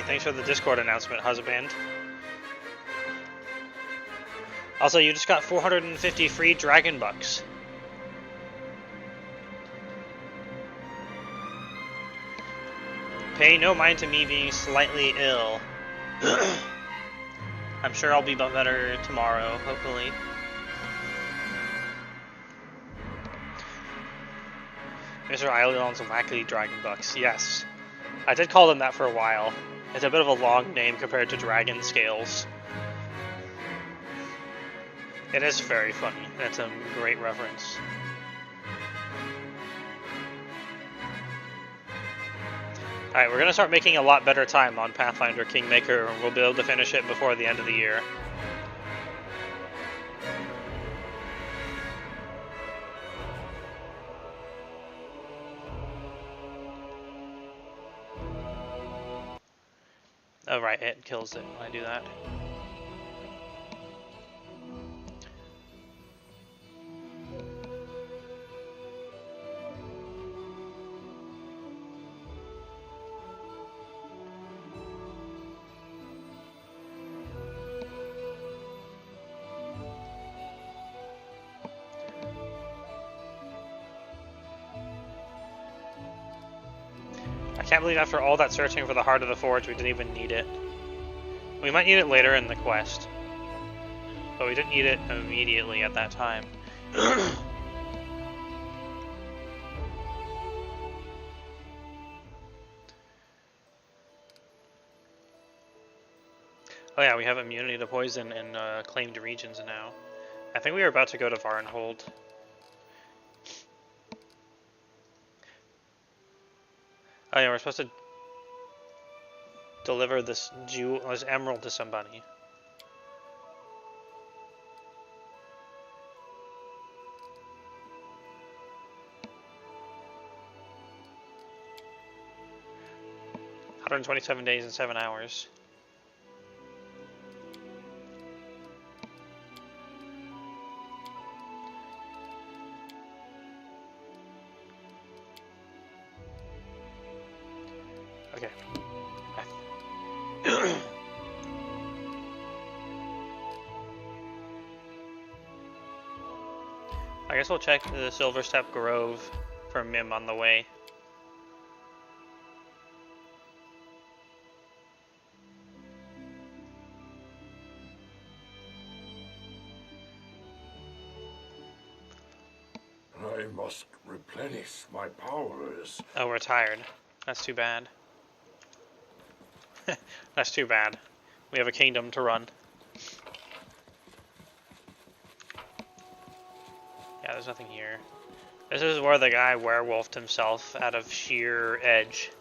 thanks for the Discord announcement, husband. Also, you just got 450 free dragon bucks. Pay no mind to me being slightly ill. I'm sure I'll be better tomorrow, hopefully. Mr. Island's wackety dragon bucks. Yes. I did call them that for a while. It's a bit of a long name compared to dragon scales. It is very funny. That's a great reference. Alright, we're going to start making a lot better time on Pathfinder Kingmaker, and we'll be able to finish it before the end of the year. Oh right, it kills it when I do that. I can't believe after all that searching for the Heart of the Forge, we didn't even need it. We might need it later in the quest, but we didn't need it immediately at that time. Oh yeah, we have immunity to poison in claimed regions now. I think we are about to go to Varnhold. Oh yeah, we're supposed to deliver this emerald to somebody. $127 days and 7 hours. Okay. I guess we'll check the Silverstep Grove for Mim on the way. I must replenish my powers. Oh, we're tired. That's too bad. That's too bad. We have a kingdom to run. Yeah, there's nothing here. This is where the guy werewolfed himself out of sheer edge.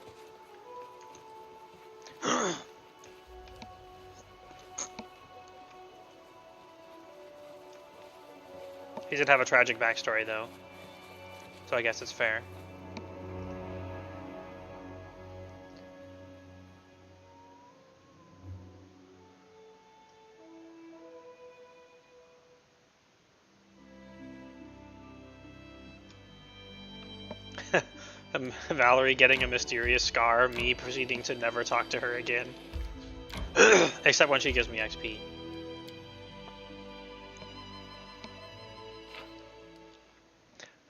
He did have a tragic backstory though, so I guess it's fair. Valerie getting a mysterious scar, me proceeding to never talk to her again. Except when she gives me XP.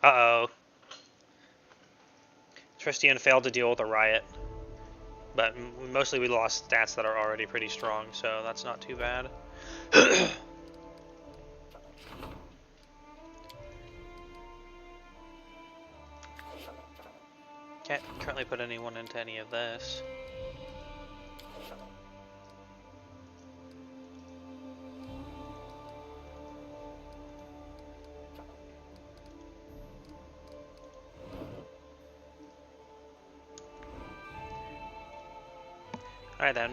Uh-oh. Tristian failed to deal with a riot. But mostly we lost stats that are already pretty strong, so that's not too bad. Can't currently put anyone into any of this. Alright then.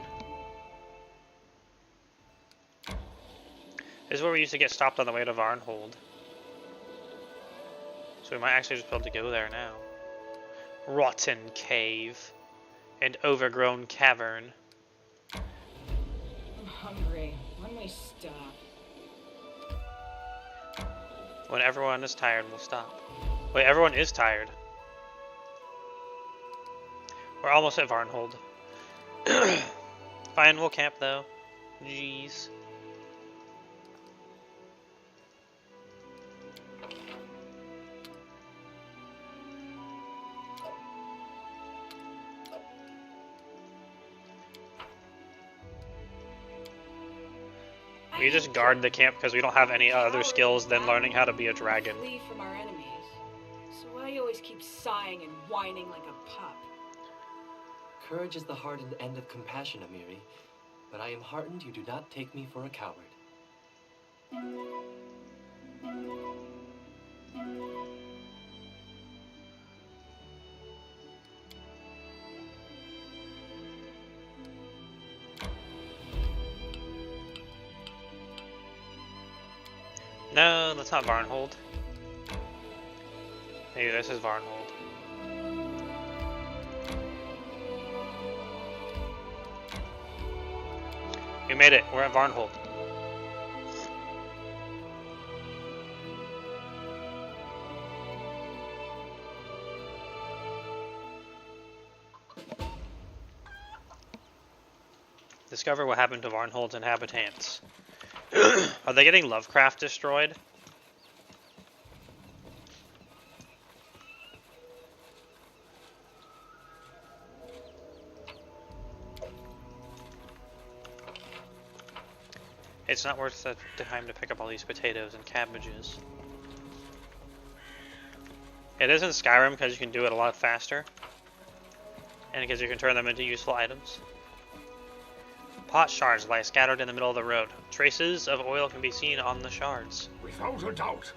This is where we used to get stopped on the way to Varnhold. So we might actually just be able to go there now. Rotten cave and overgrown cavern. I'm hungry. When we stop? When everyone is tired, we'll stop. Wait, everyone is tired. We're almost at Varnhold. Fine, we'll camp though. Jeez. We just guard the camp because we don't have any other skills than learning how to be a dragon. Flee from our enemies. So why you always keep sighing and whining like a pup? Courage is the hardened end of compassion, Amiri. But I am heartened you do not take me for a coward. No, that's not Varnhold. Maybe this is Varnhold. We made it. We're at Varnhold. Discover what happened to Varnhold's inhabitants. Are they getting Lovecraft destroyed? It's not worth the time to pick up all these potatoes and cabbages. It is in Skyrim because you can do it a lot faster. And because you can turn them into useful items. Pot shards lie scattered in the middle of the road. Traces of oil can be seen on the shards. Without a doubt.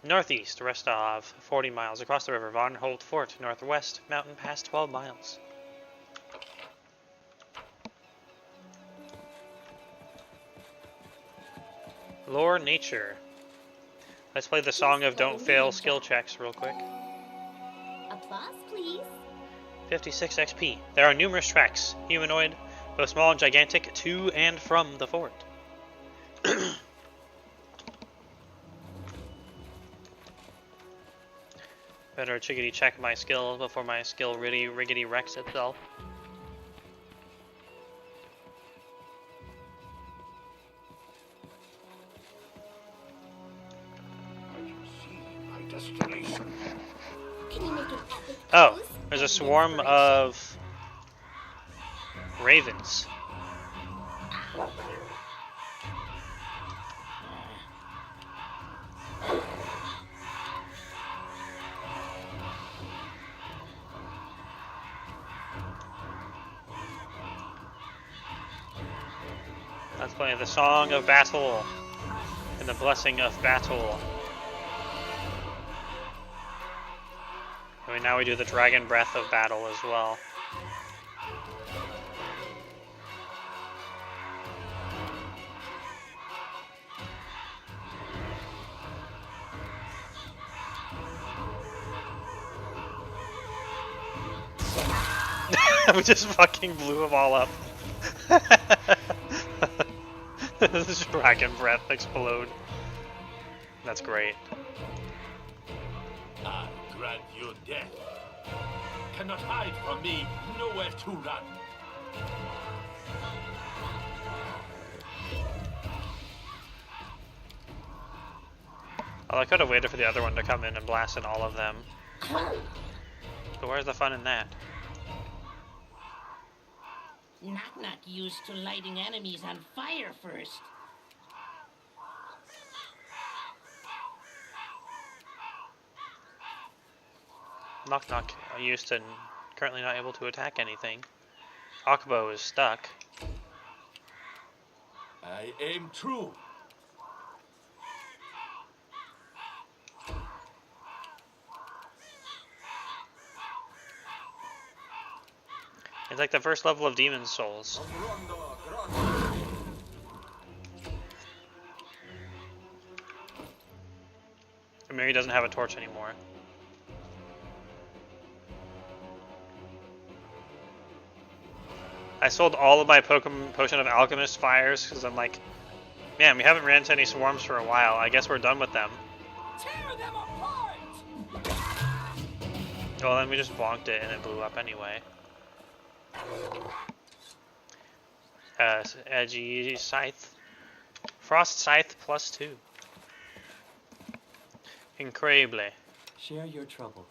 Northeast, Rostov, 40 miles across the river. Varnhold Fort, northwest, mountain pass 12 miles. Lore Nature. Let's play the song of Don't Fail skill checks real quick. Applause, please. 56 XP. There are numerous tracks, humanoid, both small and gigantic, to and from the fort. Better chickadee check my skill before my skill riggedy wrecks itself. I can see my destination. Can you make an epic Oh, pose? there's a swarm of ravens. Let's play the Song of Battle and the Blessing of Battle. And now we do the Dragon Breath of Battle as well. We just fucking blew them all up. This Dragon Breath explode. That's great. I grant you death. Cannot hide from me, nowhere to run. Well, I could have waited for the other one to come in and blast in all of them. But where's the fun in that? Not used to lighting enemies on fire first. Knock knock. I used to currently not able to attack anything. Akbo is stuck. I aim true. It's like the first level of Demon Souls. Mary doesn't have a torch anymore. I sold all of my Potion of Alchemist fires because I'm like, man, we haven't ran into any swarms for a while. I guess we're done with them. Tear them apart! Well, then we just bonked it and it blew up anyway. Edgy Scythe. Frost Scythe +2. Incredible. Share your troubles.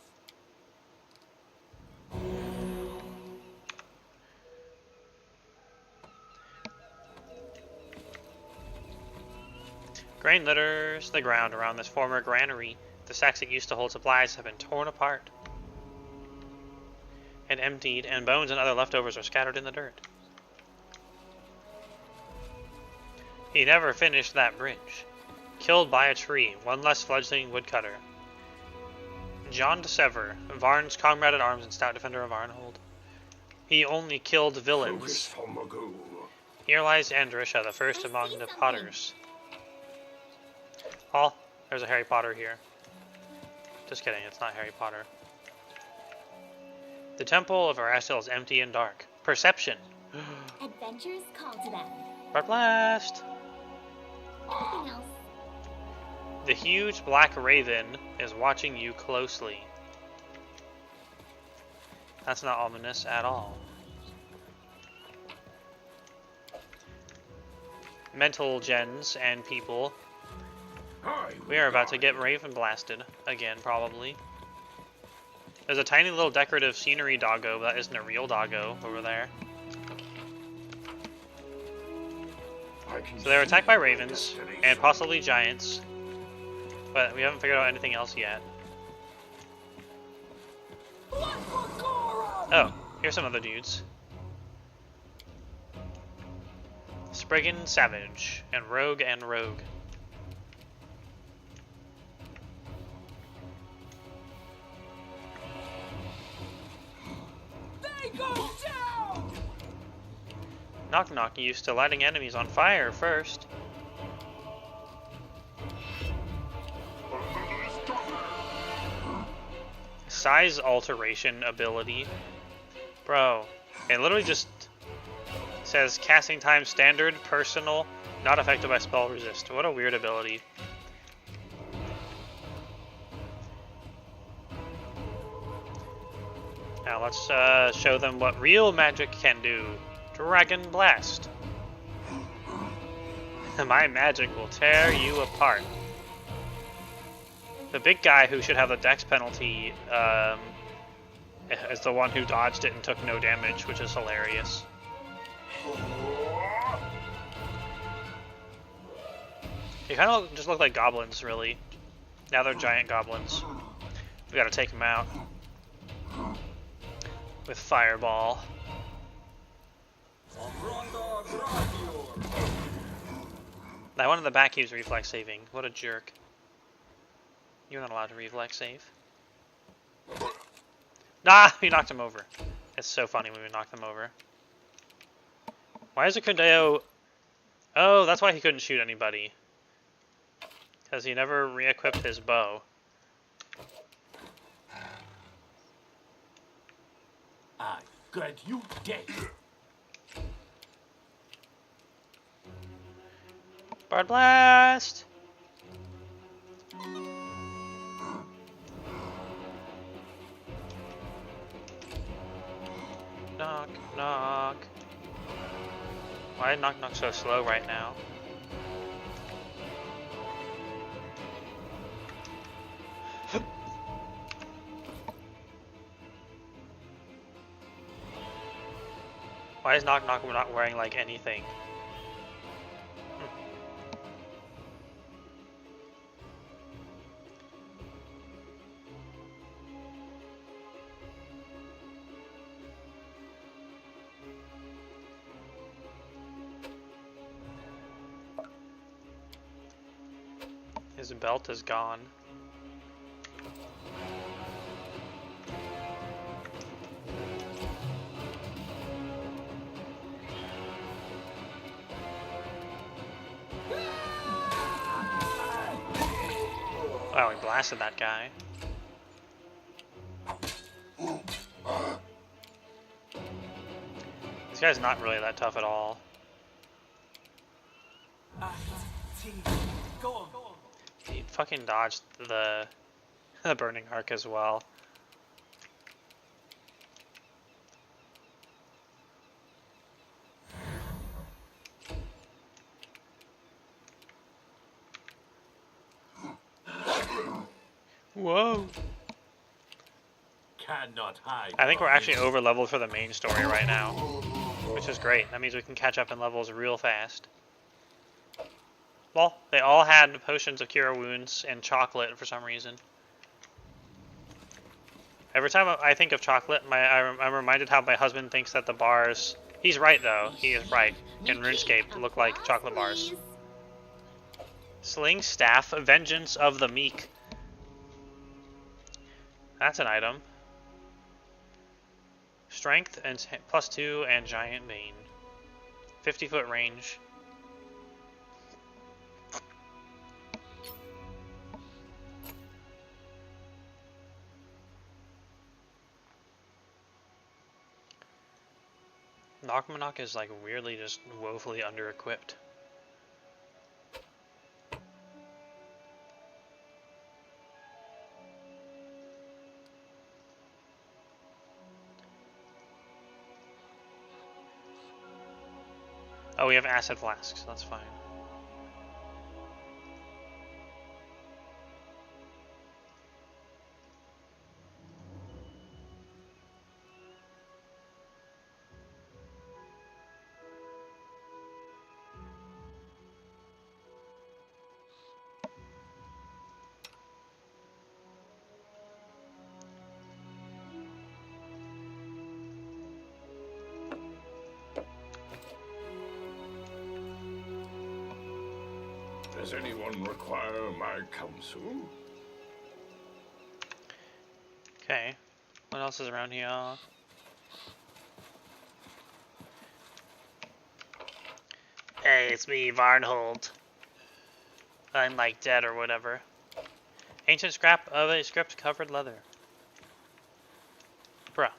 Grain litters the ground around this former granary. The sacks that used to hold supplies have been torn apart and emptied, and bones and other leftovers are scattered in the dirt. He never finished that bridge. Killed by a tree, one less fledgling woodcutter. John de Sever, Varn's comrade at arms and stout defender of Arnhold. He only killed villains. Here lies Andrisha, the first among the Potters. Oh, there's a Harry Potter here. Just kidding, it's not Harry Potter. The temple of Erastil is empty and dark. Perception. Adventures call to them. Red blast. Anything else? The huge black raven is watching you closely. That's not ominous at all. Mental gens and people. We are about to get raven blasted again, probably. There's a tiny little decorative scenery doggo, but that isn't a real doggo over there. So they were attacked by ravens and possibly giants, but we haven't figured out anything else yet. Oh, here's some other dudes. Spriggan Savage and Rogue and Rogue. Knock Knock used to lighting enemies on fire first. Size alteration ability. Bro, it literally just says casting time standard, personal, not affected by spell resist. What a weird ability. Now let's show them what real magic can do. Dragon Blast. My magic will tear you apart. The big guy who should have the dex penalty is the one who dodged it and took no damage, which is hilarious. They kind of just look like goblins, really. Now they're giant goblins. We gotta take them out with Fireball. That one in the back keeps reflex saving. What a jerk. You're not allowed to reflex save. Nah, we knocked him over. It's so funny when we knock them over. Why is a Kondeo... Oh, that's why he couldn't shoot anybody. Because he never re-equipped his bow. I grant you death. Bard Blast! Knock, knock. Why is Knock Knock so slow right now? Why is Knock Knock not wearing like anything? His belt is gone. Wow, we blasted that guy. This guy's not really that tough at all. He fucking dodged the burning arc as well. Whoa. Cannot hide. I think from we're actually me. over leveled for the main story right now, which is great. That means we can catch up in levels real fast. Well, they all had potions of cure wounds and chocolate for some reason. Every time I think of chocolate, I'm reminded how my husband thinks that the bars... He's right, though. He is right. In RuneScape, look like chocolate bars. Please. Sling Staff, Vengeance of the Meek. That's an item. Strength and +2 and Giant Bane. 50-foot range. Knockmanok is like weirdly just woefully under-equipped. Oh, we have acid flasks, that's fine. Does anyone require my counsel? Okay. What else is around here? Hey, it's me, Varnhold. I'm like dead or whatever. Ancient scrap of a script covered leather. Bruh.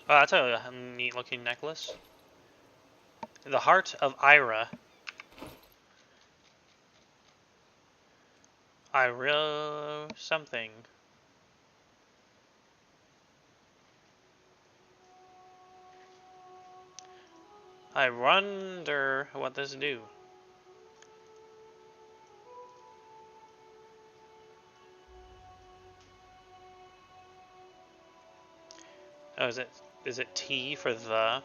Oh, that's a neat looking necklace. The Heart of Ira. Ira something. I wonder what this do. Oh, is it T for the?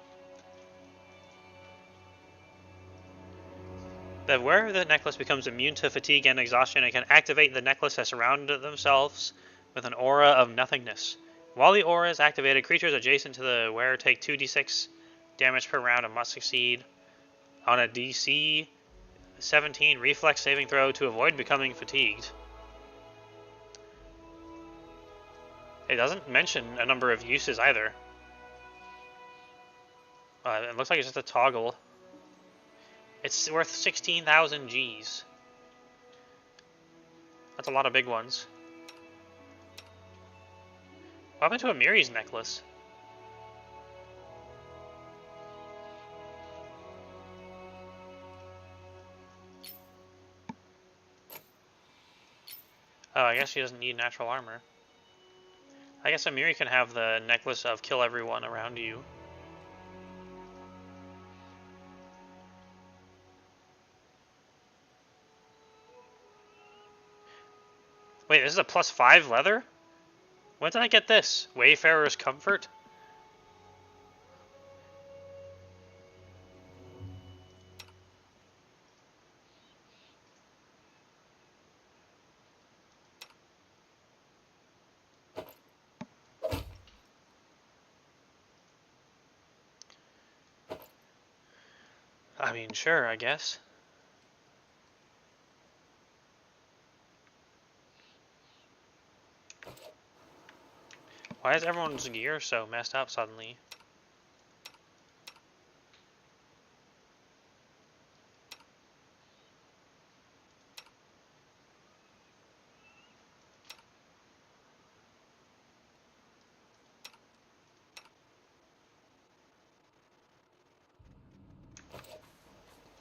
The wearer of the necklace becomes immune to fatigue and exhaustion and can activate the necklace that surrounded themselves with an aura of nothingness. While the aura is activated, creatures adjacent to the wearer take 2d6 damage per round and must succeed on a DC 17 reflex saving throw to avoid becoming fatigued. It doesn't mention a number of uses either. It looks like it's just a toggle. It's worth 16,000 Gs. That's a lot of big ones. What happened to Amiri's necklace? Oh, I guess she doesn't need natural armor. I guess Amiri can have the necklace of kill everyone around you. Wait, this is a +5 leather? When did I get this? Wayfarer's Comfort? I mean, sure, I guess. Why is everyone's gear so messed up suddenly?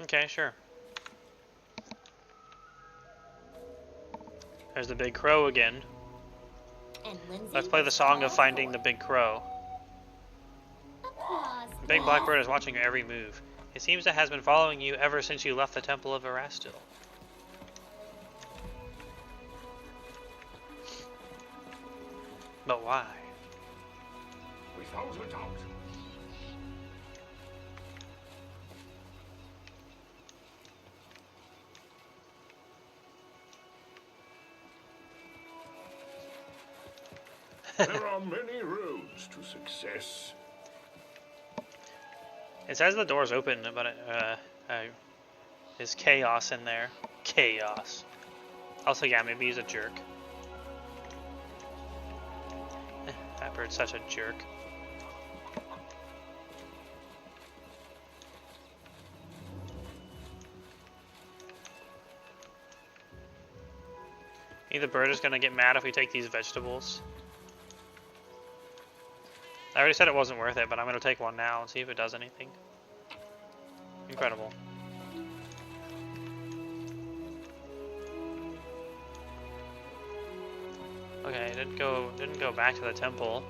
Okay, sure. There's the big crow again. And Lindsay Let's play the was song of all finding for the it. big crow. Applause, The big please. black bird is watching your every move. It seems it has been following you ever since you left the Temple of Erastil. But why? Without a doubt. There are many roads to success. It says the door's open, but there's chaos in there. Chaos. Also, yeah, maybe he's a jerk. That bird's such a jerk. Maybe the bird is gonna get mad if we take these vegetables. I already said it wasn't worth it, but I'm gonna take one now and see if it does anything. Incredible. Okay, didn't go back to the temple.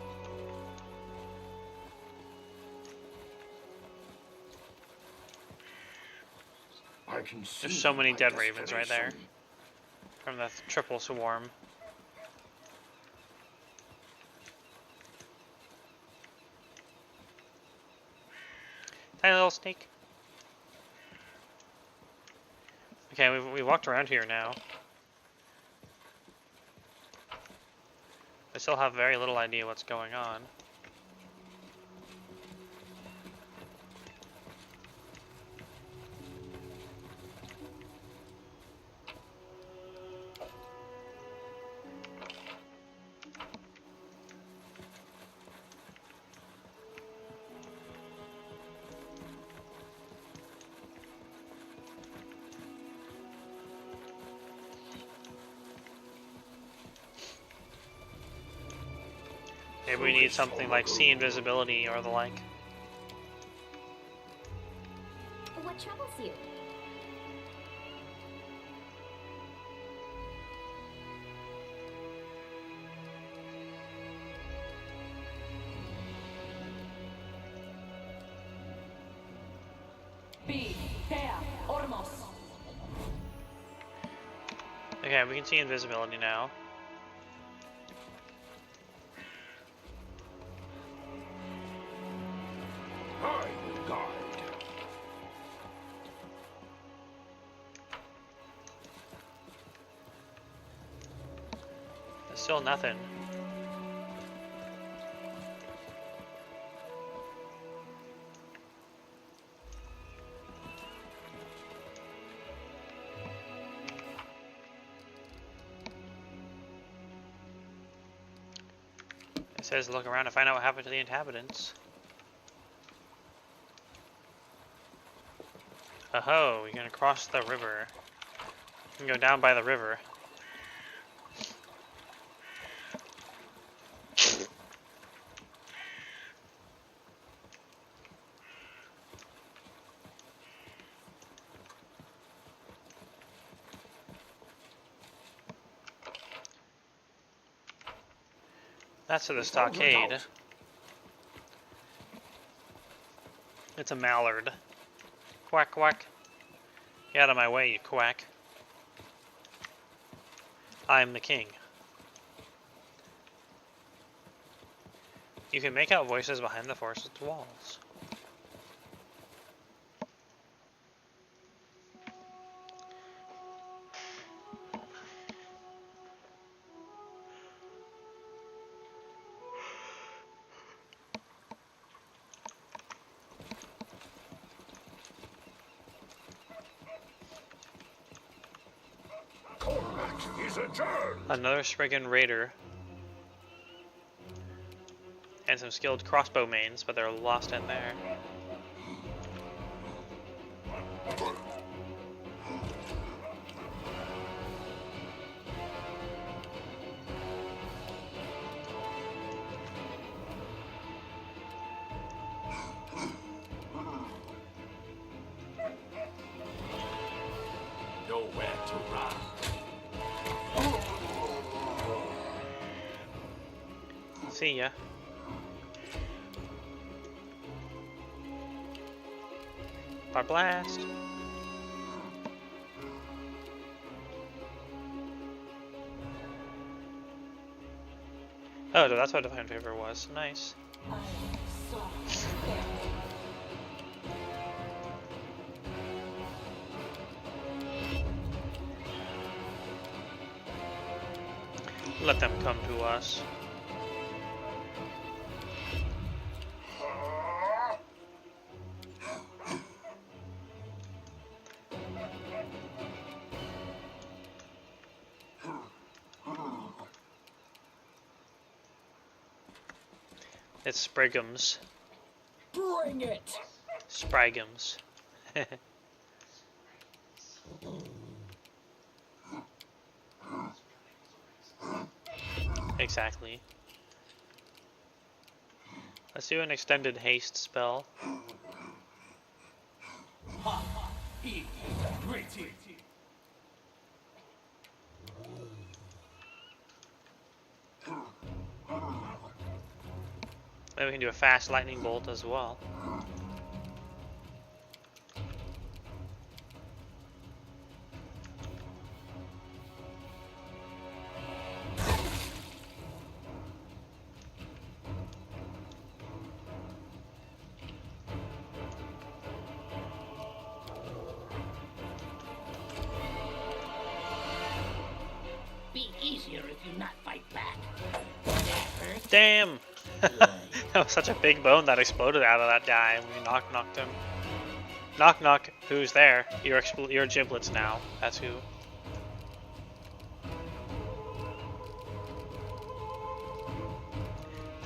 I can see There's so many my dead ravens right there desperation. from the triple swarm. Tiny little snake. Okay, we walked around here now. I still have very little idea what's going on. Maybe we need something like see invisibility or the like. What troubles you? Okay, we can see invisibility now. I will guide. There's still nothing. It says look around to find out what happened to the inhabitants. Oh, you're gonna cross the river. You can go down by the river. That's to the stockade. It's a mallard. Quack, quack. Get out of my way, you quack. I am the king. You can make out voices behind the forest's walls. Combat is adjourned. Another Spriggan raider. And some skilled crossbow mains, but they're lost in there. Nowhere to run. See ya. Spot blast. Oh, that's what Divine Favor was. Nice. Let them come to us. It's Sprigums. Bring it! Sprigums. Exactly. Let's do an extended haste spell. Maybe we can do a fast lightning bolt as well. Be easier if you not fight back. That hurt. Damn! That was such a big bone that exploded out of that guy when we knocked him. Knock knock, who's there? You're giblets now. That's who.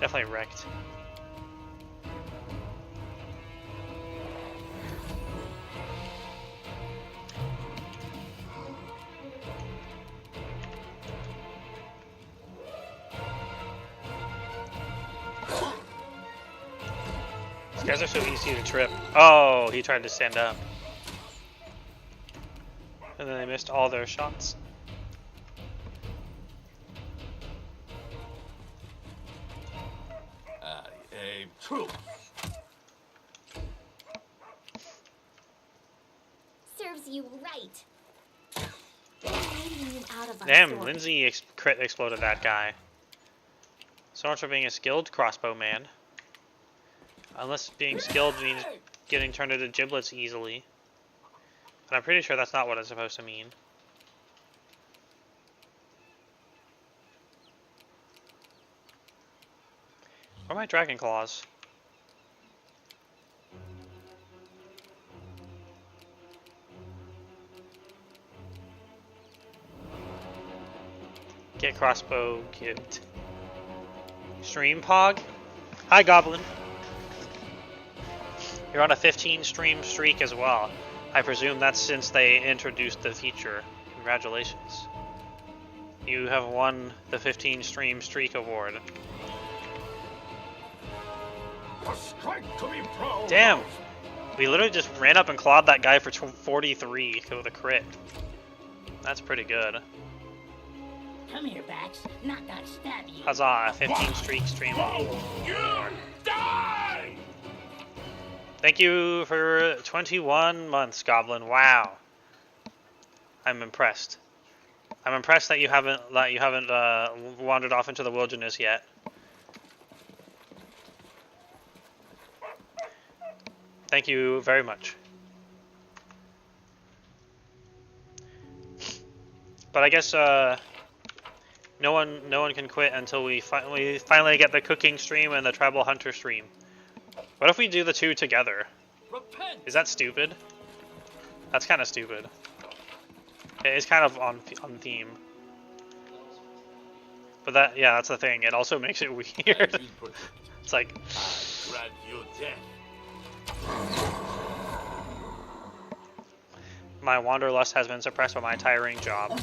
Definitely wrecked. These guys are so easy to trip. Oh, he tried to stand up. And then they missed all their shots. I aim true. Serves you right. Leaving you out of our Damn, sword. Lindsay crit exploded that guy. So much for being a skilled crossbow man. Unless being skilled means getting turned into giblets easily. But I'm pretty sure that's not what it's supposed to mean. Where are my dragon claws? Get crossbow, get stream pog. Hi Goblin. You're on a 15 stream streak as well. I presume that's since they introduced the feature. Congratulations. You have won the 15 stream streak award. A strike to be proud Damn! of. We literally just ran up and clawed that guy for 43 with a crit. That's pretty good. Come here, Bax. Not that stab you. Huzzah, 15 streak stream. You die! Thank you for 21 months, Goblin. Wow. I'm impressed. I'm impressed that you haven't wandered off into the wilderness yet. Thank you very much. But I guess no one can quit until we finally get the cooking stream and the tribal hunter stream. What if we do the two together? Repent! Is that stupid? That's kind of stupid. It's kind of on theme. But that's the thing. It also makes it weird. It's like, Grant you death. my wanderlust has been suppressed by my tiring job.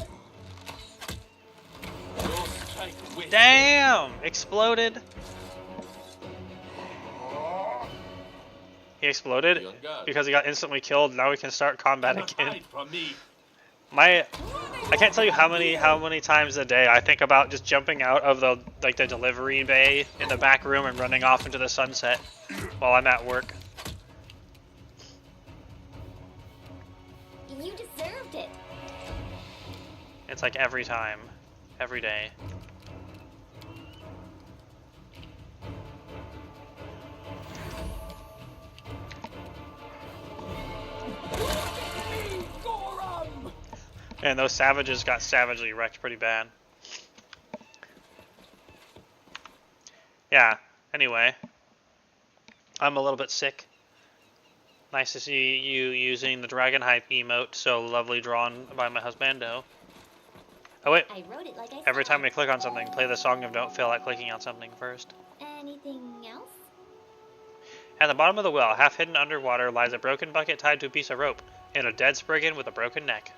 Your strike with Damn! Exploded. He exploded because he got instantly killed. Now we can start combat cannot again. hide from me. I can't tell you how many times a day I think about just jumping out of the delivery bay in the back room and running off into the sunset while I'm at work. It's like every time. Every day. And those savages got savagely wrecked pretty bad. Yeah, anyway. I'm a little bit sick. Nice to see you using the Dragon Hype emote, so lovely drawn by my husbando. Oh wait, I wrote it like I every saw time it. we click on something, play the song of Don't Feel Like Clicking on Something first. Anything else? At the bottom of the well, half hidden underwater, lies a broken bucket tied to a piece of rope, and a dead Spriggan with a broken neck.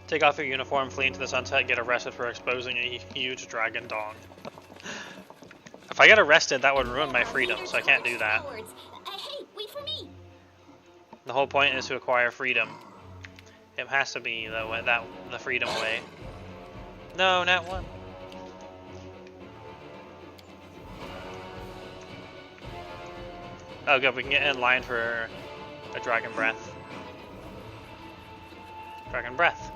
Take off your uniform, flee into the sunset, get arrested for exposing a huge dragon dong. If I get arrested, that would ruin my freedom, so I can't do that. Hey, wait for me. The whole point is to acquire freedom. It has to be the freedom way. No, not one. Oh good, we can get in line for a dragon breath. Dragon breath.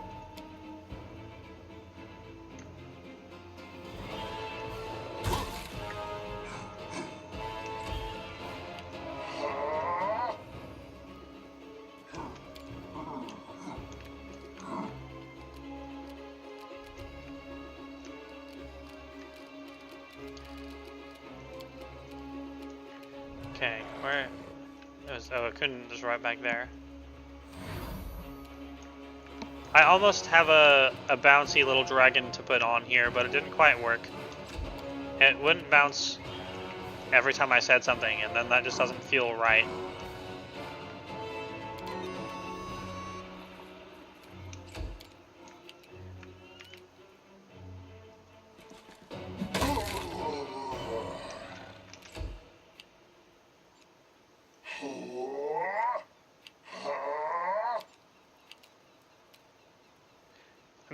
Okay, where? Oh, it couldn't just right back there. I almost have a bouncy little dragon to put on here, but it didn't quite work. It wouldn't bounce every time I said something, and then that just doesn't feel right.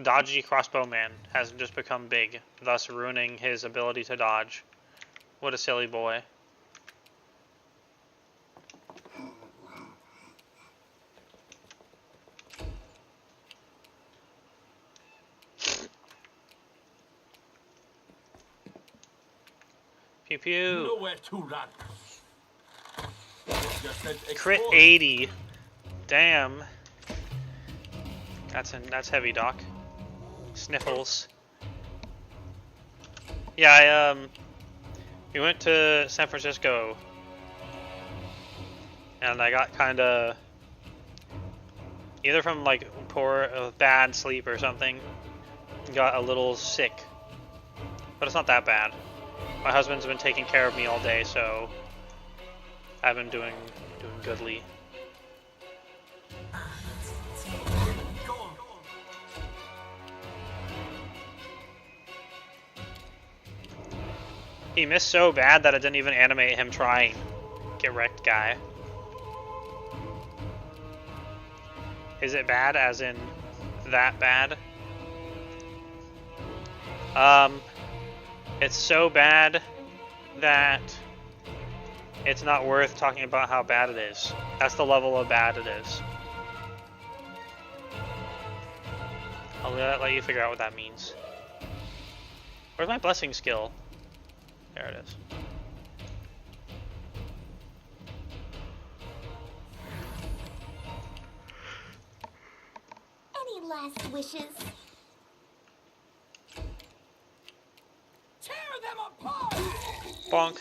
Dodgy crossbowman has just become big, thus ruining his ability to dodge. What a silly boy. Pew pew. Nowhere to run. Just said Crit explore. 80. Damn. That's heavy, Doc. Sniffles. Yeah, we went to San Francisco, and I got kinda either from like bad sleep or something, got a little sick, but it's not that bad. My husband's been taking care of me all day, so I've been doing goodly. He missed so bad that it didn't even animate him trying. Get wrecked, guy. Is it bad as in that bad? It's so bad that it's not worth talking about how bad it is. That's the level of bad it is. I'll let you figure out what that means. Where's my blessing skill? There it is. Any last wishes? Tear them apart! Bonk.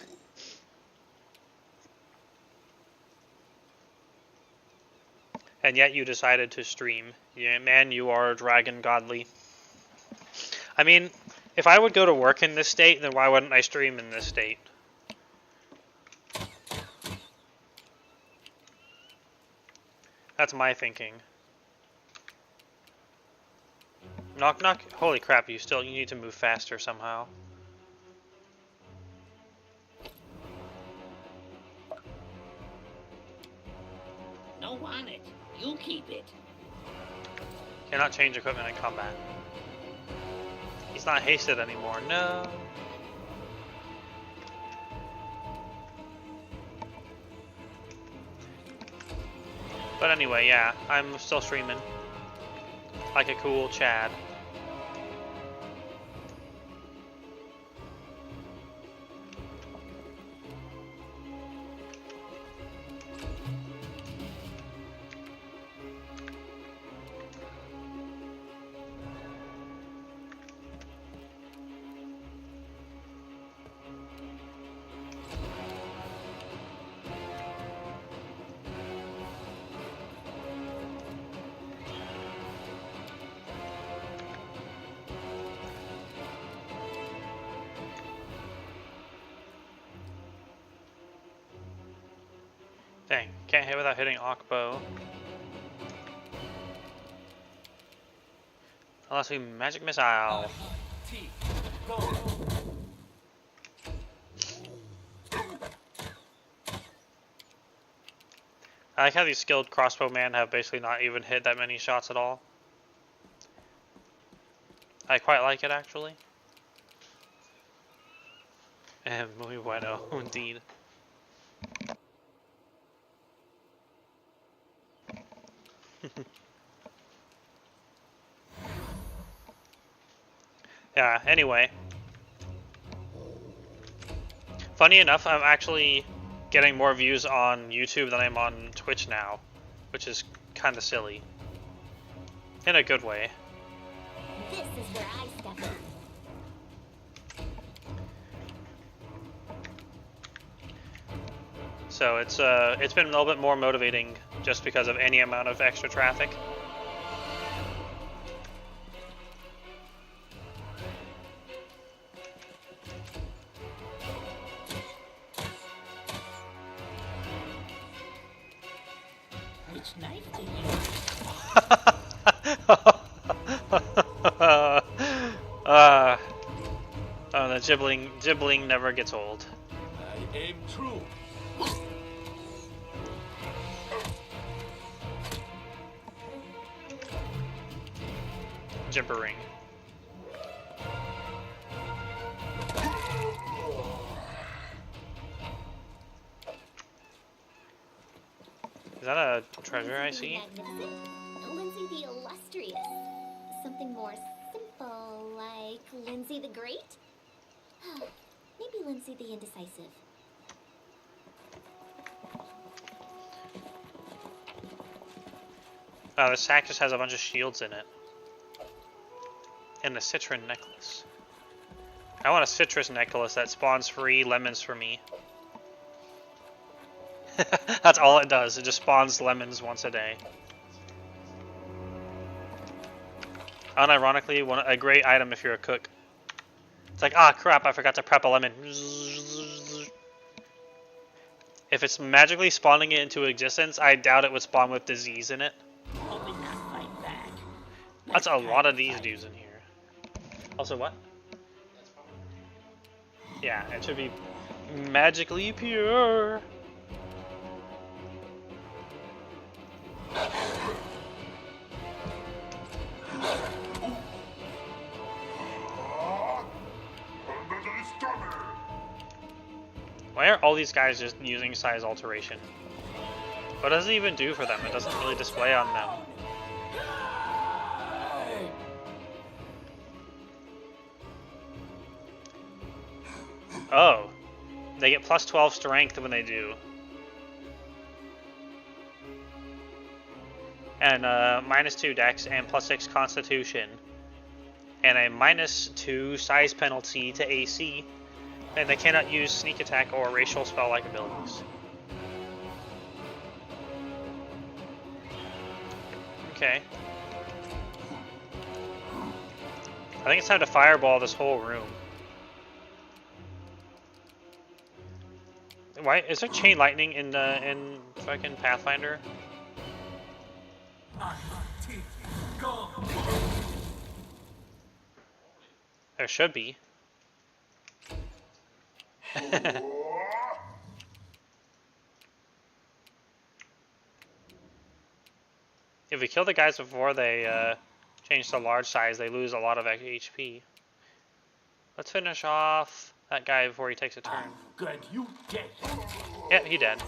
And yet you decided to stream. Yeah, man, you are dragon godly. I mean, if I would go to work in this state, then why wouldn't I stream in this state? That's my thinking. Knock knock. Holy crap, you need to move faster somehow. Don't want it. You keep it. Cannot change equipment in combat. He's not hasted anymore. No. But anyway, yeah, I'm still streaming. Like a cool Chad. Dang, can't hit without hitting Akbo. Unless we magic missile. I like how these skilled crossbowmen have basically not even hit that many shots at all. I quite like it actually. And muy bueno, indeed. Yeah, anyway. Funny enough, I'm actually getting more views on YouTube than I'm on Twitch now, which is kind of silly. In a good way. This is where I step in. So it's been a little bit more motivating just because of any amount of extra traffic. Which knife to use? Oh, the gibbling never gets old. I aim true. Gibbering. Is that a treasure I see? Magnificent. Lindsay the Illustrious. Something more simple, like Lindsay the Great? Maybe Lindsay the Indecisive. Oh, the sack just has a bunch of shields in it. And a citron necklace. I want a citrus necklace that spawns free lemons for me. That's all it does. It just spawns lemons once a day. Unironically, a great item if you're a cook. It's like, ah, crap, I forgot to prep a lemon. If it's magically spawning it into existence, I doubt it would spawn with disease in it. Hoping not fight back. That's a lot of these dudes in here. Also, what? Yeah, it should be magically pure. Why are all these guys just using size alteration? What does it even do for them? It doesn't really display on them. Oh, they get plus 12 strength when they do. And minus 2 dex and plus 6 constitution. And a minus 2 size penalty to AC. And they cannot use sneak attack or racial spell-like abilities. Okay. I think it's time to fireball this whole room. Why is there chain lightning in fucking Pathfinder? There should be. If we kill the guys before they change to large size, they lose a lot of HP. Let's finish off that guy before he takes a turn. Good, you dead. Yeah, he dead.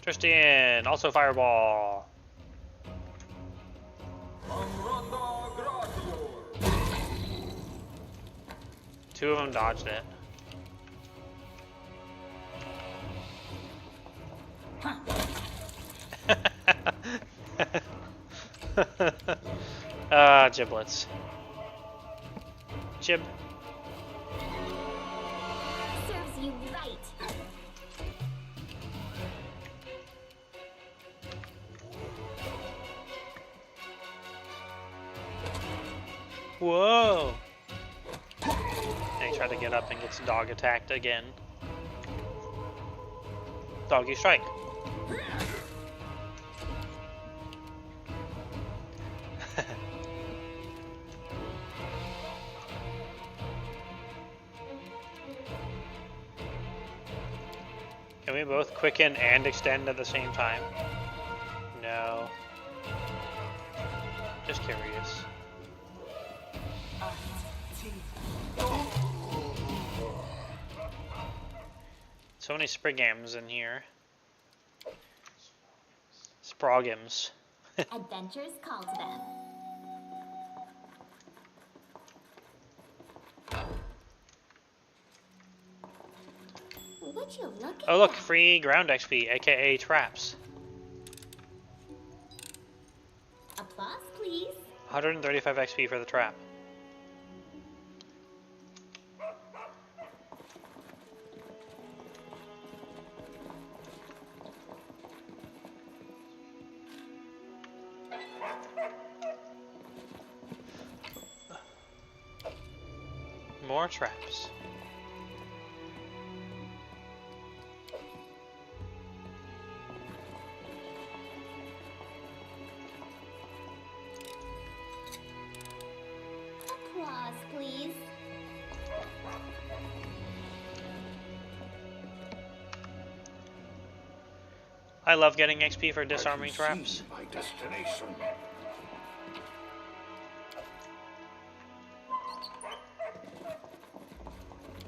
Tristan, also fireball. Two of them dodged it. Giblets. Jib. Serves you right. Whoa! And he tried to get up and gets dog attacked again. Doggy strike. Can we both quicken and extend at the same time? No. Just curious. So many Sprigams in here. Sprogams. Adventures call to them. Would you look at Oh look, that? free ground XP, aka traps. Applause, please. 135 XP for the trap. More traps. Applause, please. I love getting XP for disarming I can traps. see my destination.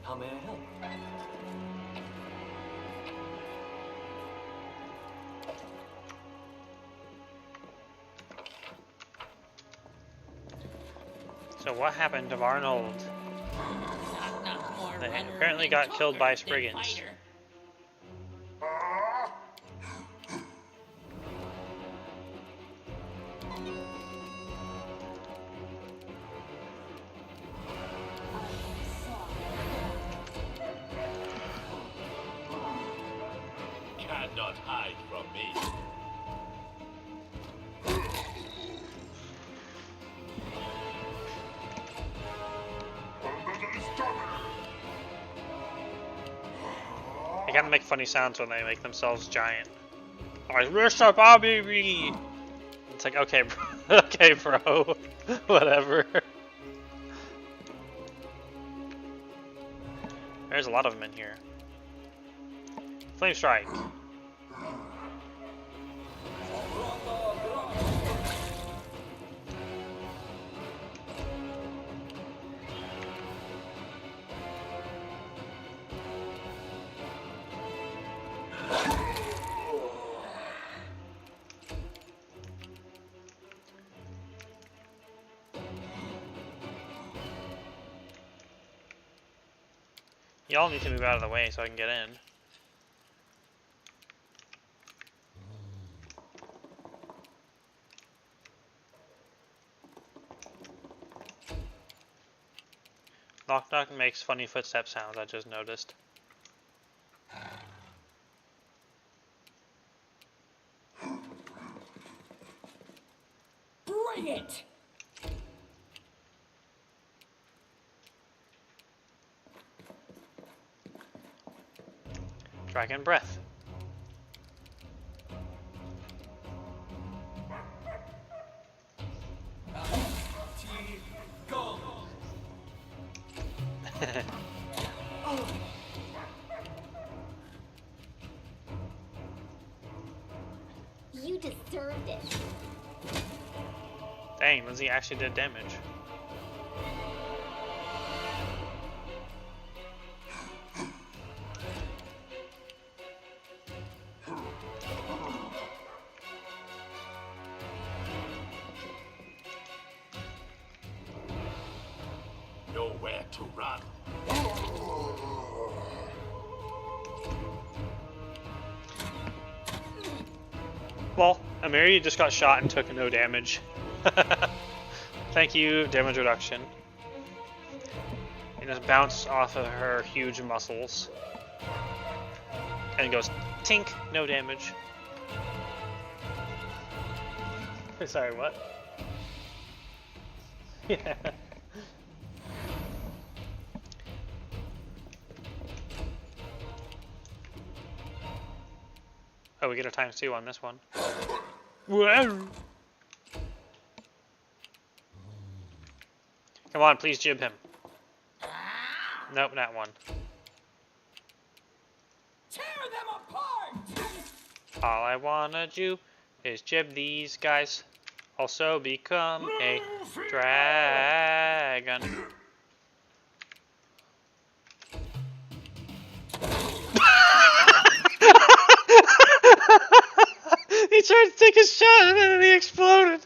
How may I help? So what happened to Arnold? Knock more They runner apparently and got killed by talker than Spriggans. fighter. Cannot hide from me. They kind of make funny sounds when they make themselves giant. Like, Mr. Bobby! It's like, okay, bro. Okay, bro. Whatever. There's a lot of them in here. Flame strike. Y'all need to move out of the way so I can get in. Knock knock makes funny footstep sounds, I just noticed. Bring it! Dragon breath. You deserved it. Dang, Lindsay actually did damage. Well, Amiri just got shot and took no damage. Thank you, damage reduction. And just bounced off of her huge muscles. And goes, tink, no damage. Sorry, what? Yeah. Oh, we get a ×2 on this one. Whoa. Come on, please jib him. Nope, not one. Tear them apart! All I wanna do is jib these guys. Also become a dragon. He tried to take a shot and then he exploded.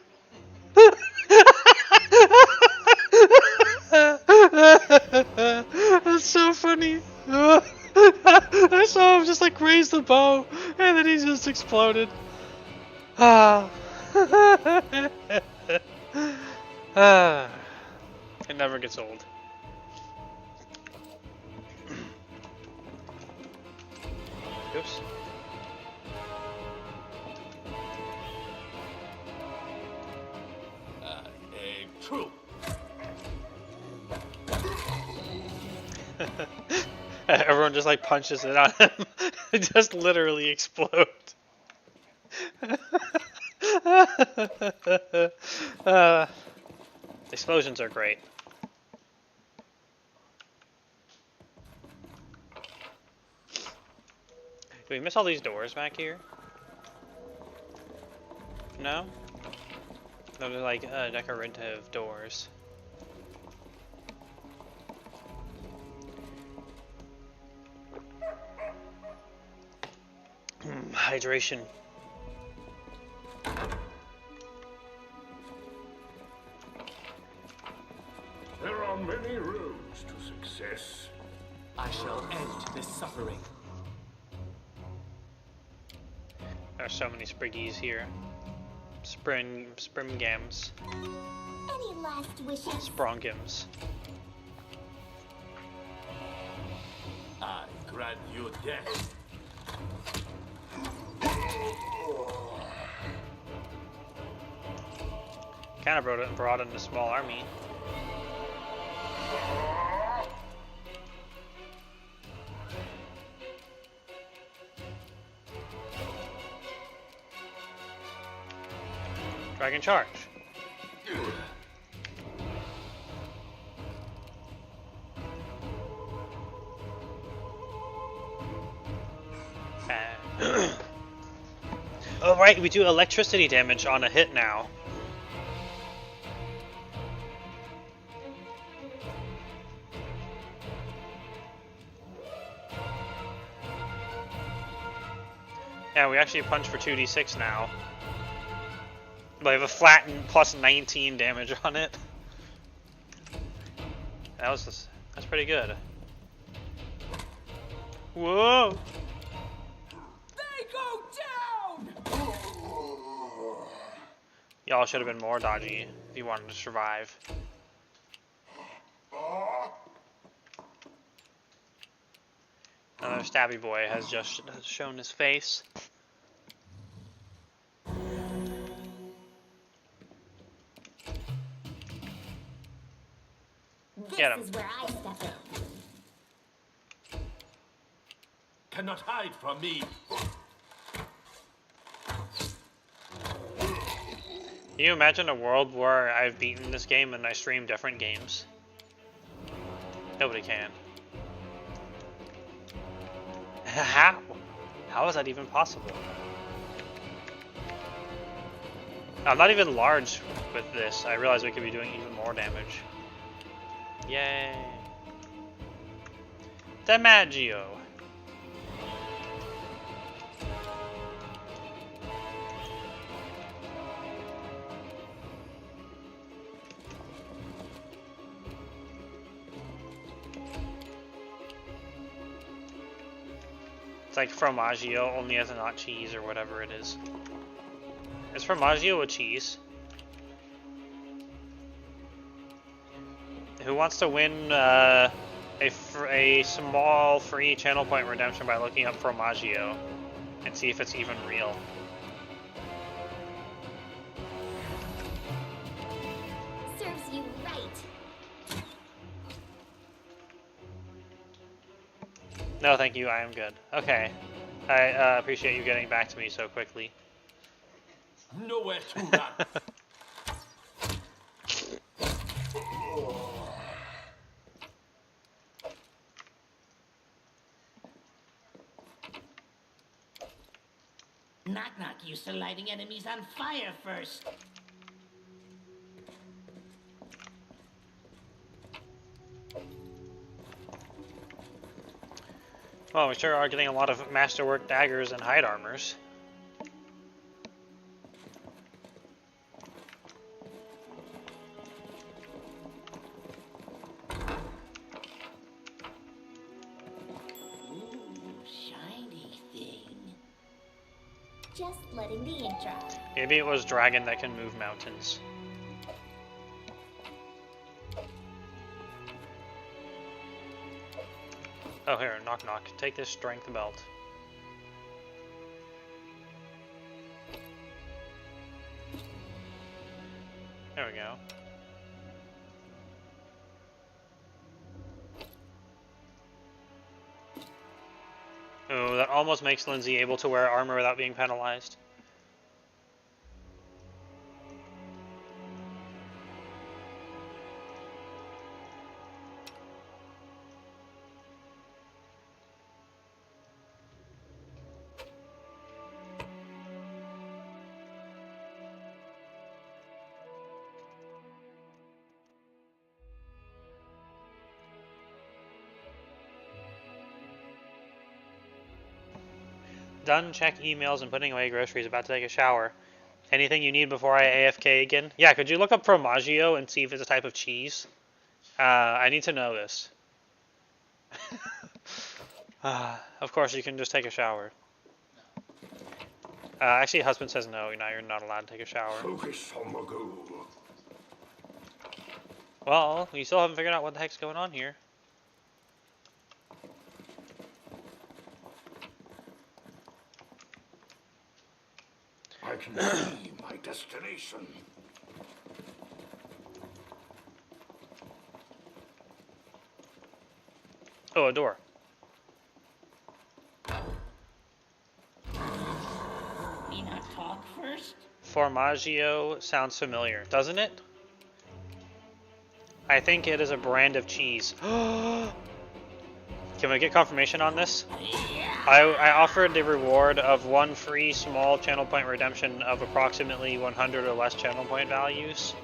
That's so funny. I saw him just like raise the bow and then he just exploded. Ah. It never gets old. Oops. True. Everyone just like punches it on him. It just literally explodes. Explosions are great. Do we miss all these doors back here? No? Those are like decorative doors. Hydration. There are many roads to success. I shall end this suffering. There are so many Spriggies here. Sprimgams. Any last wishes? Sprongams. I grant you death. Kind of brought in a small army. Dragon charge. Oh right, we do electricity damage on a hit now. Yeah, we actually punch for 2d6 now. We have a flat and plus 19 damage on it. That's pretty good. Whoa! They go down! Y'all should have been more dodgy if you wanted to survive. Another stabby boy has just shown his face. Get him. This is where I step in. Cannot hide from me. Can you imagine a world where I've beaten this game and I stream different games? Nobody can. How? How is that even possible? I'm not even large with this. I realize we could be doing even more damage. Yay. DiMaggio. It's like formaggio, only as a not cheese or whatever it is. Is Formaggio a cheese? Who wants to win a small free channel point redemption by looking up Formaggio and see if it's even real? Serves you right. No, thank you. I am good. Okay. I appreciate you getting back to me so quickly. Nowhere to run. Knock-knock used to lighting enemies on fire first. Well, we sure are getting a lot of masterwork daggers and hide armors. Ooh, shiny thing. Just letting the ink dry. Maybe it was dragon that can move mountains. Oh, here, knock knock. Take this strength belt. There we go. Oh, that almost makes Lindsay able to wear armor without being penalized. Done, check emails and putting away groceries, about to take a shower. Anything you need before I AFK again? Yeah, could you look up Formaggio and see if it's a type of cheese? I need to know this. Of course, you can just take a shower. Actually, husband says no, you're not allowed to take a shower. Focus on the goal. Well, you still haven't figured out what the heck's going on here. I can see my destination. Oh, a door. Me not talk first? Formaggio sounds familiar, doesn't it? I think it is a brand of cheese. Can we get confirmation on this? I offered the reward of one free small channel point redemption of approximately 100 or less channel point values.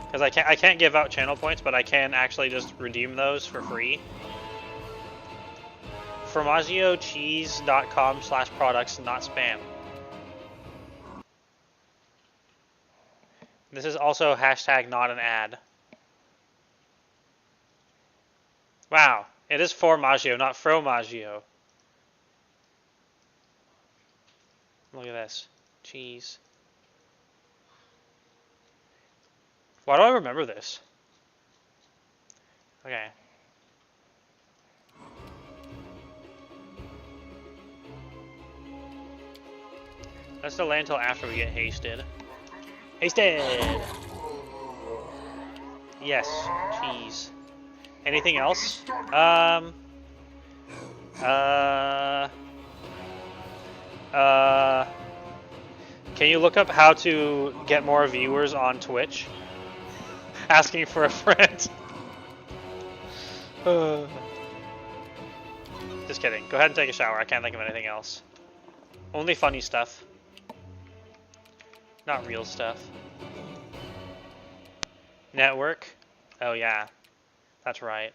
Because I can't give out channel points, but I can actually just redeem those for free. FormaggioCheese.com/products, not spam. This is also hashtag not an ad. Wow, it is Formaggio, not Fromaggio. Look at this. Cheese. Why do I remember this? Okay. Let's delay until after we get hasted. Hasted! Yes, cheese. Anything else? Can you look up how to get more viewers on Twitch? Asking for a friend. Just kidding. Go ahead and take a shower. I can't think of anything else. Only funny stuff. Not real stuff. Network? Oh yeah. That's right.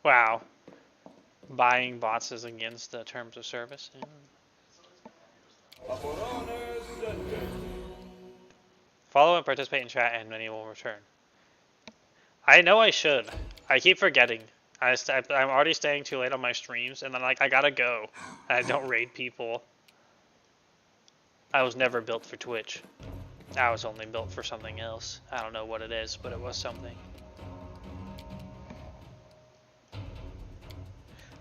Wow. Buying bots is against the terms of service. Yeah. Follow and participate in chat and many will return. I know I should. I keep forgetting. I'm already staying too late on my streams, and then like I gotta go. I don't raid people. I was never built for Twitch. I was only built for something else. I don't know what it is, but it was something.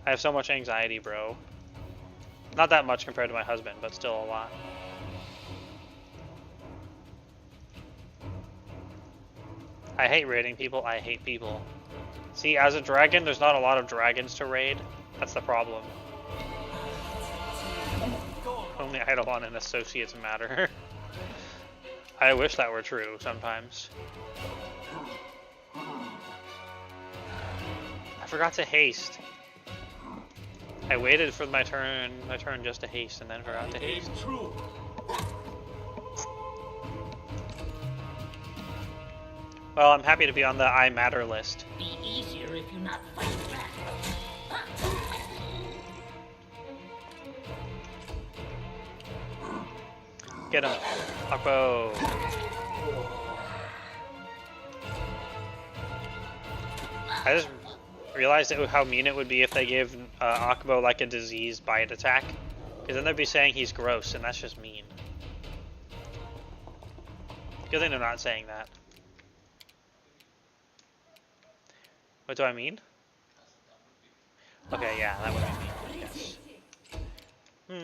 I have so much anxiety, bro. Not that much compared to my husband, but still a lot. I hate raiding people. I hate people. See, as a dragon, there's not a lot of dragons to raid. That's the problem. Only Eidolon and associates matter. I wish that were true sometimes. I forgot to haste. I waited for my turn just to haste and then forgot to haste. True. Well, I'm happy to be on the I matter list. Be easier if you not fight back. Get him. Akbo. I just realized how mean it would be if they gave Akbo like a disease bite attack. Because then they'd be saying he's gross, and that's just mean. Good thing they're not saying that. What do I mean? Okay, yeah, that would be mean, yes.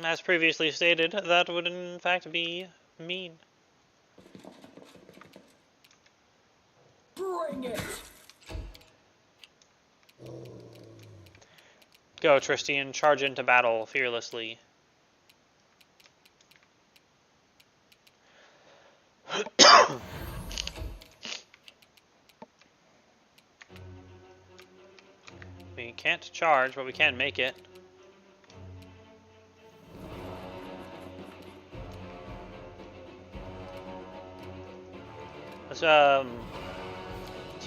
As previously stated, that would in fact be mean. Bring it! Go, Tristian, charge into battle fearlessly. We can't charge, but we can make it. Let's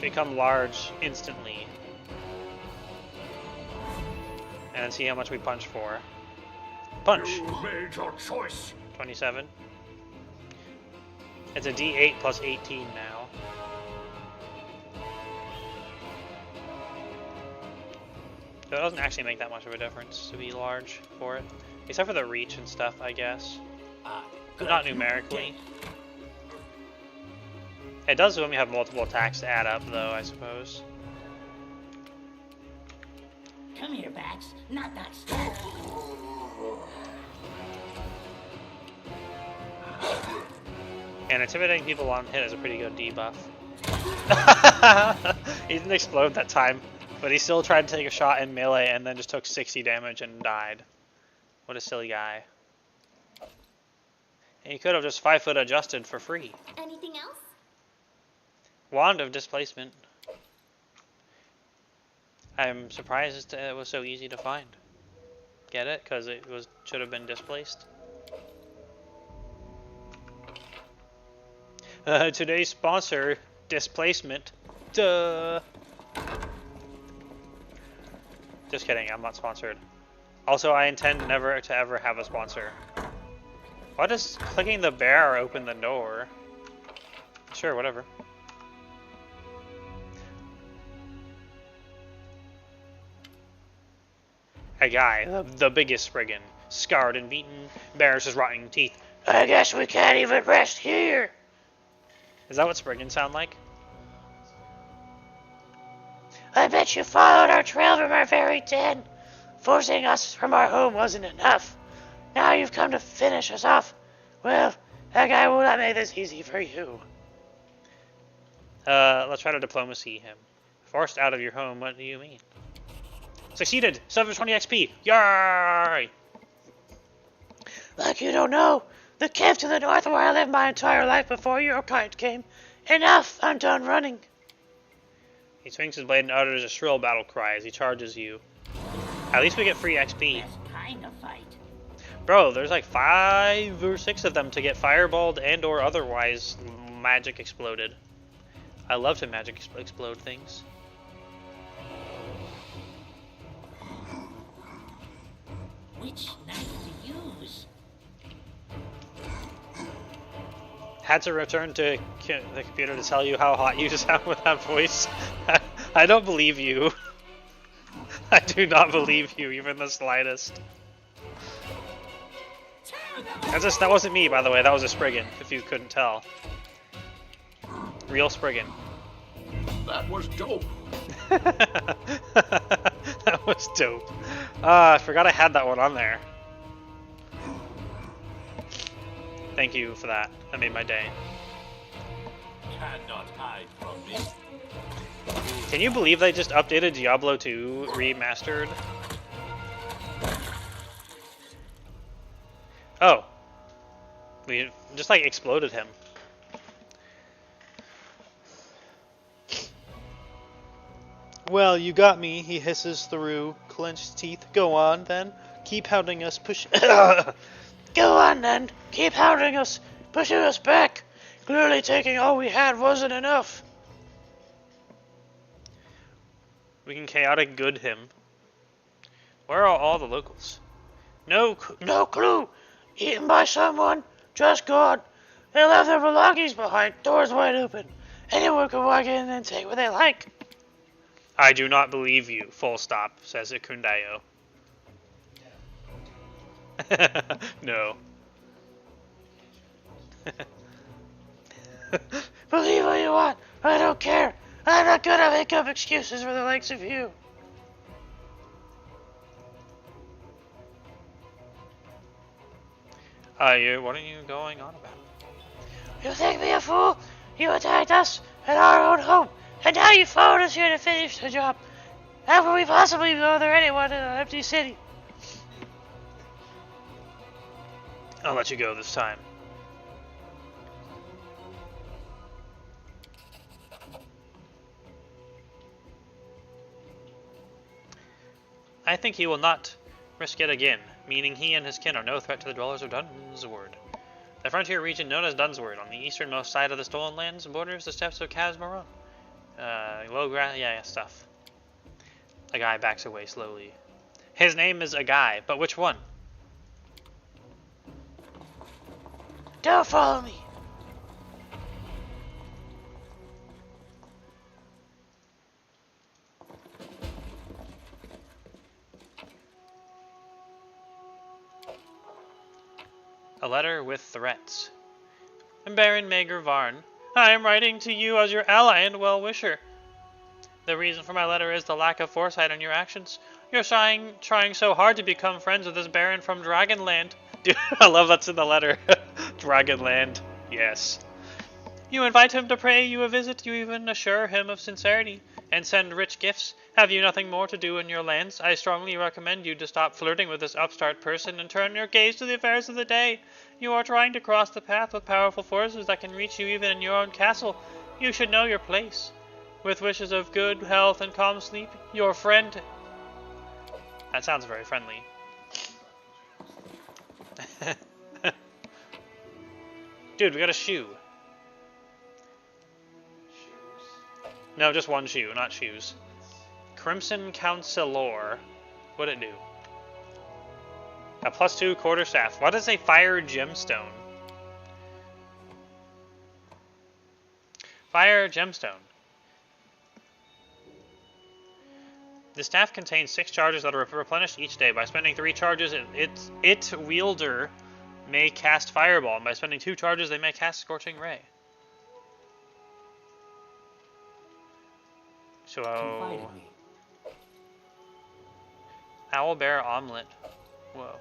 become large instantly. And see how much we punch for. Punch! You made your choice. 27. It's a D8 plus 18 now. So it doesn't actually make that much of a difference to be large for it. Except for the reach and stuff, I guess. But not numerically. It does when we have multiple attacks to add up, though, I suppose. Come here, Bax. Not that stuff. And intimidating people on hit is a pretty good debuff. He didn't explode that time, but he still tried to take a shot in melee and then just took 60 damage and died. What a silly guy. And he could have just 5-foot adjusted for free. Anything else? Wand of Displacement. I'm surprised it was so easy to find. Get it? Because it should have been displaced. Today's sponsor, Displacement. Duh. Just kidding, I'm not sponsored. Also, I intend never to ever have a sponsor. Why does clicking the bear open the door? Sure, whatever. A guy, the biggest Spriggan, scarred and beaten, bears his rotting teeth. I guess we can't even rest here. Is that what Spriggans sound like? I bet you followed our trail from our very den. Forcing us from our home wasn't enough. Now you've come to finish us off. Well, that guy will not make this easy for you. Let's try to diplomacy him. Forced out of your home, what do you mean? Succeeded! 720 XP! Yay! Like you don't know, the cave to the north where I lived my entire life before your kind came. Enough! I'm done running. He swings his blade and utters a shrill battle cry as he charges you. At least we get free XP. Best kind of fight. Bro, there's like 5 or 6 of them to get fireballed and or otherwise magic exploded. I love to magic explode things. Which knife to use? Had to return to the computer to tell you how hot you sound with that voice. I don't believe you. I do not believe you, even the slightest. That wasn't me, by the way. That was a Spriggan, if you couldn't tell. Real Spriggan. That was dope. That was dope. I forgot I had that one on there. Thank you for that. That made my day. Cannot hide from me. Can you believe they just updated Diablo 2 remastered? Oh. We just like exploded him. Well, you got me, he hisses through clenched teeth. Go on, then. Keep hounding us, push... Go on, then. Keep hounding us, pushing us back. Clearly taking all we had wasn't enough. We can chaotic good him. Where are all the locals? No clue. Eaten by someone. Just gone. They left their belongings behind. Doors wide open. Anyone can walk in and take what they like. I do not believe you. Full stop, says Ikundayo. No. Believe what you want. I don't care. I'm not gonna make up excuses for the likes of you. What are you going on about? You think me a fool? You attacked us at our own home, and now you followed us here to finish the job. How can we possibly bother anyone in an empty city? I'll let you go this time. I think he will not risk it again, meaning he and his kin are no threat to the dwellers of Dunsword. The frontier region known as Dunsword, on the easternmost side of the Stolen Lands, borders the steppes of Casmaron. Low grass, yeah, stuff. A guy backs away slowly. His name is a guy, but which one? Don't follow me! A letter with threats. Baron Maegor Varn, I am writing to you as your ally and well-wisher. The reason for my letter is the lack of foresight in your actions. You're trying so hard to become friends with this Baron from Dragonland. Dude, I love that's in the letter. Dragonland, yes. You invite him to pay you a visit, you even assure him of sincerity, and send rich gifts. Have you nothing more to do in your lands? I strongly recommend you to stop flirting with this upstart person and turn your gaze to the affairs of the day. You are trying to cross the path with powerful forces that can reach you even in your own castle. You should know your place. With wishes of good health and calm sleep, your friend... That sounds very friendly. Dude, we got a shoe. No, just one shoe, not shoes. Crimson Counselor. What'd it do? A +2 quarterstaff. What is a fire gemstone? Fire gemstone. The staff contains 6 charges that are replenished each day. By spending 3 charges, its wielder may cast Fireball, and by spending 2 charges, they may cast Scorching Ray. So, Confide in me. Owlbear Omelet. Whoa.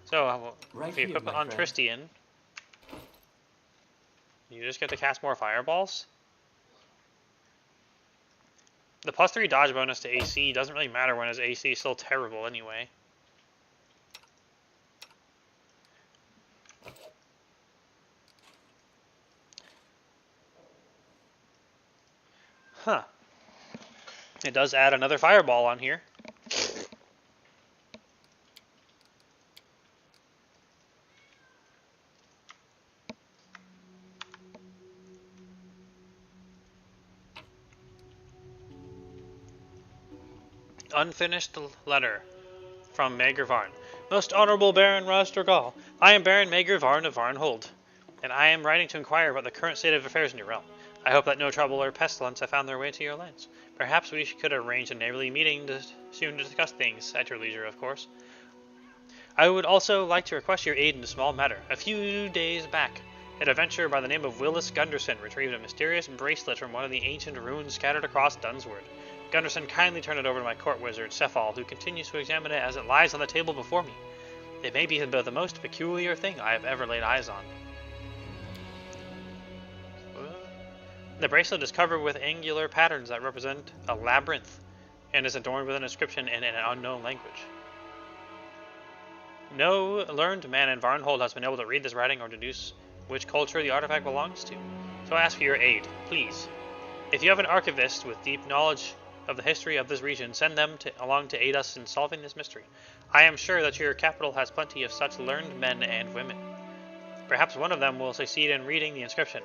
So, Right if you here, equip it my on friend. Tristian, you just get to cast more fireballs? The +3 dodge bonus to AC doesn't really matter when his AC is still terrible anyway. Huh. It does add another fireball on here. Unfinished letter from Maegor Varn. Most Honorable Baron Rasdragal, I am Baron Maegor Varn of Varnhold, and I am writing to inquire about the current state of affairs in your realm. I hope that no trouble or pestilence have found their way to your lands. Perhaps we could arrange a neighborly meeting soon to discuss things, at your leisure, of course. I would also like to request your aid in a small matter. A few days back, an adventurer by the name of Willis Gunderson retrieved a mysterious bracelet from one of the ancient ruins scattered across Dunsword. Gunderson kindly turned it over to my court wizard, Cephal, who continues to examine it as it lies on the table before me. It may be the most peculiar thing I have ever laid eyes on. The bracelet is covered with angular patterns that represent a labyrinth, and is adorned with an inscription in an unknown language. No learned man in Varnhold has been able to read this writing or deduce which culture the artifact belongs to, so I ask for your aid, please. If you have an archivist with deep knowledge of the history of this region, send them along to aid us in solving this mystery. I am sure that your capital has plenty of such learned men and women. Perhaps one of them will succeed in reading the inscription.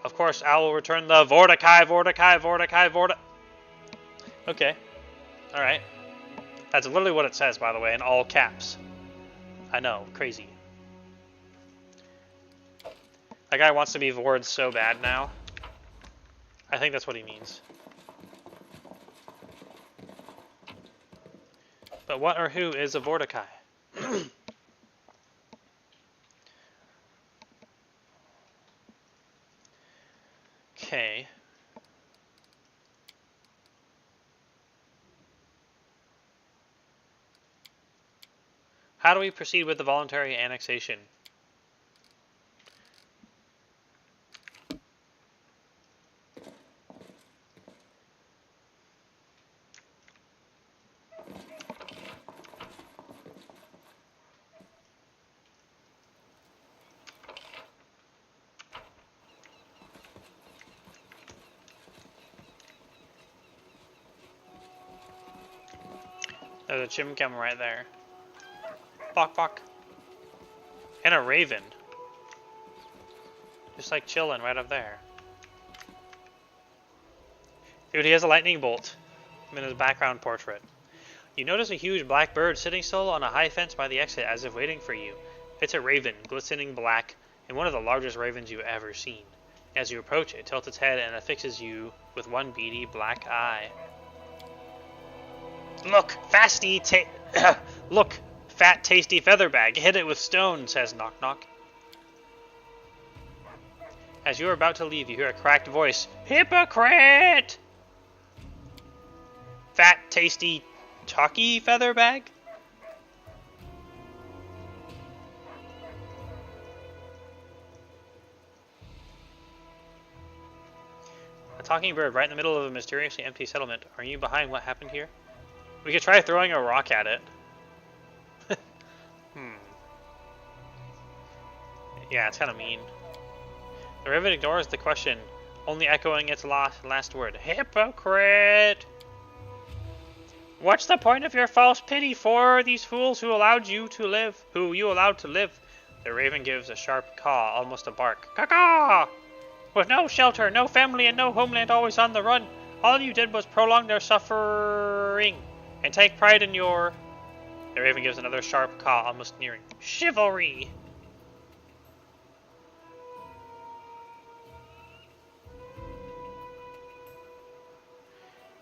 Of course, I will return the Vortikai, Vortikai, Vortikai, Vortikai. Okay. Alright. That's literally what it says, by the way, in all caps. I know, crazy. That guy wants to be Vord so bad now. I think that's what he means. But what or who is a Vortikai? Okay. How do we proceed with the voluntary annexation? There's a chimcam right there. Bok bok. And a raven. Just like chilling right up there. Dude, he has a lightning bolt in his background portrait. You notice a huge black bird sitting still on a high fence by the exit as if waiting for you. It's a raven, glistening black, and one of the largest ravens you've ever seen. As you approach it tilts its head and affixes you with one beady black eye. Look, look, fat tasty featherbag, hit it with stone, says Knock Knock. As you are about to leave, you hear a cracked voice. Hypocrite! Fat tasty chalky featherbag? A talking bird right in the middle of a mysteriously empty settlement. Are you behind what happened here? We could try throwing a rock at it. Yeah, it's kind of mean. The raven ignores the question, only echoing its last word. Hypocrite! What's the point of your false pity for these fools who allowed you to live? Who you allowed to live? The raven gives a sharp caw, almost a bark. Caw-caw! With no shelter, no family, and no homeland, always on the run, all you did was prolong their suffering. And take pride in your... The raven gives another sharp caw, almost sneering. Chivalry!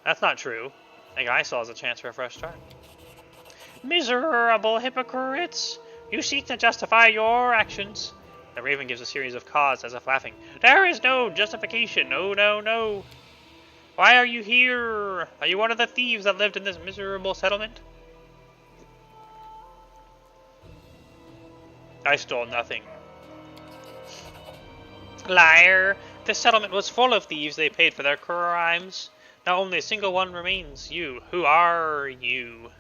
That's not true. I think I still has a chance for a fresh start. Miserable hypocrites! You seek to justify your actions. The raven gives a series of caws as if laughing. There is no justification. No, no, no. Why are you here? Are you one of the thieves that lived in this miserable settlement? I stole nothing. Liar! This settlement was full of thieves. They paid for their crimes. Now only a single one remains. You. Who are you?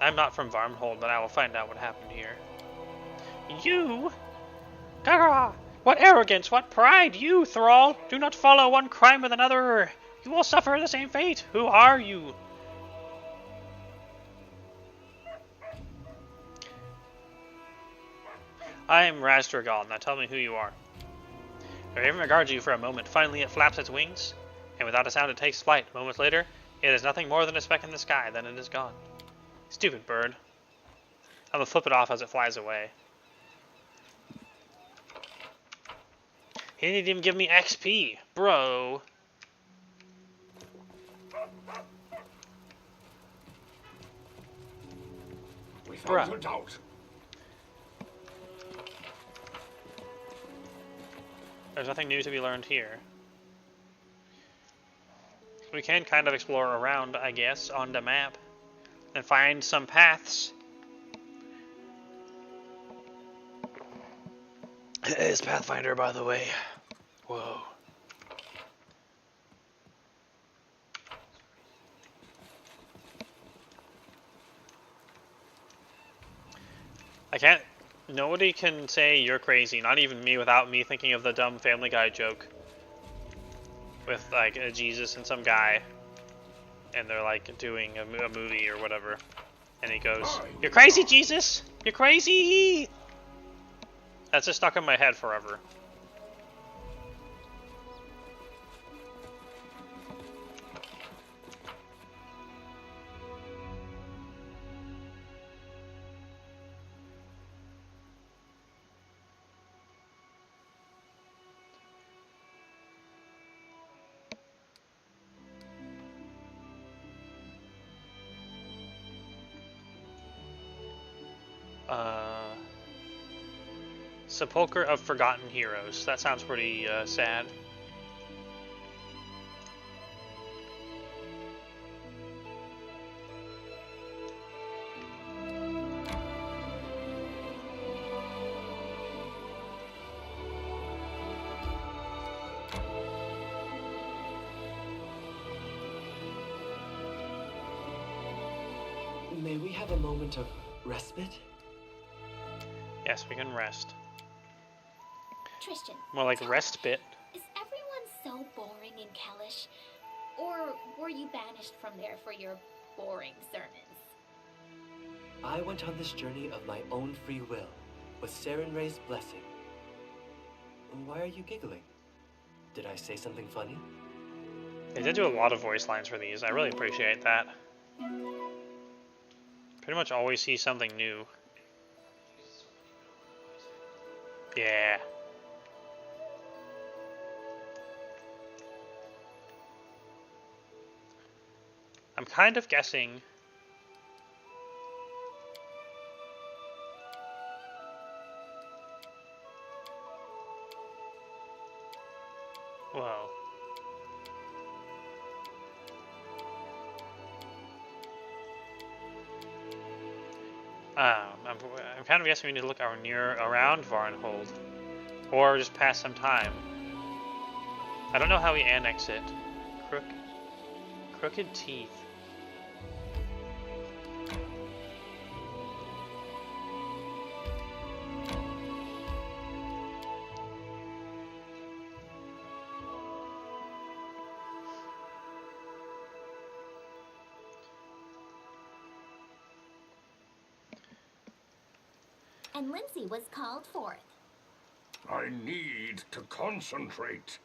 I'm not from Varnhold, but I will find out what happened here. You? Gaga! What arrogance, what pride, you, thrall! Do not follow one crime with another. You will suffer the same fate. Who are you? I am Razdragal. Now tell me who you are. The raven regards you for a moment. Finally it flaps its wings, and without a sound it takes flight. Moments later, it is nothing more than a speck in the sky. Then it is gone. Stupid bird. I'm gonna flip it off as it flies away. He didn't even give me XP, bro. Without Bruh. a doubt. There's nothing new to be learned here. We can kind of explore around, I guess, on the map. And find some paths. It is Pathfinder, by the way. Whoa. I can't... Nobody can say you're crazy, not even me, without me thinking of the dumb Family Guy joke. With, like, a Jesus and some guy. And they're, like, doing a movie or whatever. And he goes, "You're crazy, Jesus! You're crazy!" That's just stuck in my head forever. Sepulchre of Forgotten Heroes. That sounds pretty sad. May we have a moment of respite? Yes, we can rest. Tristan. More like tell rest me, bit. Is everyone so boring in Kellish? Or were you banished from there for your boring sermons? I went on this journey of my own free will, with Sarenrae's blessing. Why are you giggling? Did I say something funny? They did do a lot of voice lines for these. I really appreciate that. Pretty much always see something new. Yeah. I'm kind of guessing. Well. I'm kind of guessing we need to look around Varnhold. Or just pass some time. I don't know how we annex it. Crooked teeth. And Lindsay was called forth. I need to concentrate.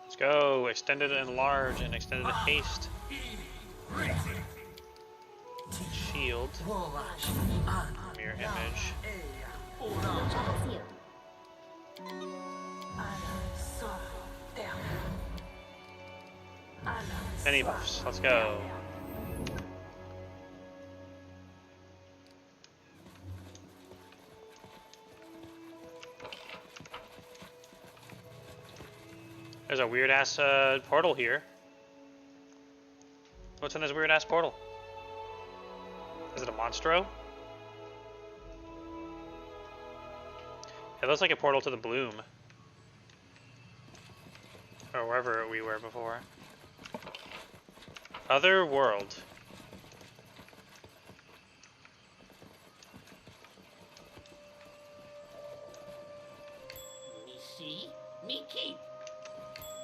Let's go. Extended enlarge and extended haste. Shield. Mirror image. That's you. Any buffs. Let's go. There's a weird ass portal here. What's in this weird ass portal? Is it a monstro? It looks like a portal to the bloom. Or wherever we were before. Other world. Me see, me keep.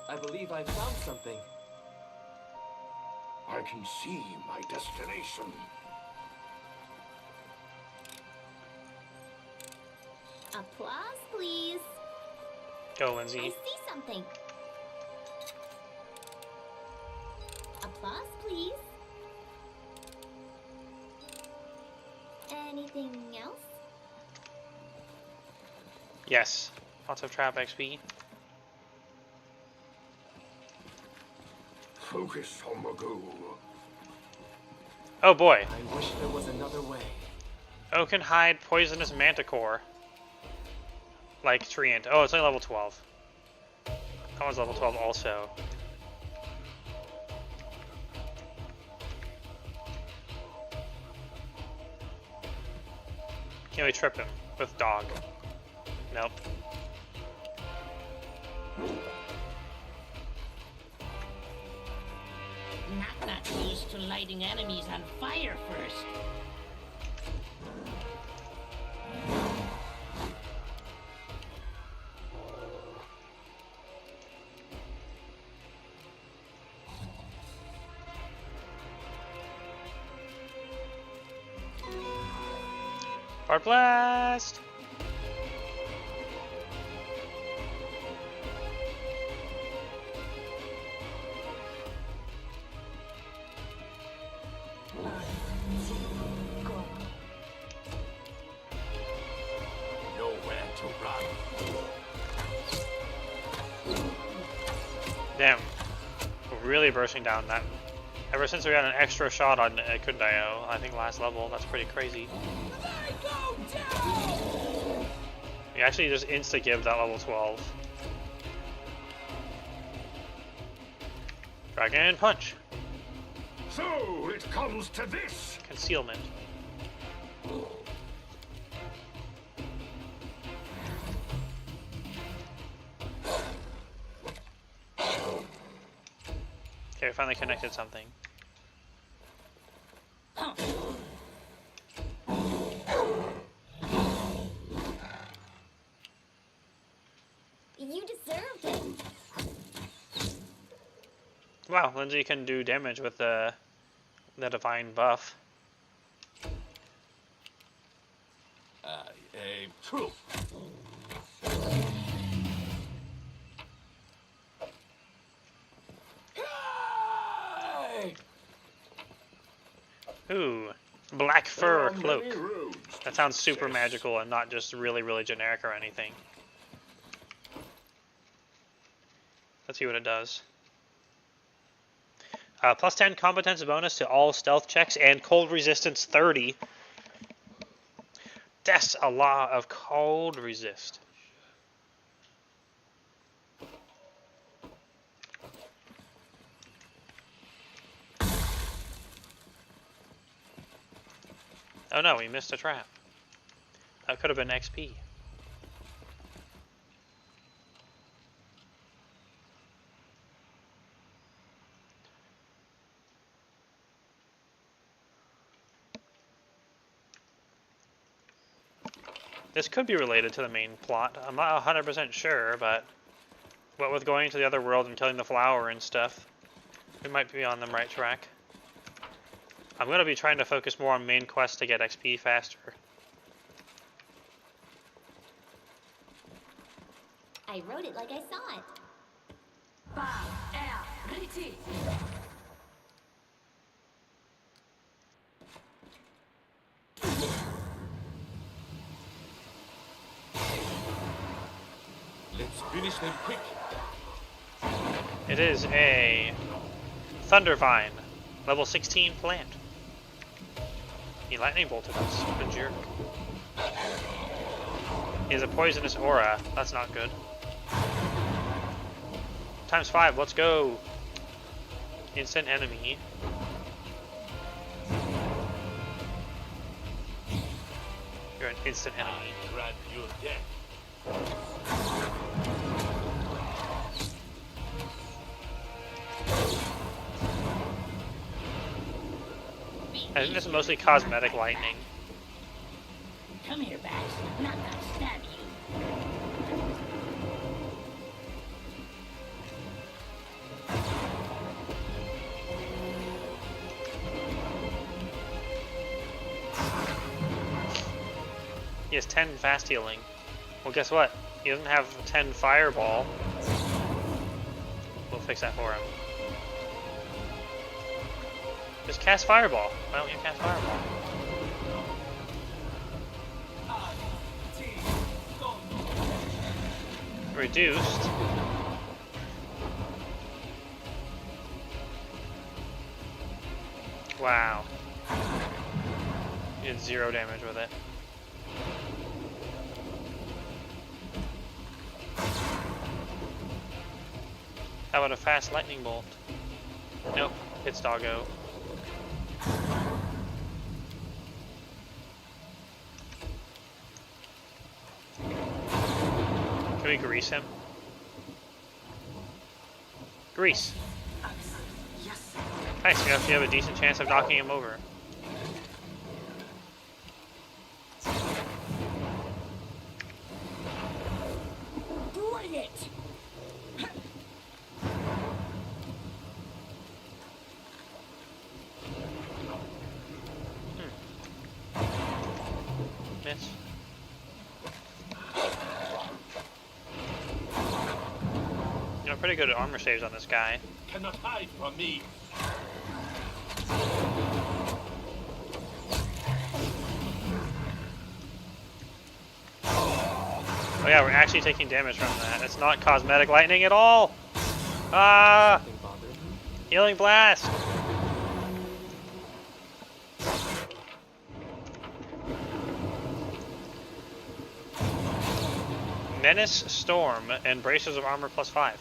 I believe I found something. I can see my destination. Applause, please. Go, I Lindsay. see something. Applause, please. Yes. Lots of trap XP. Focus on the goal. Oh boy. I wish there was another way. Oaken hide poisonous manticore. Like Treant. Oh, it's only level 12. That one's level 12 also. Can we trip him with dog? Nope. Knock-knock used to lighting enemies on fire first. Fire blast! Nowhere to run. Damn. We're really bursting down that. Ever since we got an extra shot on Kundao, I think last level, that's pretty crazy. We actually just insta-give that level 12. Dragon Punch. So it comes to this. Concealment. Okay, we finally connected something. You deserved it. Wow, Lindsay can do damage with the divine buff. True. Ooh, black fur There are cloak. many roads That to sounds super success. magical and not just really, really generic or anything. Let's see what it does. Plus 10 competence bonus to all stealth checks and cold resistance 30. That's a lot of cold resist. Oh no, we missed a trap. That could have been XP. This could be related to the main plot. I'm not 100% sure, but what with going to the other world and killing the flower and stuff, we might be on the right track. I'm going to be trying to focus more on main quests to get XP faster. I wrote it like I saw it. Let's finish them quick. It is a Thundervine, level 16 plant. He lightning bolted us, the jerk. He has a poisonous aura, that's not good. Times 5, let's go! Instant enemy. You're an instant enemy. I grant your death. I think this is mostly cosmetic lightning. Come here, Bax. Knock-knock stab you. He has 10 fast healing. Well, guess what? He doesn't have 10 fireball. We'll fix that for him. Just cast fireball. Why don't you cast fireball? reduced. Wow. You did 0 damage with it. How about a fast lightning bolt? Nope, it's doggo. Can we grease him? Grease. Nice, you have a decent chance of knocking him over. Bring it! Miss. You know, pretty good at armor saves on this guy. Cannot hide from me. Oh yeah, we're actually taking damage from that. It's not cosmetic lightning at all! Ah! Something bothering you? Healing blast! Menace Storm and Bracers of Armor +5.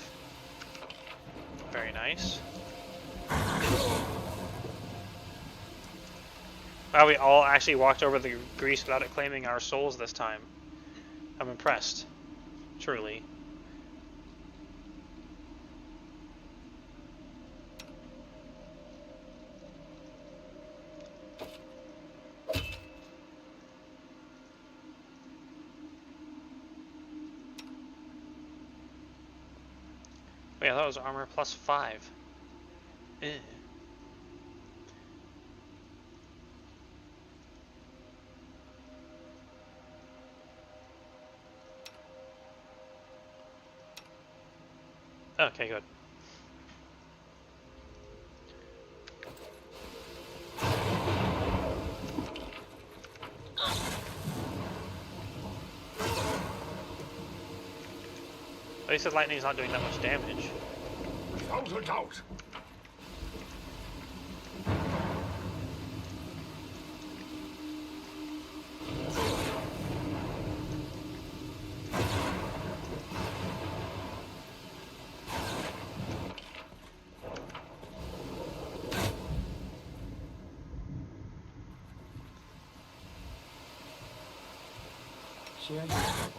Very nice. Wow, we all actually walked over the grease without it claiming our souls this time. I'm impressed. Truly. Oh yeah, that was armor +5. Eh. Okay, good. At least the lightning's not doing that much damage. Without a doubt. Share your troubles.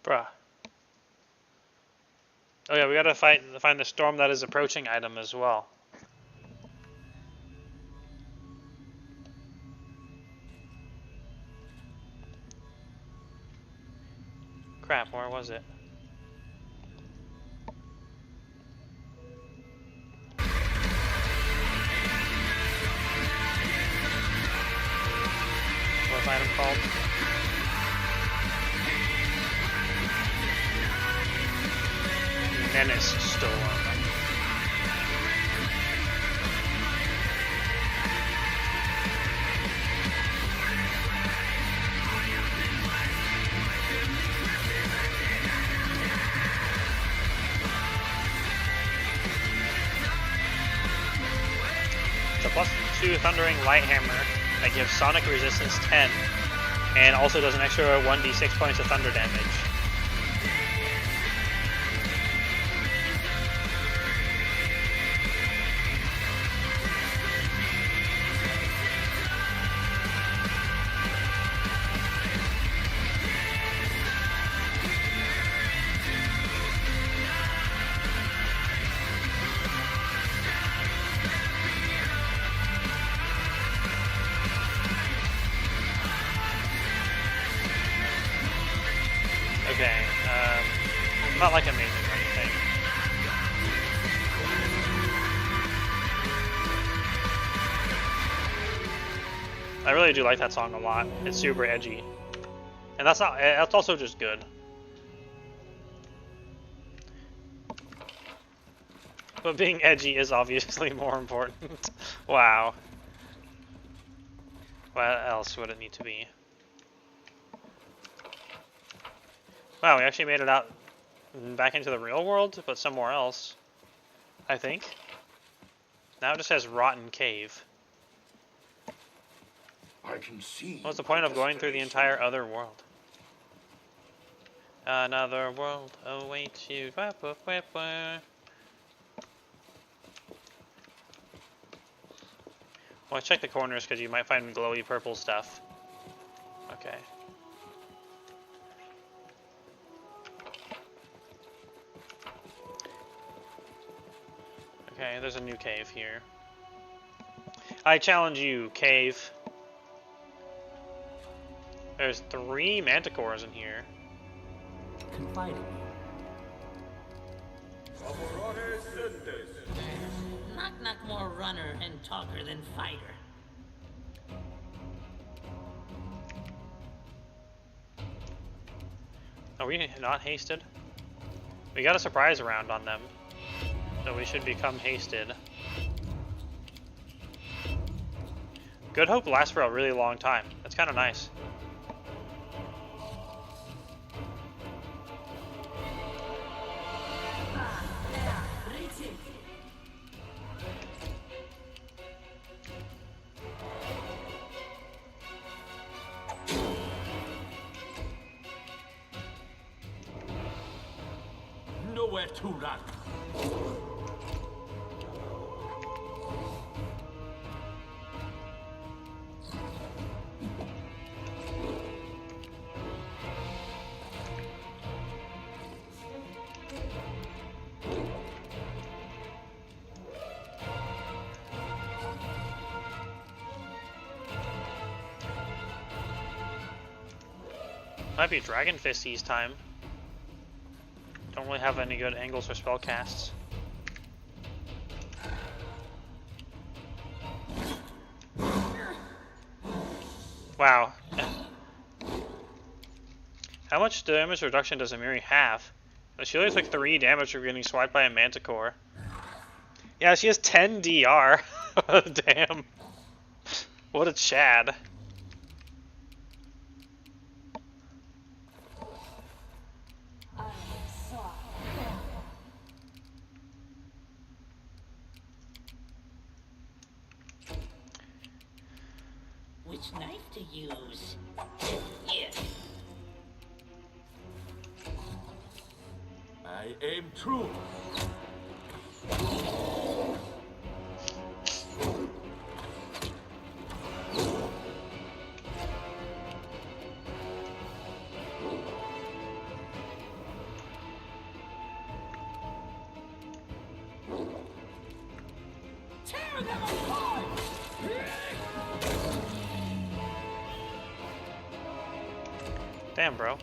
Bruh. Oh yeah, we gotta find the storm that is approaching item as well. Crap, where was it? What's the item called? Menace Storm. It's a +2 Thundering Light Hammer that gives Sonic Resistance 10 and also does an extra 1d6 points of thunder damage. Okay, not like amazing or anything. I really do like that song a lot. It's super edgy. And that's also just good. But being edgy is obviously more important. Wow. What else would it need to be? Wow, we actually made it out back into the real world, but somewhere else, I think. Now it just says Rotten Cave. I can see. What's the my point of going through the destination. entire other world? Another world awaits you. Wah, wah, wah, wah. Well, check the corners because you might find glowy purple stuff. Okay. Okay, there's a new cave here. I challenge you, cave. There's 3 manticores in here. Confide in me. Knock more runner and talker than fighter. Are we not hasted? We got a surprise round on them. So we should become hasted. Good Hope lasts for a really long time. That's kind of nice. Nowhere to run. Might be Dragon Fisties time. Don't really have any good angles for spell casts. Wow. How much damage reduction does Amiri have? She only took 3 damage for getting swiped by a Manticore. Yeah, she has 10 DR. Damn. What a Chad. Which knife to use? Yeah. I aim true. Tear them apart! Damn, bro.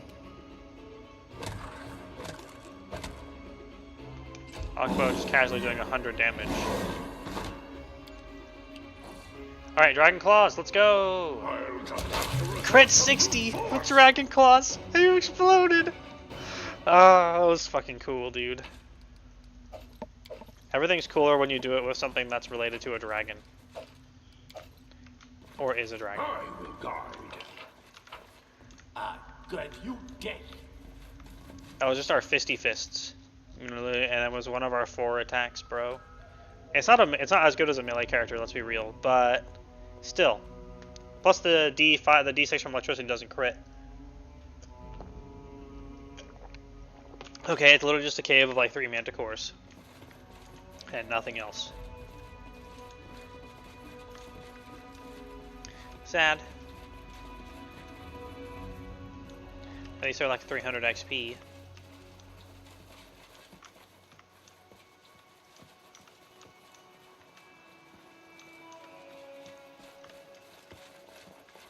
Akbo just casually doing 100 damage. Alright, Dragon Claws, let's go! I'll just have to Crit 60 with Dragon Claws! You exploded! Ah, that was fucking cool, dude. Everything's cooler when you do it with something that's related to a dragon. Or is a dragon. I will guide. I grant you death. That was just our Fisty Fists. And it was one of our 4 attacks, bro. It's not as good as a melee character, let's be real, but still. Plus the D5, the D6 from electricity doesn't crit. Okay, it's literally just a cave of like 3 manticores. And nothing else. Sad. At least they're like 300 XP.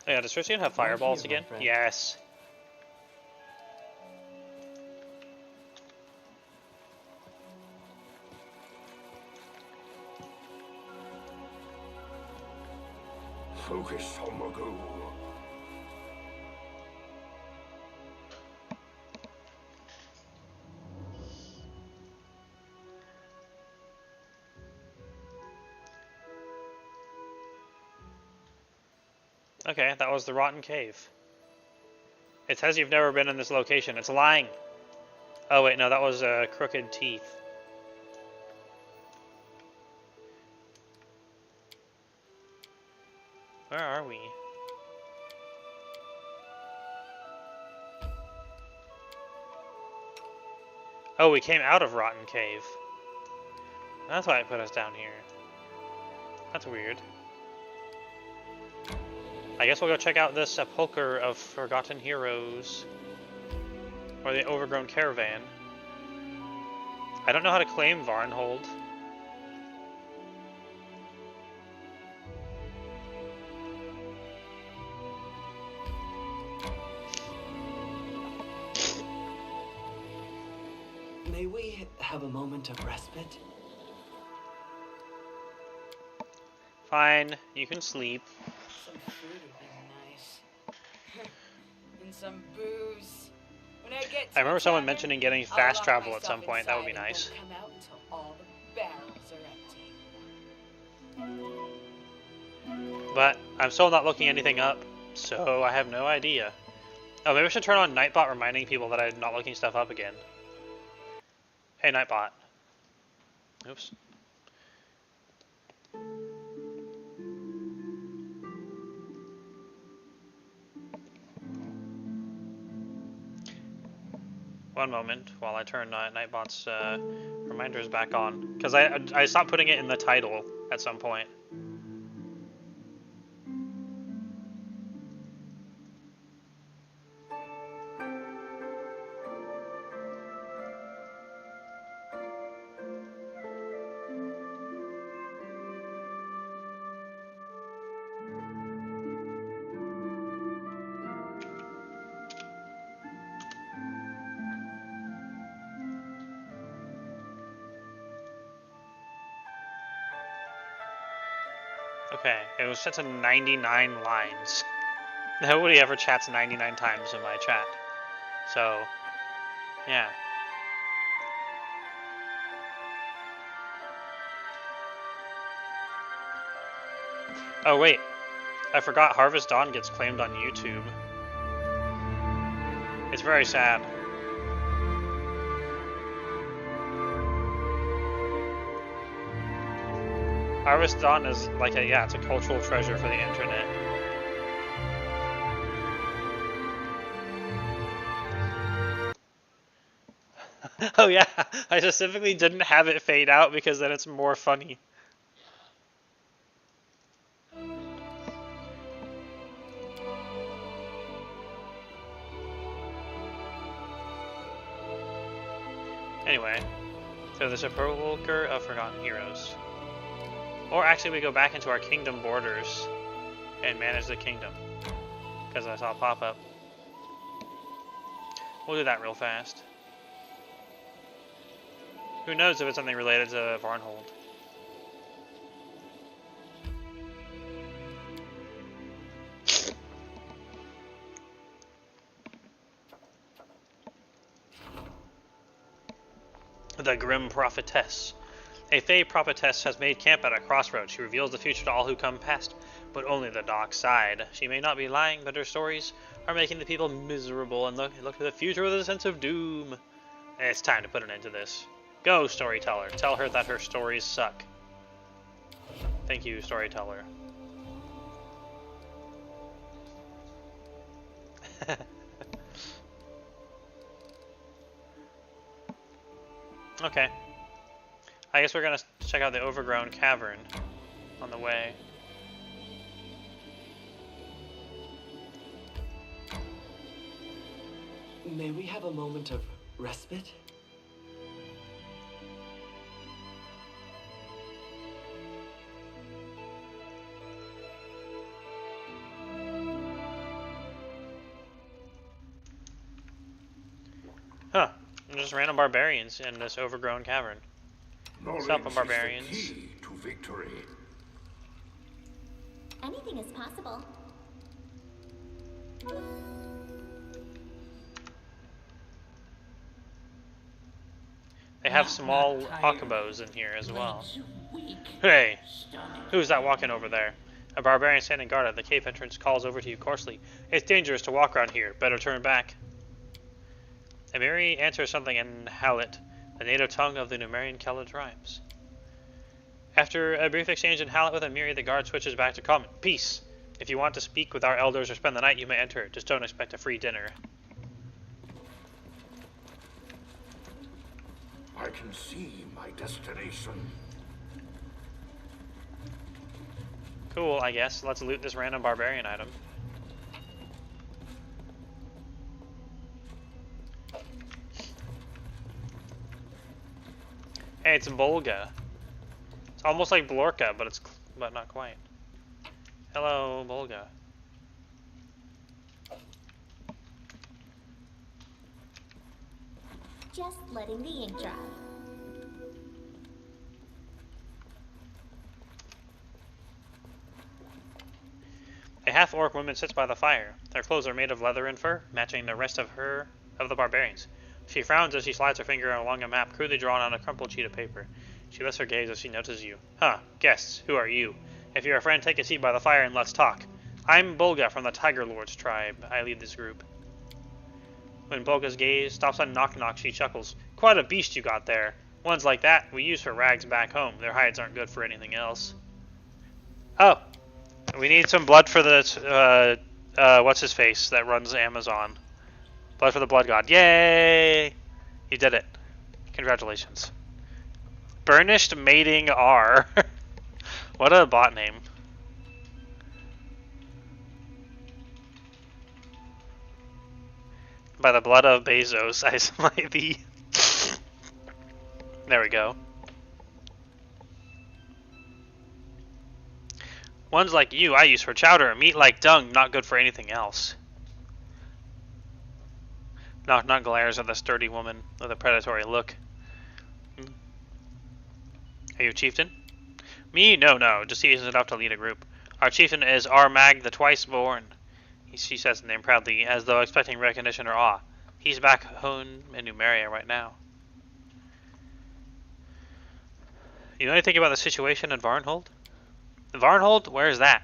Oh yeah, does Tristan have fireballs here, my again? friend. Yes. Focus on the goal. Okay, that was the Rotten Cave. It says you've never been in this location. It's lying. Oh wait, no, that was crooked teeth. Where are we? Oh, we came out of Rotten Cave. That's why it put us down here. That's weird. I guess we'll go check out this Sepulchre of Forgotten Heroes. Or the Overgrown Caravan. I don't know how to claim Varnhold. May we have a moment of respite? Fine, you can sleep. Some food would be nice. And some booze. When I get to I remember the someone tavern, mentioning getting I'll fast lock travel at myself some point. That would be inside and nice. won't come out until all the barrels are empty. But I'm still not looking anything up, so I have no idea. Oh, maybe I should turn on Nightbot reminding people that I'm not looking stuff up again. Hey, Nightbot. Oops. One moment while I turn Nightbot's reminders back on, because I stopped putting it in the title at some point. Okay, it was set to 99 lines. Nobody ever chats 99 times in my chat. So, yeah. Oh wait, I forgot Harvest Dawn gets claimed on YouTube. It's very sad. Harvest Dawn is like it's a cultural treasure for the internet. Oh yeah, I specifically didn't have it fade out because then it's more funny. Anyway, so the Sepulchre of Forgotten Heroes. Or actually we go back into our kingdom borders and manage the kingdom. Because I saw a pop-up. We'll do that real fast. Who knows if it's something related to Varnhold. The Grim Prophetess. A Fey prophetess has made camp at a crossroads. She reveals the future to all who come past, but only the dark side. She may not be lying, but her stories are making the people miserable and look to the future with a sense of doom. It's time to put an end to this. Go, storyteller. Tell her that her stories suck. Thank you, storyteller. Okay. I guess we're gonna check out the Overgrown Cavern on the way. May we have a moment of respite? Huh. Just random barbarians in this overgrown cavern. What's up, Knowledge barbarians? is the key to victory. Anything is possible. They have Not small tired. akabos in here as well. Legs weak. Hey, Stomach who's that walking over there? A barbarian standing guard at the cave entrance calls over to you coarsely. It's dangerous to walk around here. Better turn back. Emiri answers something in Hallett, the native tongue of the Numerian Celtic tribes. After a brief exchange in Hallett with Emiri, the guard switches back to common. Peace. If you want to speak with our elders or spend the night, you may enter. Just don't expect a free dinner. I can see my destination. Cool, I guess. Let's loot this random barbarian item. Hey, it's Bolga. It's almost like Blorka, but not quite. Hello, Bolga. Just letting the ink dry. A half-orc woman sits by the fire. Their clothes are made of leather and fur, matching the rest of the barbarians. She frowns as she slides her finger along a map crudely drawn on a crumpled sheet of paper. She lifts her gaze as she notices you. Huh, guests, who are you? If you're a friend, take a seat by the fire and let's talk. I'm Bolga from the Tiger Lord's tribe. I lead this group. When Bolga's gaze stops on Knock Knock, she chuckles. Quite a beast you got there. Ones like that we use for rags back home. Their hides aren't good for anything else. Oh, we need some blood for the, what's his face that runs Amazon. Blood for the blood god. Yay! You did it. Congratulations. Burnished Mating R. What a bot name. By the blood of Bezos, I smite thee. There we go. Ones like you I use for chowder. Meat like dung, not good for anything else. Knock Knock glares at the sturdy woman with a predatory look. Are you a chieftain? Me? No. Just seasoned enough to lead a group. Our chieftain is Armag the Twice-Born. She says the name proudly, as though expecting recognition or awe. He's back home in Numeria right now. You know anything about the situation in Varnhold? Varnhold? Where is that?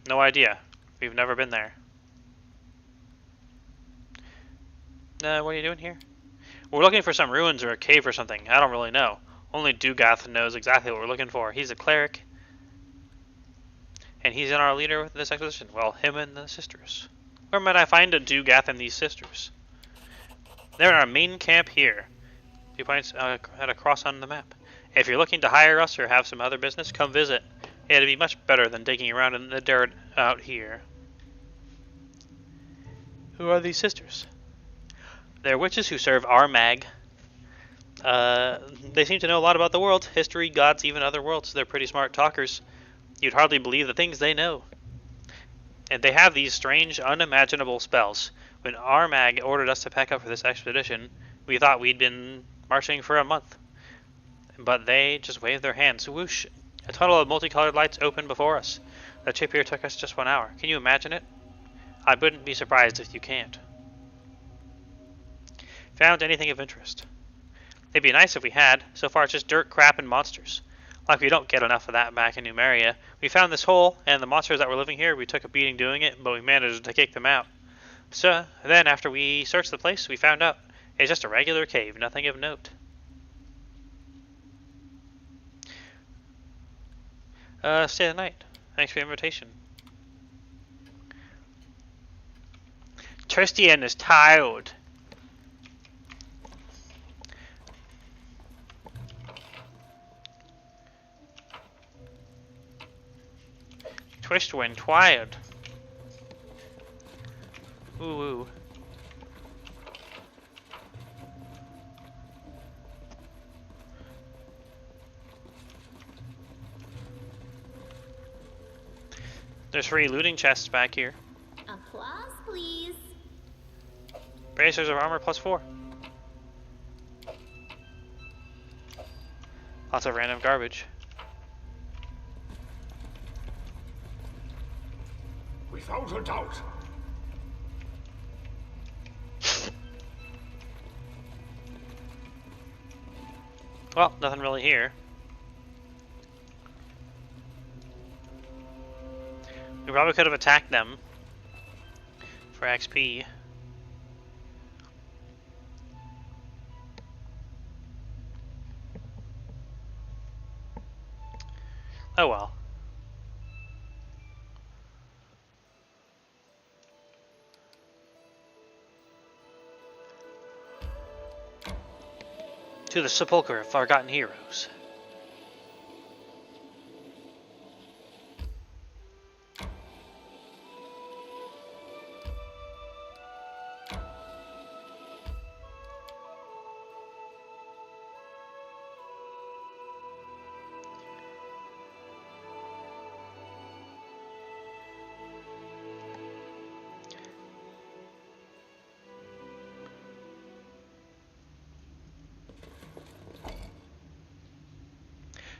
No idea. We've never been there. What are you doing here? We're looking for some ruins or a cave or something. I don't really know. Only Dugath knows exactly what we're looking for. He's a cleric. And he's in our leader with this expedition. Well, him and the sisters. Where might I find a Dugath and these sisters? They're in our main camp here. He points at a cross on the map. If you're looking to hire us or have some other business, come visit. It'd be much better than digging around in the dirt out here. Who are these sisters? They're witches who serve Armag. They seem to know a lot about the world, history, gods, even other worlds. They're pretty smart talkers. You'd hardly believe the things they know. And they have these strange, unimaginable spells. When Armag ordered us to pack up for this expedition, we thought we'd been marching for a month. But they just waved their hands. Whoosh! A tunnel of multicolored lights opened before us. The trip here took us just 1 hour. Can you imagine it? I wouldn't be surprised if you can't. Found anything of interest? It'd be nice if we had. So far it's just dirt, crap, and monsters. Like we don't get enough of that back in Numeria. We found this hole, and the monsters that were living here, we took a beating doing it, but we managed to kick them out. So then after we searched the place, we found out it's just a regular cave, nothing of note. Stay the night. Thanks for the invitation. Tristian is tired. Twist when tired. Ooh. There's free looting chests back here. Applause, please. Bracers of armor +4. Lots of random garbage. Without a doubt. Well, nothing really here. We probably could have attacked them for XP. Oh well. To the sepulchre of forgotten heroes.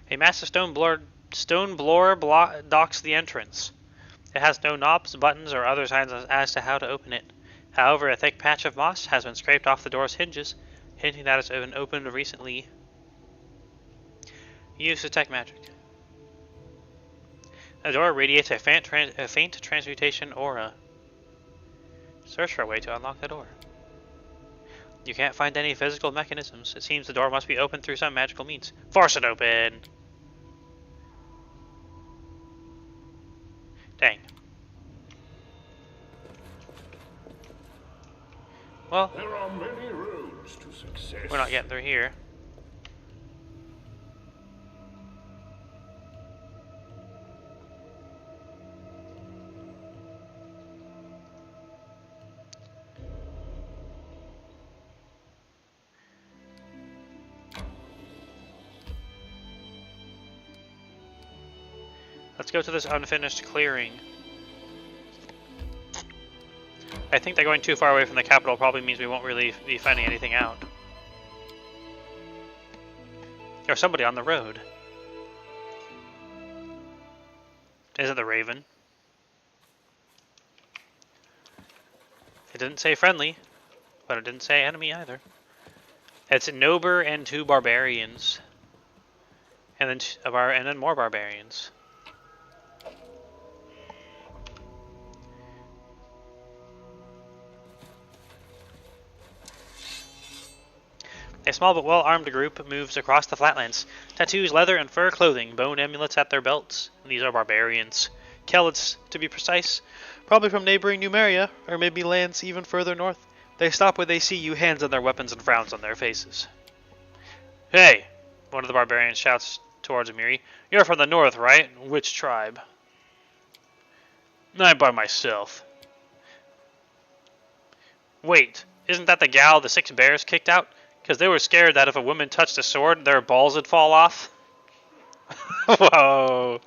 A massive stone blower blocks the entrance. It has no knobs, buttons, or other signs as to how to open it. However, a thick patch of moss has been scraped off the door's hinges, hinting that it's been opened recently. Use detect magic. The door radiates a faint transmutation aura. Search for a way to unlock the door. You can't find any physical mechanisms. It seems the door must be opened through some magical means. Force it open! Dang. Well, There are many roads to success. we're not getting through here. Let's go to this unfinished clearing. I think that going too far away from the capital probably means we won't really be finding anything out. There's somebody on the road. Is it the Raven? It didn't say friendly, but it didn't say enemy either. It's Nober and 2 barbarians. And then more barbarians. A small but well-armed group moves across the flatlands. Tattoos, leather, and fur clothing, bone amulets at their belts. These are barbarians. Kelets, to be precise. Probably from neighboring Numeria, or maybe lands even further north. They stop when they see you, hands on their weapons and frowns on their faces. Hey! One of the barbarians shouts towards Amiri. You're from the north, right? Which tribe? I'm by myself. Wait, isn't that the gal the 6 bears kicked out? Because they were scared that if a woman touched a sword, their balls would fall off. Whoa.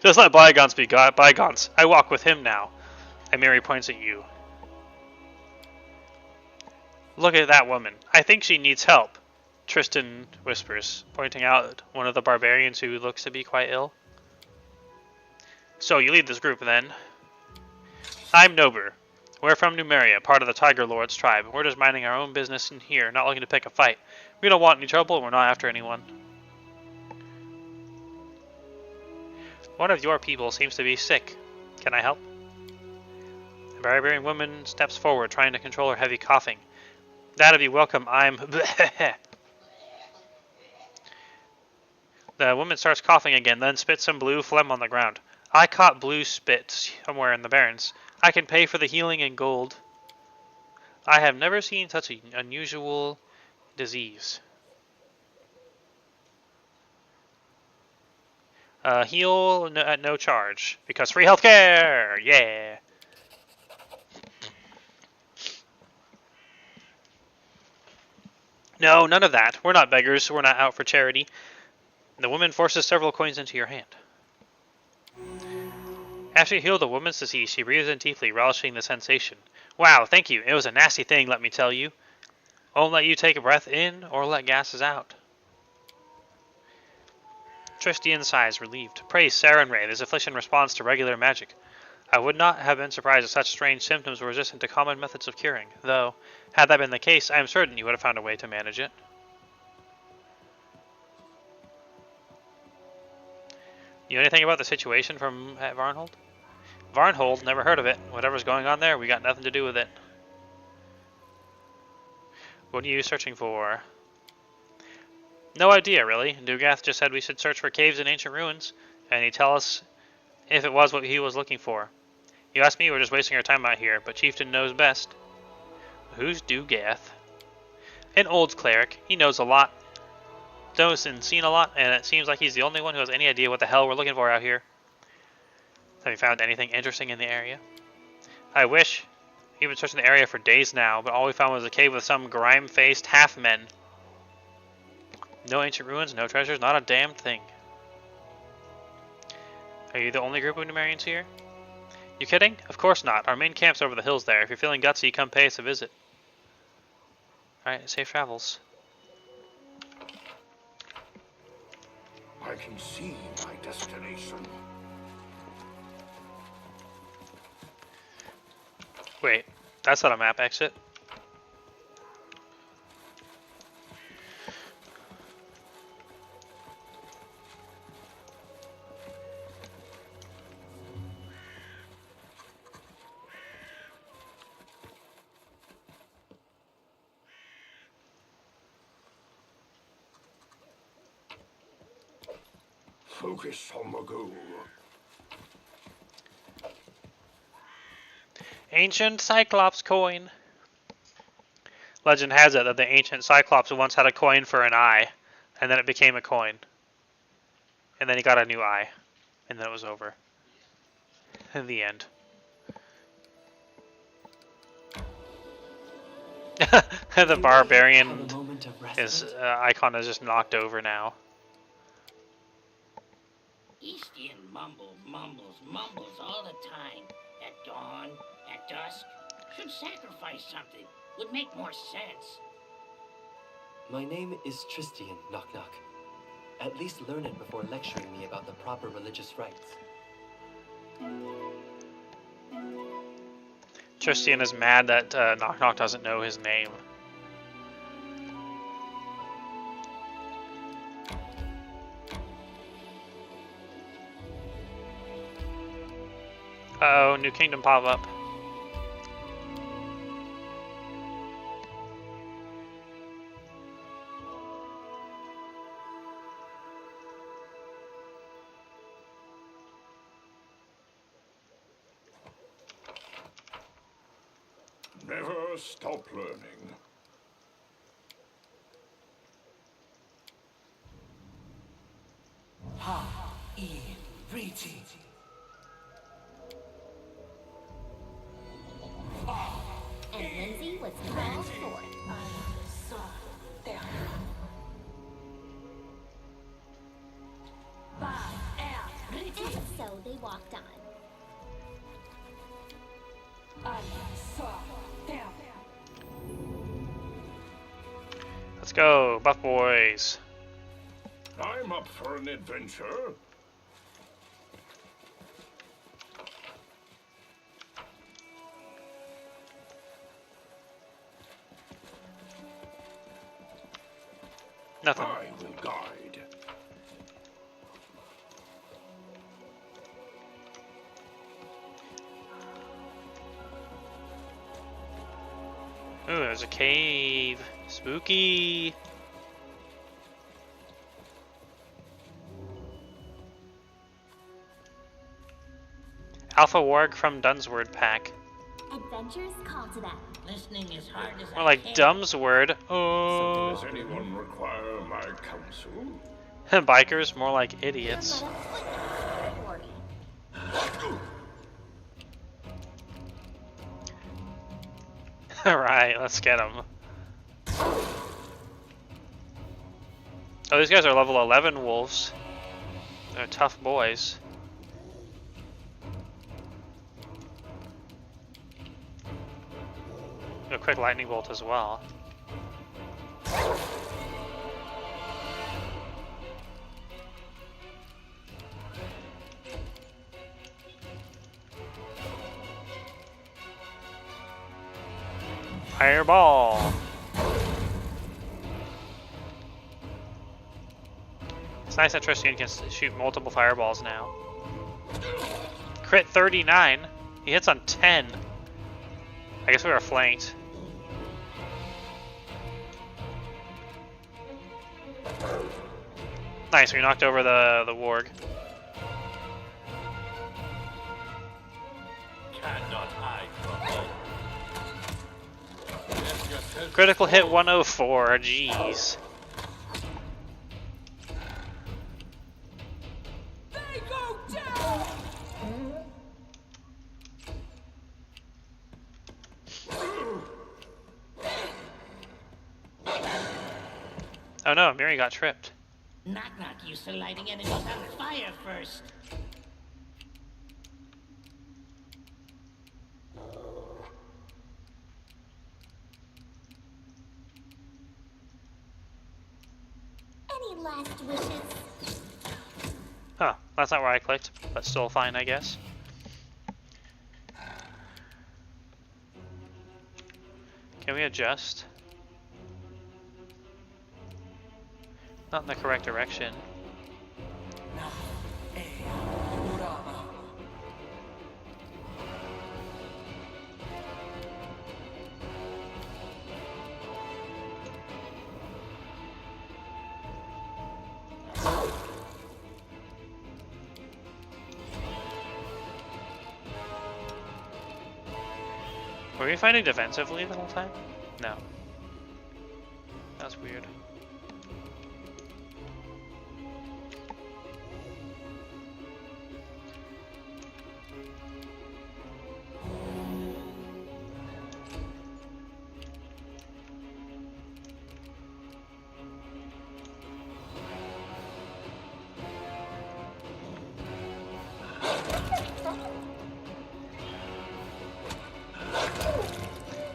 Just let bygones be bygones. I walk with him now. Amiri points at you. Look at that woman. I think she needs help. Tristan whispers, pointing out one of the barbarians who looks to be quite ill. So you lead this group then. I'm Nober. We're from Numeria, part of the Tiger Lord's tribe. We're just minding our own business in here, not looking to pick a fight. We don't want any trouble, and we're not after anyone. One of your people seems to be sick. Can I help? The barbarian woman steps forward, trying to control her heavy coughing. That'd be welcome. I'm... The woman starts coughing again, then spits some blue phlegm on the ground. I caught blue spit somewhere in the barrens. I can pay for the healing in gold. I have never seen such an unusual disease. Heal at no charge, because free healthcare! Yeah! No, none of that. We're not beggars, we're not out for charity. The woman forces several coins into your hand. After you heal the woman's disease, she breathes in deeply, relishing the sensation. Wow, thank you. It was a nasty thing, let me tell you. Won't let you take a breath in or let gases out. Tristian sighs, relieved. Praise Sarenrae, this affliction responds to regular magic. I would not have been surprised if such strange symptoms were resistant to common methods of curing, though, had that been the case, I am certain you would have found a way to manage it. You know anything about the situation from at Varnhold? Varnhold, never heard of it. Whatever's going on there, we got nothing to do with it. What are you searching for? No idea, really. Dugath just said we should search for caves and ancient ruins, and he'd tell us if it was what he was looking for. You asked me, we're just wasting our time out here, but Chieftain knows best. Who's Dugath? An old cleric. He knows a lot. Knows and seen a lot, and it seems like he's the only one who has any idea what the hell we're looking for out here. Have you found anything interesting in the area? I wish. We've been searching the area for days now, but all we found was a cave with some grime-faced half-men. No ancient ruins, no treasures, not a damn thing. Are you the only group of Numerians here? You kidding? Of course not. Our main camp's over the hills there. If you're feeling gutsy, come pay us a visit. Alright, safe travels. I can see my destination. Wait, that's not a map exit. Focus on the goal. Ancient Cyclops coin. Legend has it that the ancient Cyclops once had a coin for an eye, and then it became a coin. And then he got a new eye, and then it was over. In the end. The barbarian icon is just knocked over now. Eastian mumbles all the time. At dawn, at dusk. Should sacrifice something. Would make more sense. My name is Tristian, Knock Knock. At least learn it before lecturing me about the proper religious rites. Tristian is mad that Knock Knock doesn't know his name. Uh-oh, new kingdom pop up. Never stop learning. And Lindsay was called forth. And so they walked on. Let's go, Buff Boys. I'm up for an adventure. Nothing. I will guide. Ooh, there's a cave. Spooky. Alpha Warg from Dunsword pack. Adventures call to them. Listening as hard as More I like can. Dumbsword. Oh. Does anyone require my counsel? Bikers, more like idiots. Let us look at the Alright, let's get them. Oh, these guys are level 11 wolves. They're tough boys. A quick lightning bolt as well. Fireball. It's nice that Tristan can shoot multiple fireballs now. Crit 39. He hits on 10. I guess we were flanked. Nice, we knocked over the warg. Cannot hide from me. Let yourself Critical hit 104, jeez. They go down! Oh no, Miri got tripped. Knock knock used to lighting enemies on fire first. Any last wishes? Huh, that's not where I clicked, but still fine, I guess. Can we adjust? Not in the correct direction. Were we fighting defensively the whole time? No. That's weird.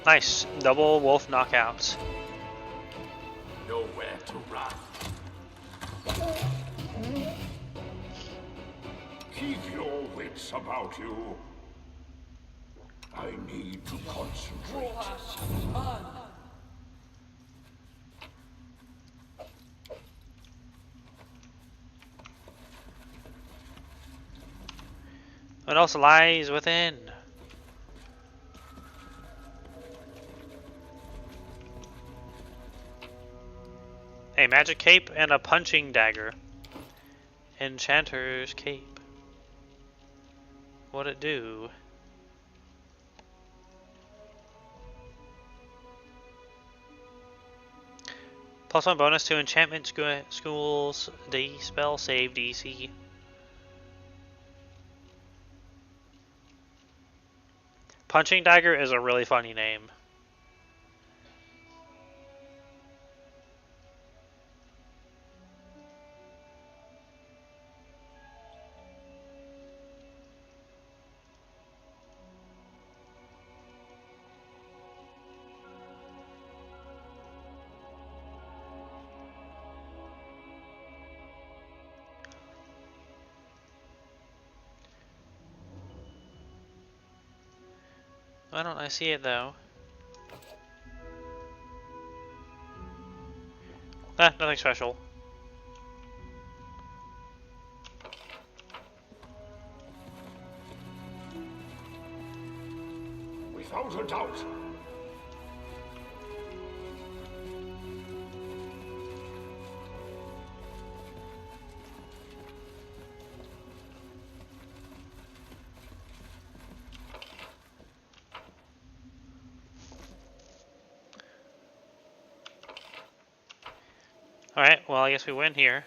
Nice. Double wolf knockouts. nowhere to run. Keep your wits about you. I need to concentrate. What else lies within? A magic cape and a punching dagger. Enchanter's cape. What'd it do? +1 bonus to enchantment schools spell save DC. Punching dagger is a really funny name. Why don't I see it though? Ah, nothing special. Without a doubt. Alright, well I guess we win here.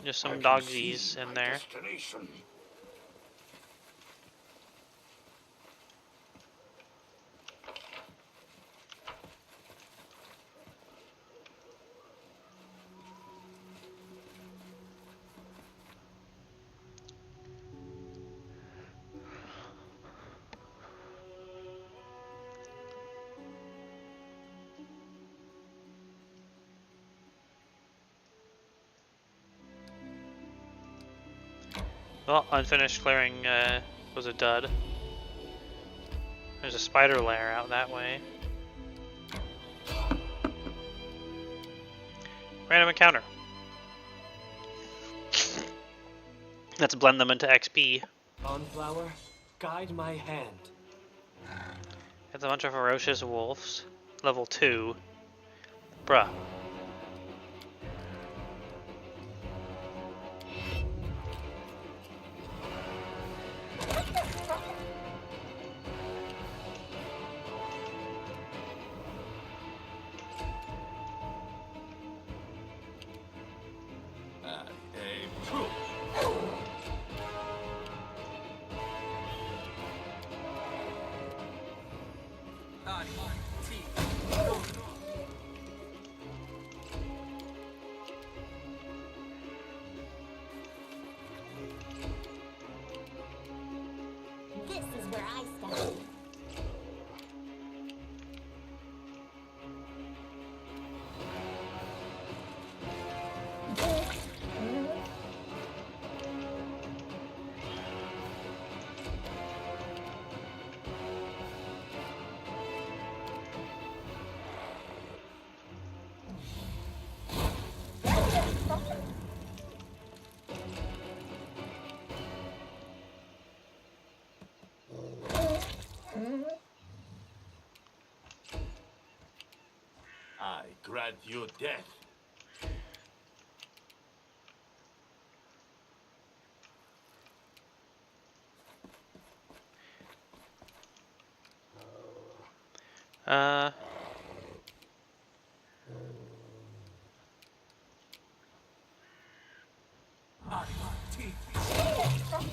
Just some I can dogsies see in my there. destination. Well, unfinished clearing was a dud. There's a spider lair out that way. Random encounter. Let's blend them into XP. Dawnflower, guide my hand. It's a bunch of ferocious wolves. Level 2. Bruh. This is where I stand. I grant you death.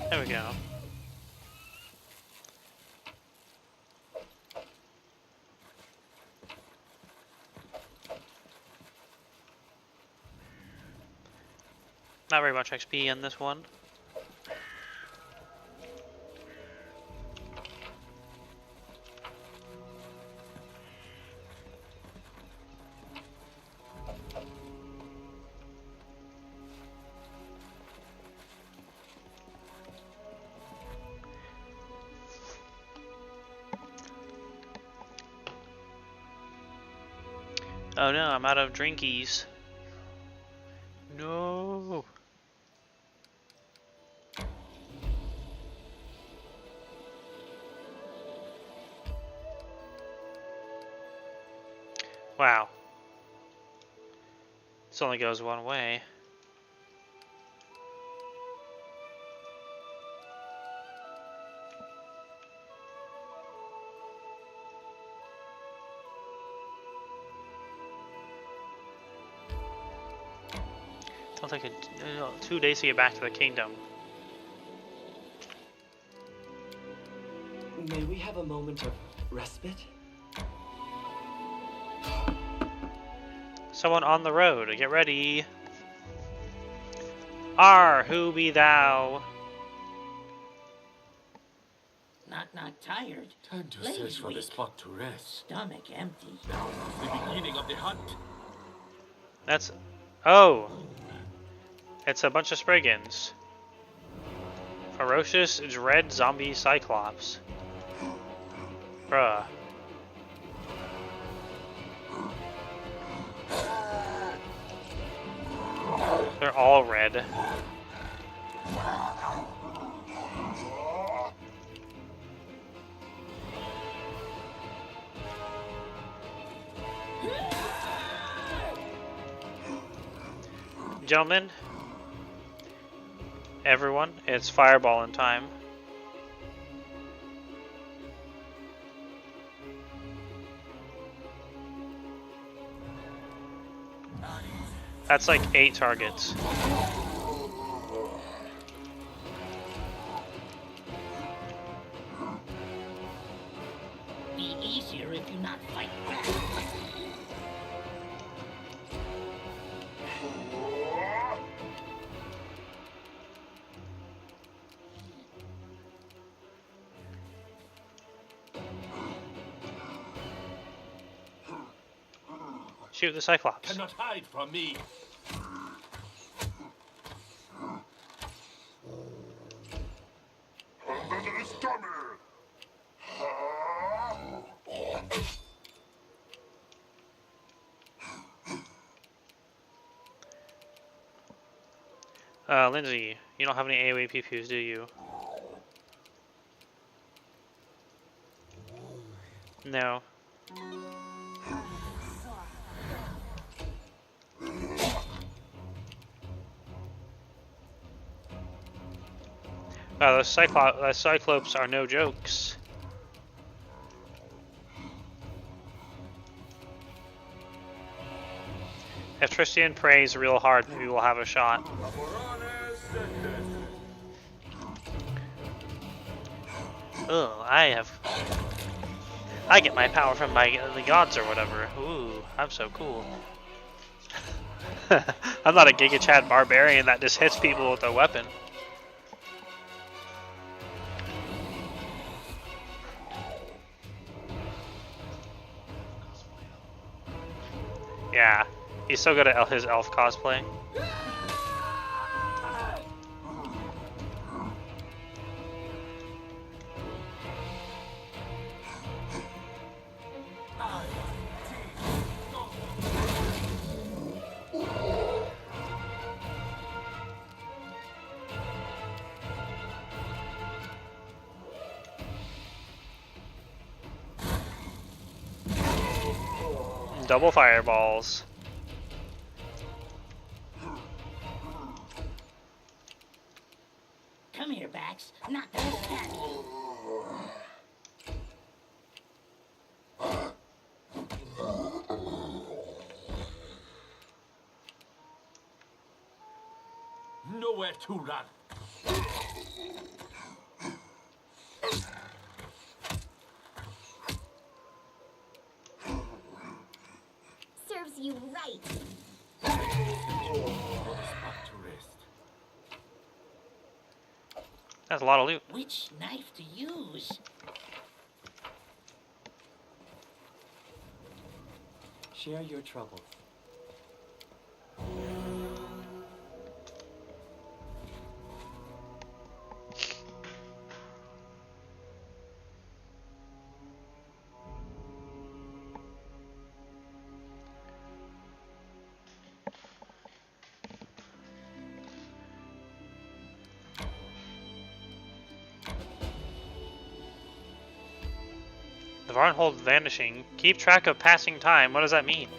There we go. Not very much XP in this one. Oh no, I'm out of drinkies. No. Wow. This only goes one way. It'll take 2 days to get back to the kingdom. May we have a moment of respite? Someone on the road, get ready. Who be thou? Not tired. Time to Legs search for the weak. spot to rest. Stomach empty. Now is the beginning of the hunt. That's... Oh! It's a bunch of Spriggans. Ferocious, dread zombie cyclops. Bruh. They're all red. Gentlemen, everyone, it's fireball in time. That's like 8 targets. Be easier if you not fight back. Shoot the Cyclops. Cannot hide from me. Under the stomach! Lindsay, You don't have any AoE pew-pews, do you? No. Wow, those Cyclopes are no jokes. If Tristian prays real hard, maybe we'll have a shot. Ugh, I get my power from the gods or whatever. Ooh, I'm so cool. I'm not a Giga Chad barbarian that just hits people with a weapon. Yeah, he's so good at his elf cosplay. Double fireballs. Come here, Bax. Knock those cats. Nowhere to run. Serves you right. Spot to rest. That's a lot of loot. Which knife to use? Share your troubles. The Varnhold vanishing. Keep track of passing time. What does that mean?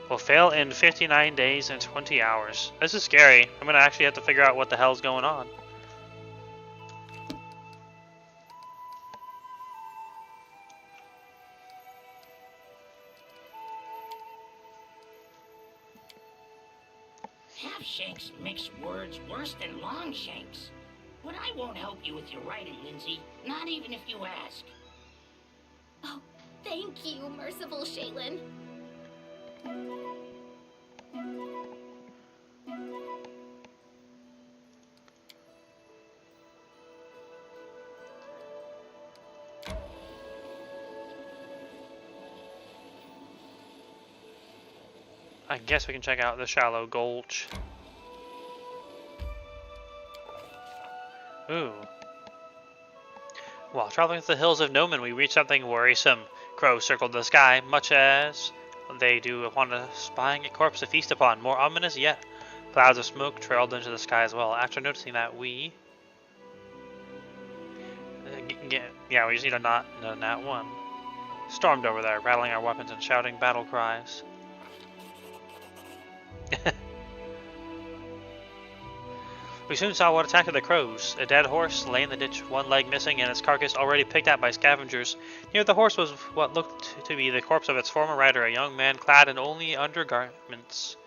Will fail in 59 days and 20 hours. This is scary. I'm gonna actually have to figure out what the hell's going on. Half-shanks mix words worse than long-shanks. But I won't help you with your writing, Lindsay. Not even if you ask. Oh, thank you, merciful Shaylin. I guess we can check out the shallow gulch. Ooh. While traveling through the hills of Nomen, we reached something worrisome. Crows circled the sky, much as they do upon spying a corpse to feast upon. More ominous yet, clouds of smoke trailed into the sky as well. After noticing that, we just need a nat one. Stormed over there, rattling our weapons and shouting battle cries. We soon saw what attacked the crows. A dead horse lay in the ditch, one leg missing and its carcass already picked at by scavengers. Near the horse was what looked to be the corpse of its former rider, a young man clad in only undergarments.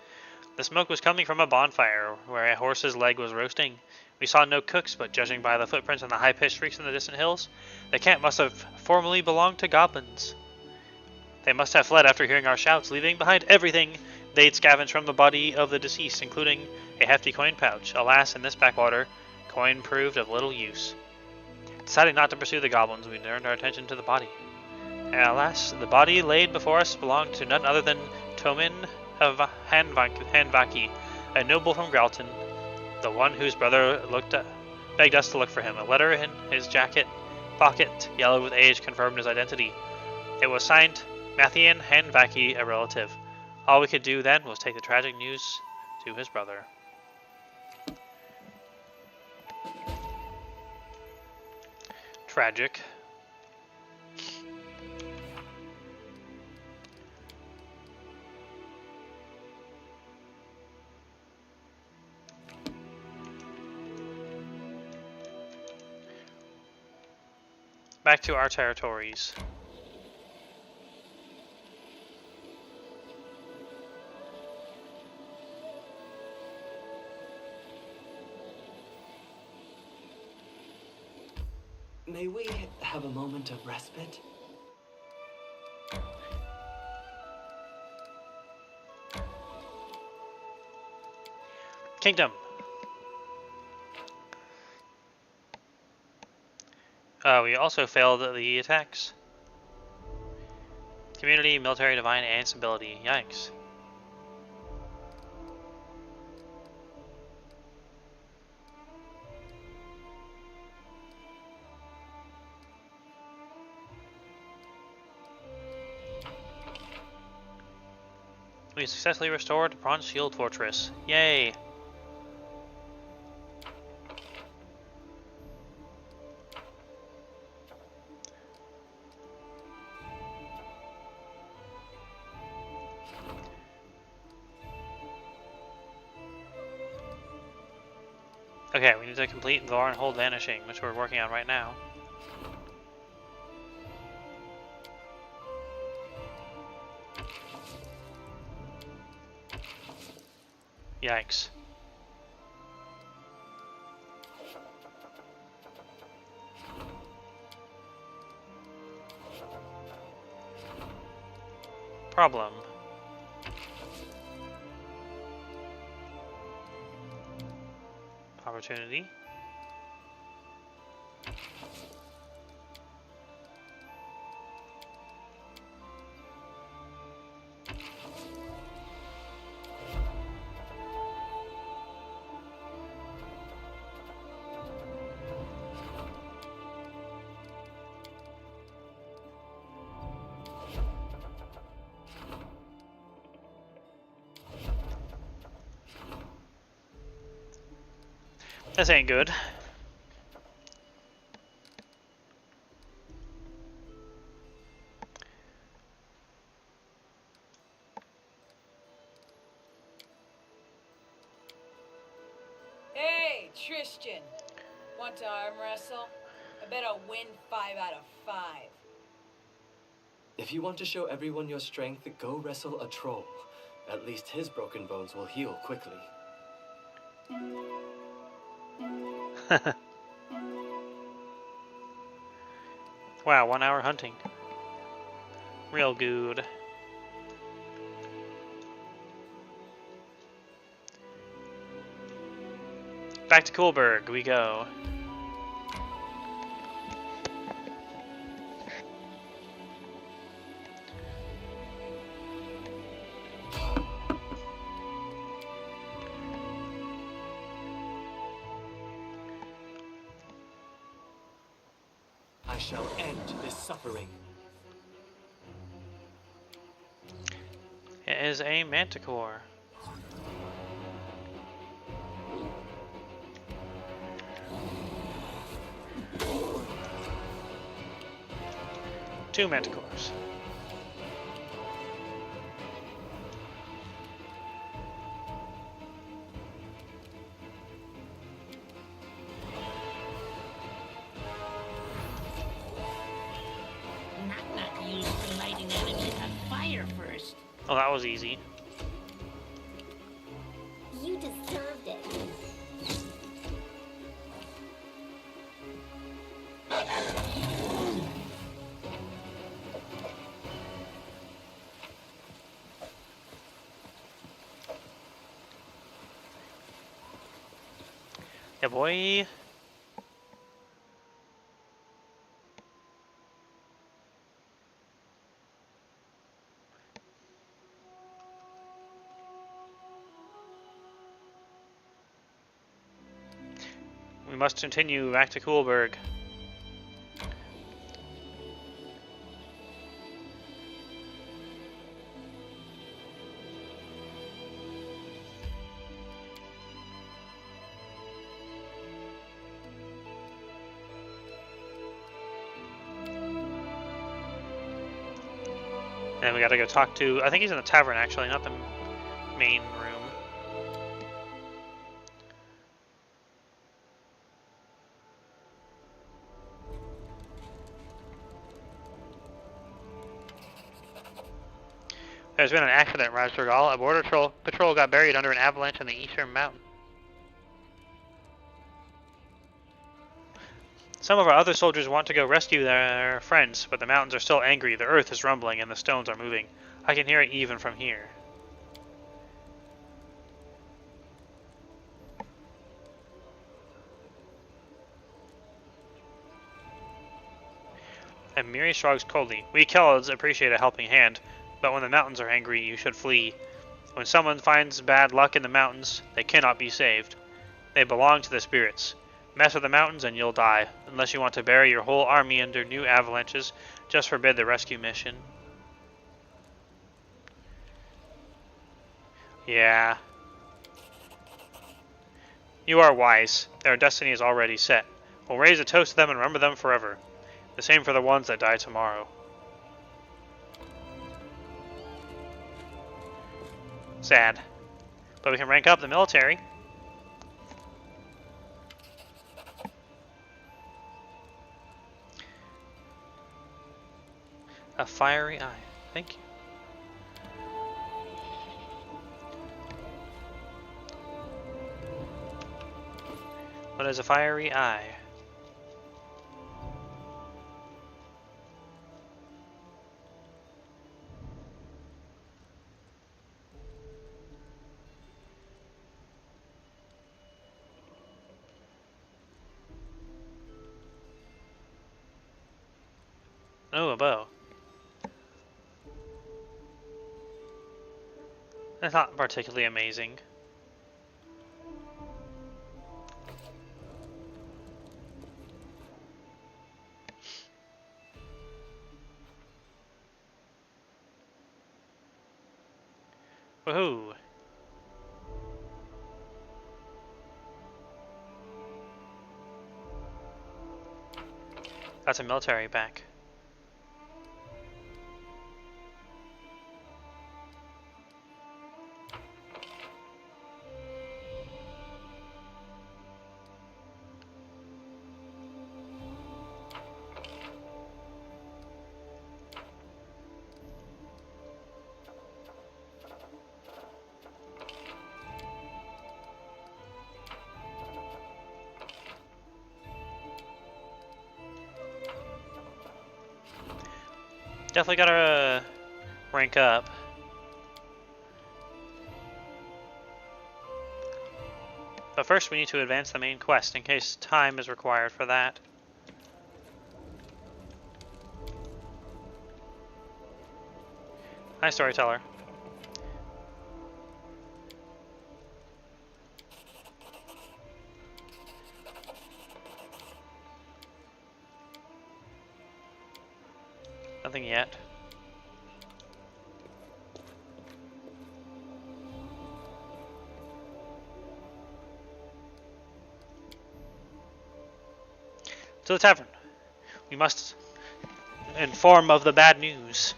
The smoke was coming from a bonfire, where a horse's leg was roasting. We saw no cooks, but judging by the footprints and the high-pitched shrieks in the distant hills, the camp must have formerly belonged to goblins. They must have fled after hearing our shouts, leaving behind everything they'd scavenged from the body of the deceased, including a hefty coin pouch. Alas, in this backwater, coin proved of little use. Deciding not to pursue the goblins, we turned our attention to the body. Alas, the body laid before us belonged to none other than Tomin of Handvaki, a noble from Gralton, the one whose brother begged us to look for him. A letter in his jacket pocket, yellowed with age, confirmed his identity. It was signed Matthian Handvaki, a relative. All we could do then was take the tragic news to his brother. Tragic. Back to our territories. May we have a moment of respite? Kingdom. We also failed the attacks. Community, military, divine, and stability. Yikes. We successfully restored Bronze Shield Fortress. Yay! Okay, we need to complete Varnhold Vanishing, which we're working on right now. Yikes. Problem. Opportunity. This ain't good. Hey, Tristan. Want to arm wrestle? I bet I'll win 5 out of 5. If you want to show everyone your strength, go wrestle a troll. At least his broken bones will heal quickly. Wow, 1 hour hunting. Real good. Back to Kohlberg we go. I shall end this suffering. It is a manticore. Two manticores. Knock-knock used for lighting enemies on fire first. Oh, that was easy. You deserved it. Yeah, boy. must continue back to Coolberg. And we gotta go talk to, I think he's in the tavern actually, not the main room. There's been an accident, Razorgal. A border patrol got buried under an avalanche in the eastern mountain. Some of our other soldiers want to go rescue their friends, but the mountains are still angry, the earth is rumbling, and the stones are moving. I can hear it even from here. And Miri shrugs coldly. We Kells appreciate a helping hand, but when the mountains are angry, you should flee. When someone finds bad luck in the mountains, they cannot be saved. They belong to the spirits. Mess with the mountains and you'll die. Unless you want to bury your whole army under new avalanches, just forbid the rescue mission. Yeah. You are wise. Their destiny is already set. We'll raise a toast to them and remember them forever. The same for the ones that die tomorrow. Sad. But we can rank up the military. A fiery eye. Thank you. What is a fiery eye? Oh, a bow. That's not particularly amazing. Woohoo! That's a military back. Definitely gotta rank up. But first we need to advance the main quest in case time is required for that. Hi, storyteller. Nothing yet. To the tavern. We must inform of the bad news.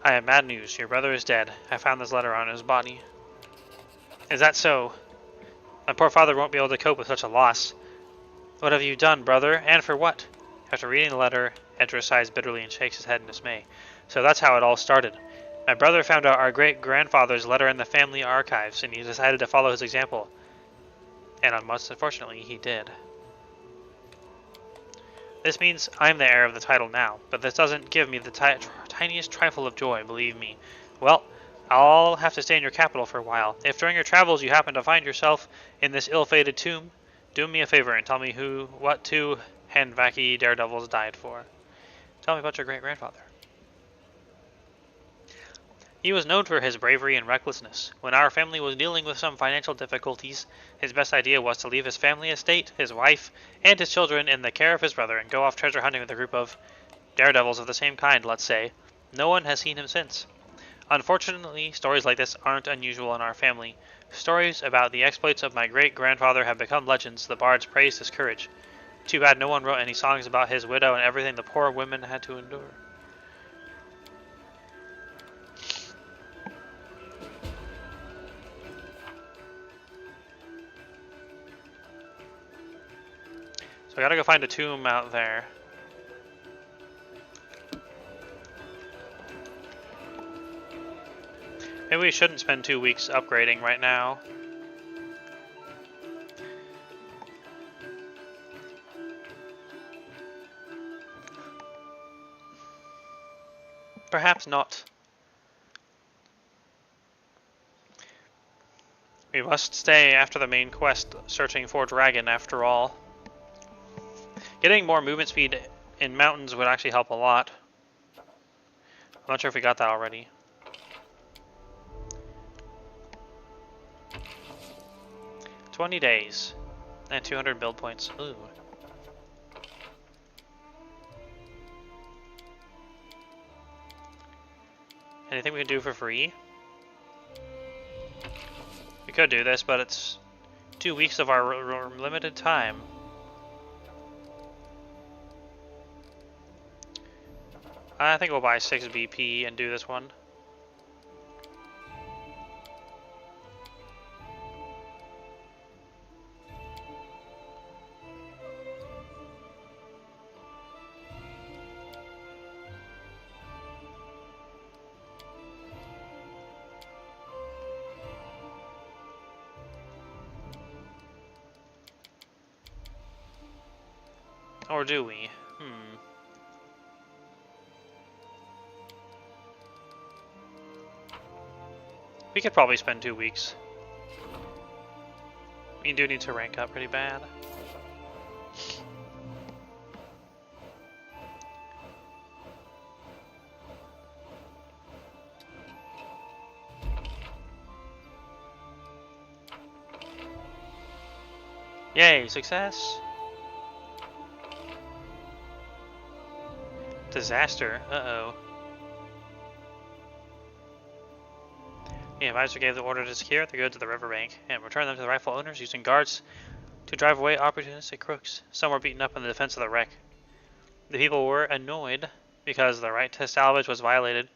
I have bad news. Your brother is dead. I found this letter on his body. Is that so? My poor father won't be able to cope with such a loss. What have you done, brother? And for what? After reading the letter, Edra sighs bitterly and shakes his head in dismay. So that's how it all started. My brother found out our great-grandfather's letter in the family archives, and he decided to follow his example. And most unfortunately, he did. This means I'm the heir of the title now, but this doesn't give me the tiniest trifle of joy, believe me. Well, I'll have to stay in your capital for a while. If during your travels you happen to find yourself in this ill-fated tomb, do me a favor and tell me what two Handvaki daredevils died for. Tell me about your great-grandfather. He was known for his bravery and recklessness. When our family was dealing with some financial difficulties, his best idea was to leave his family estate, his wife, and his children in the care of his brother and go off treasure hunting with a group of daredevils of the same kind, let's say. No one has seen him since. Unfortunately, stories like this aren't unusual in our family. Stories about the exploits of my great-grandfather have become legends. The bards praised his courage. Too bad no one wrote any songs about his widow and everything the poor women had to endure. So I gotta go find a tomb out there. Maybe we shouldn't spend 2 weeks upgrading right now. Perhaps not. We must stay after the main quest, searching for Dragon after all. Getting more movement speed in mountains would actually help a lot. I'm not sure if we got that already. $20 days and 200 build points. Ooh. Anything we can do for free? We could do this, but it's 2 weeks of our limited time. I think we'll buy 6 BP and do this one. Or do we? We could probably spend 2 weeks. We do need to rank up pretty bad. Yay, success! Disaster, uh-oh. The advisor gave the order to secure the goods to the riverbank and return them to the rightful owners using guards to drive away opportunistic crooks. Some were beaten up in the defense of the wreck. The people were annoyed because the right to salvage was violated,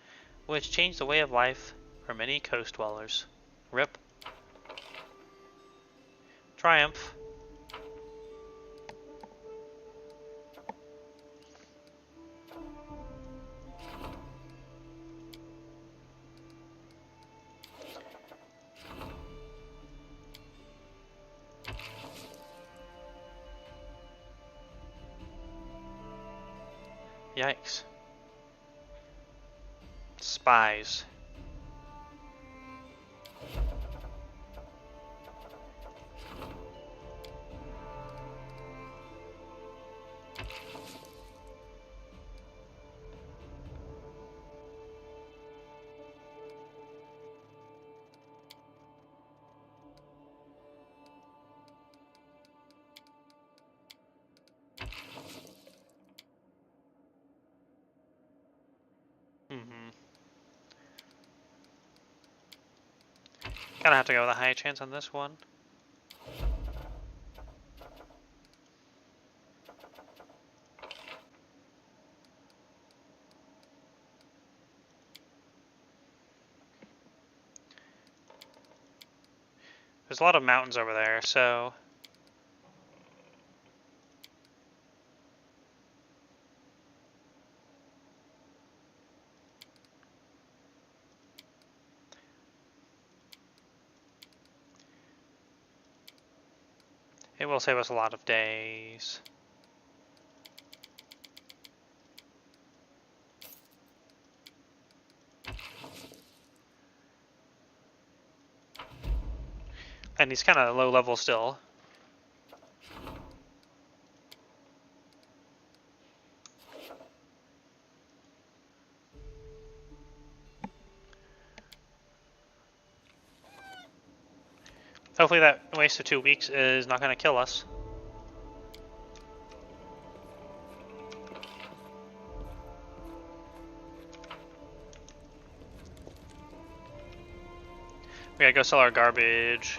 which changed the way of life for many coast dwellers. RIP. Triumph. Yikes. Spies. Kinda have to go with a high chance on this one. There's a lot of mountains over there, so... it will save us a lot of days. And he's kind of low level still. Hopefully that waste of 2 weeks is not going to kill us. We gotta go sell our garbage.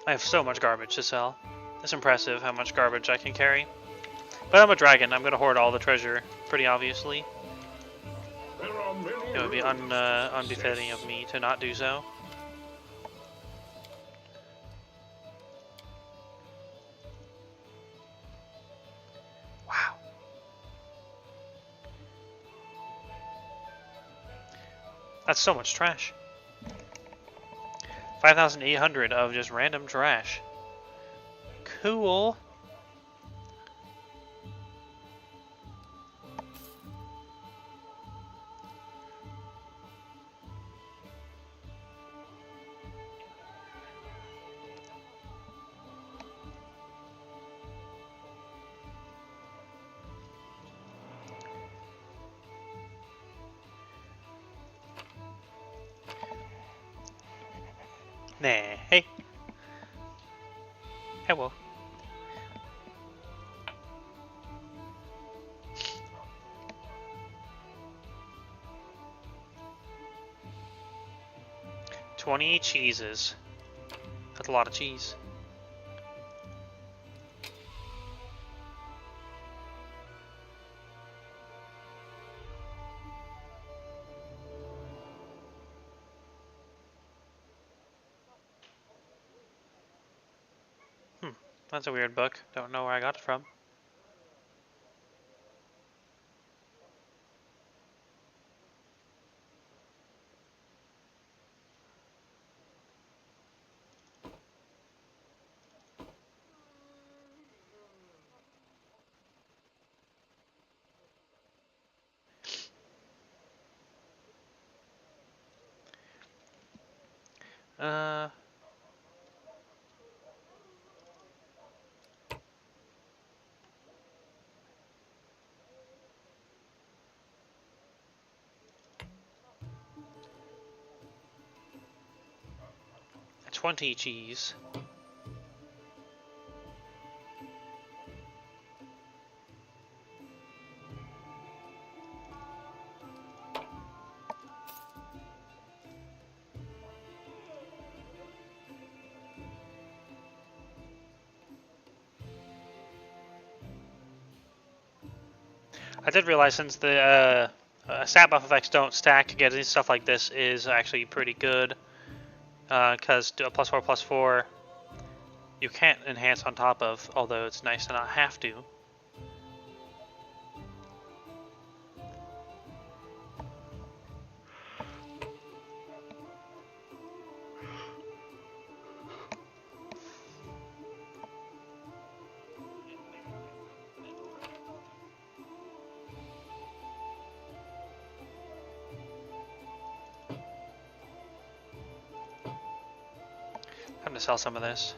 I have so much garbage to sell. It's impressive how much garbage I can carry. But I'm a dragon. I'm gonna hoard all the treasure, pretty obviously. There are many It would be roads to unbefitting success. of me to not do so. Wow. That's so much trash. 5,800 of just random trash. Cool. Nah, hey. Hello. $20 cheeses. That's a lot of cheese. That's a weird book. Don't know where I got it from. Uh, $20 cheese. I did realize since the stat buff effects don't stack, getting stuff like this is actually pretty good. Because +4/+4 you can't enhance on top of, although it's nice to not have to. Time to sell some of this.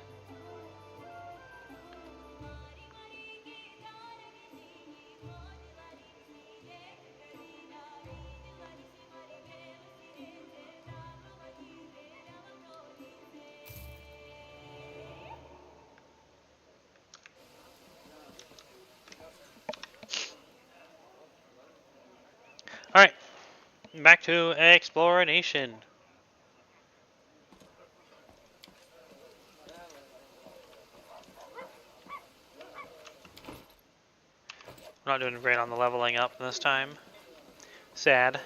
Alright, back to exploration. We're not doing great on the leveling up this time. Sad.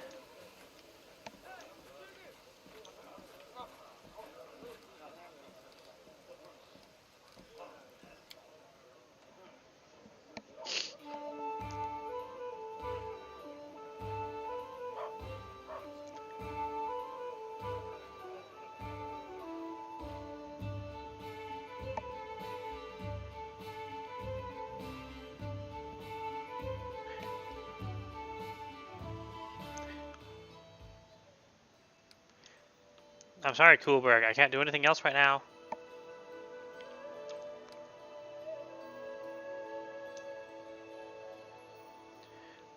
I'm sorry, Coolberg. I can't do anything else right now.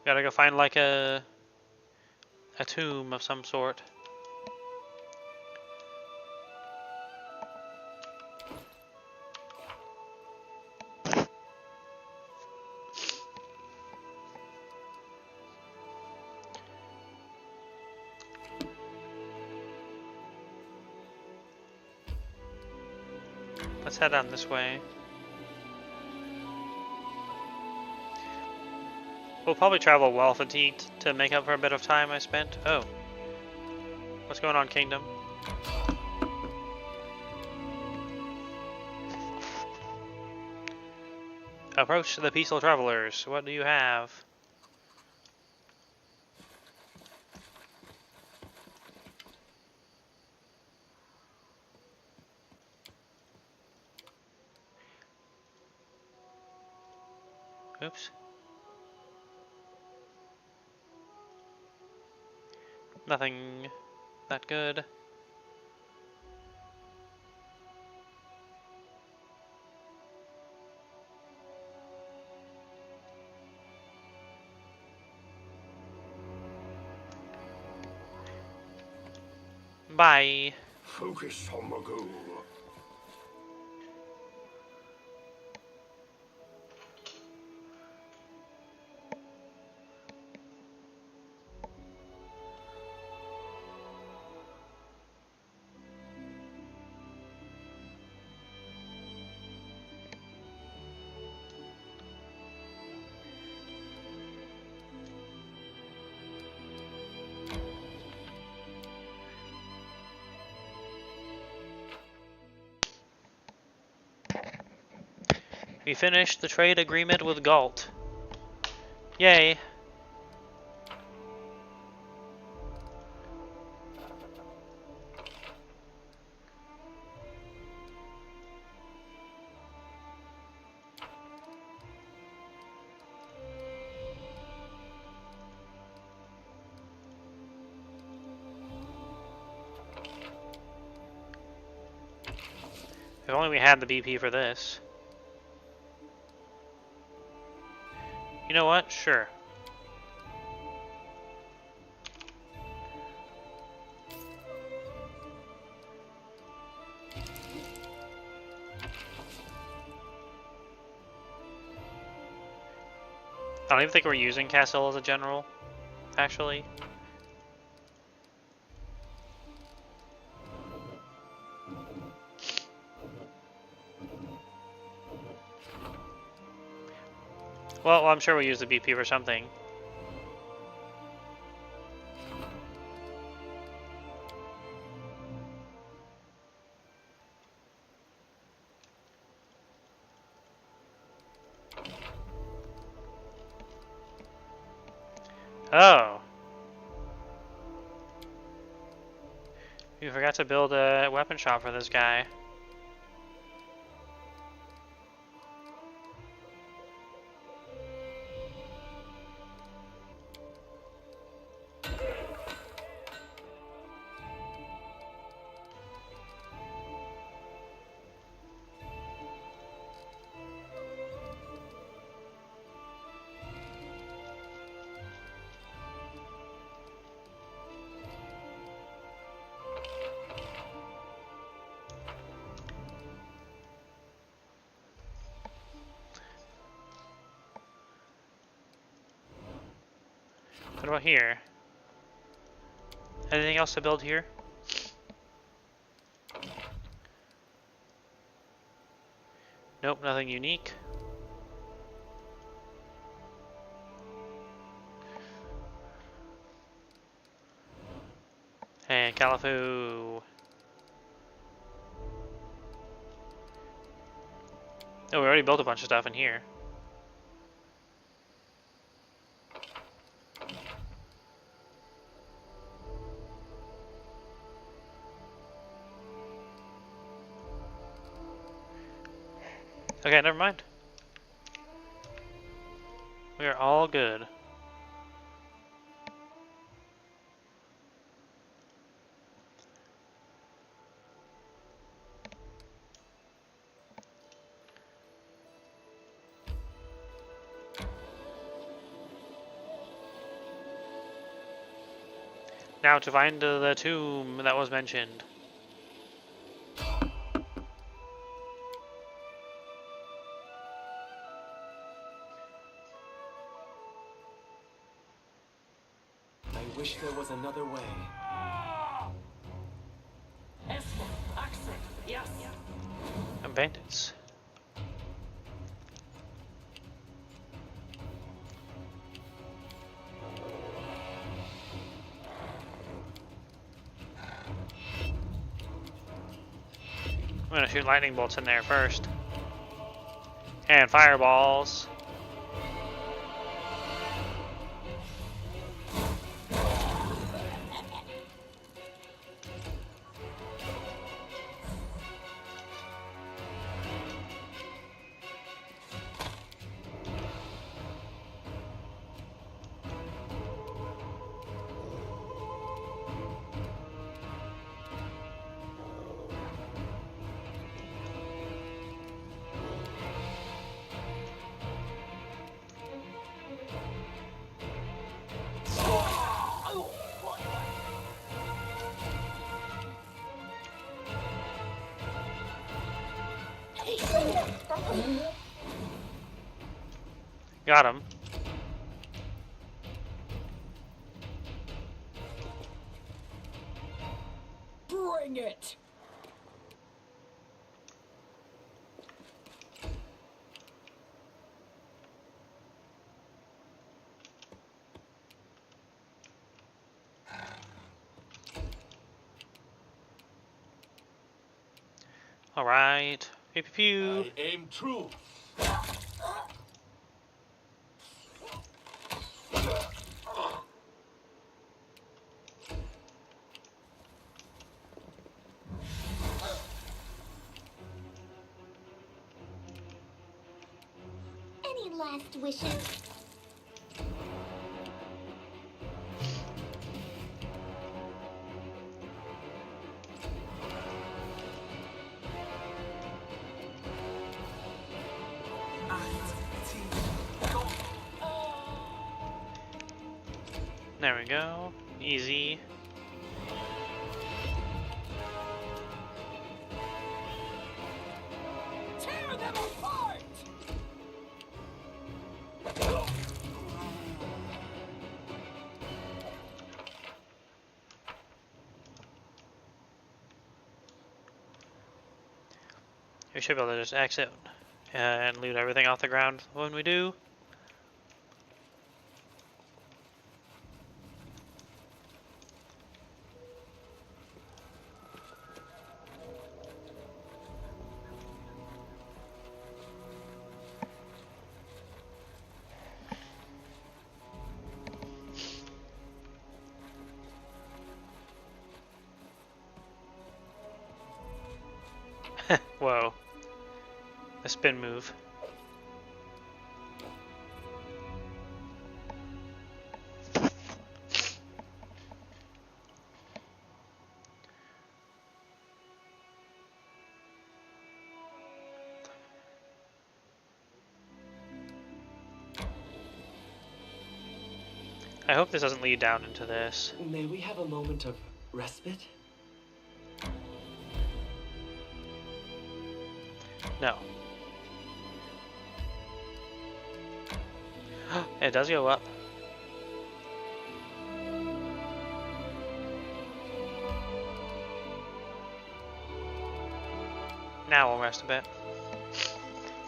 Gotta go find like a tomb of some sort. Let's head down this way. We'll probably travel well fatigued to make up for a bit of time I spent. Oh. What's going on, Kingdom? Approach the peaceful travelers. What do you have? Oops. Nothing that good. Bye. Focus on the goal. We finished the trade agreement with Galt. Yay. If only we had the BP for this. You know what? Sure. I don't even think we're using Castle as a general, actually. Well, I'm sure we'll use the BP for something. Oh. We forgot to build a weapon shop for this guy. What about here? Anything else to build here? Nope, nothing unique. And Califu. Oh, we already built a bunch of stuff in here. Okay, never mind. We are all good. Now to find the tomb that was mentioned. I wish there was another way. And bandits. I'm gonna shoot lightning bolts in there first. And fireballs. Got him. Bring it! All right. Pew pew pew. I aim true. Any last wishes? There we go. Easy. Tear them apart! We should be able to just exit and loot everything off the ground when we do. Whoa. A spin move. I hope this doesn't lead down into this. May we have a moment of respite? No. It does go up. Now we'll rest a bit.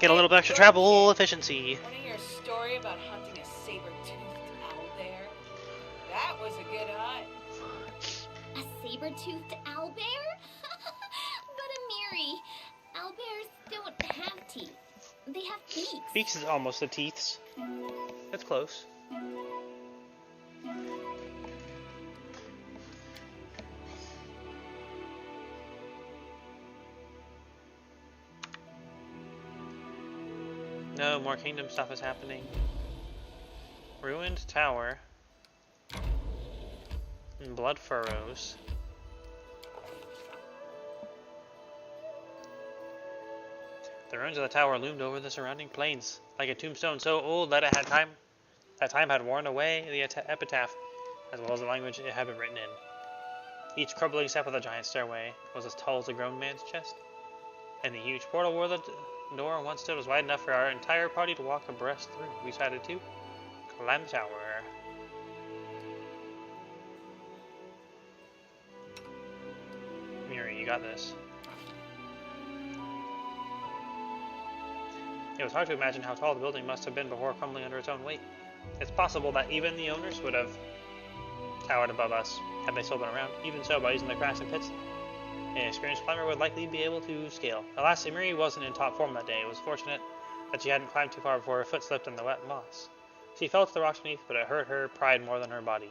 Get a little bit extra travel efficiency. Want to hear a story about hunting a saber-toothed owlbear? That was a good hunt. A saber-toothed owlbear? But Amiri, owlbears don't have teeth. They have beaks. Beaks is almost the teeths. That's close. No, more kingdom stuff is happening. Ruined tower. And blood furrows. The ruins of the tower loomed over the surrounding plains, like a tombstone so old that time had worn away the epitaph, as well as the language it had been written in. Each crumbling step of the giant stairway was as tall as a grown man's chest, and the huge portal where the door once stood was wide enough for our entire party to walk abreast through. We decided to climb the tower. Miri, you got this. It was hard to imagine how tall the building must have been before crumbling under its own weight. It's possible that even the owners would have towered above us had they still been around. Even so, by using the cracks and pits, an experienced climber would likely be able to scale. Alas, Miri wasn't in top form that day. It was fortunate that she hadn't climbed too far before her foot slipped in the wet moss. She fell to the rocks beneath, but it hurt her pride more than her body.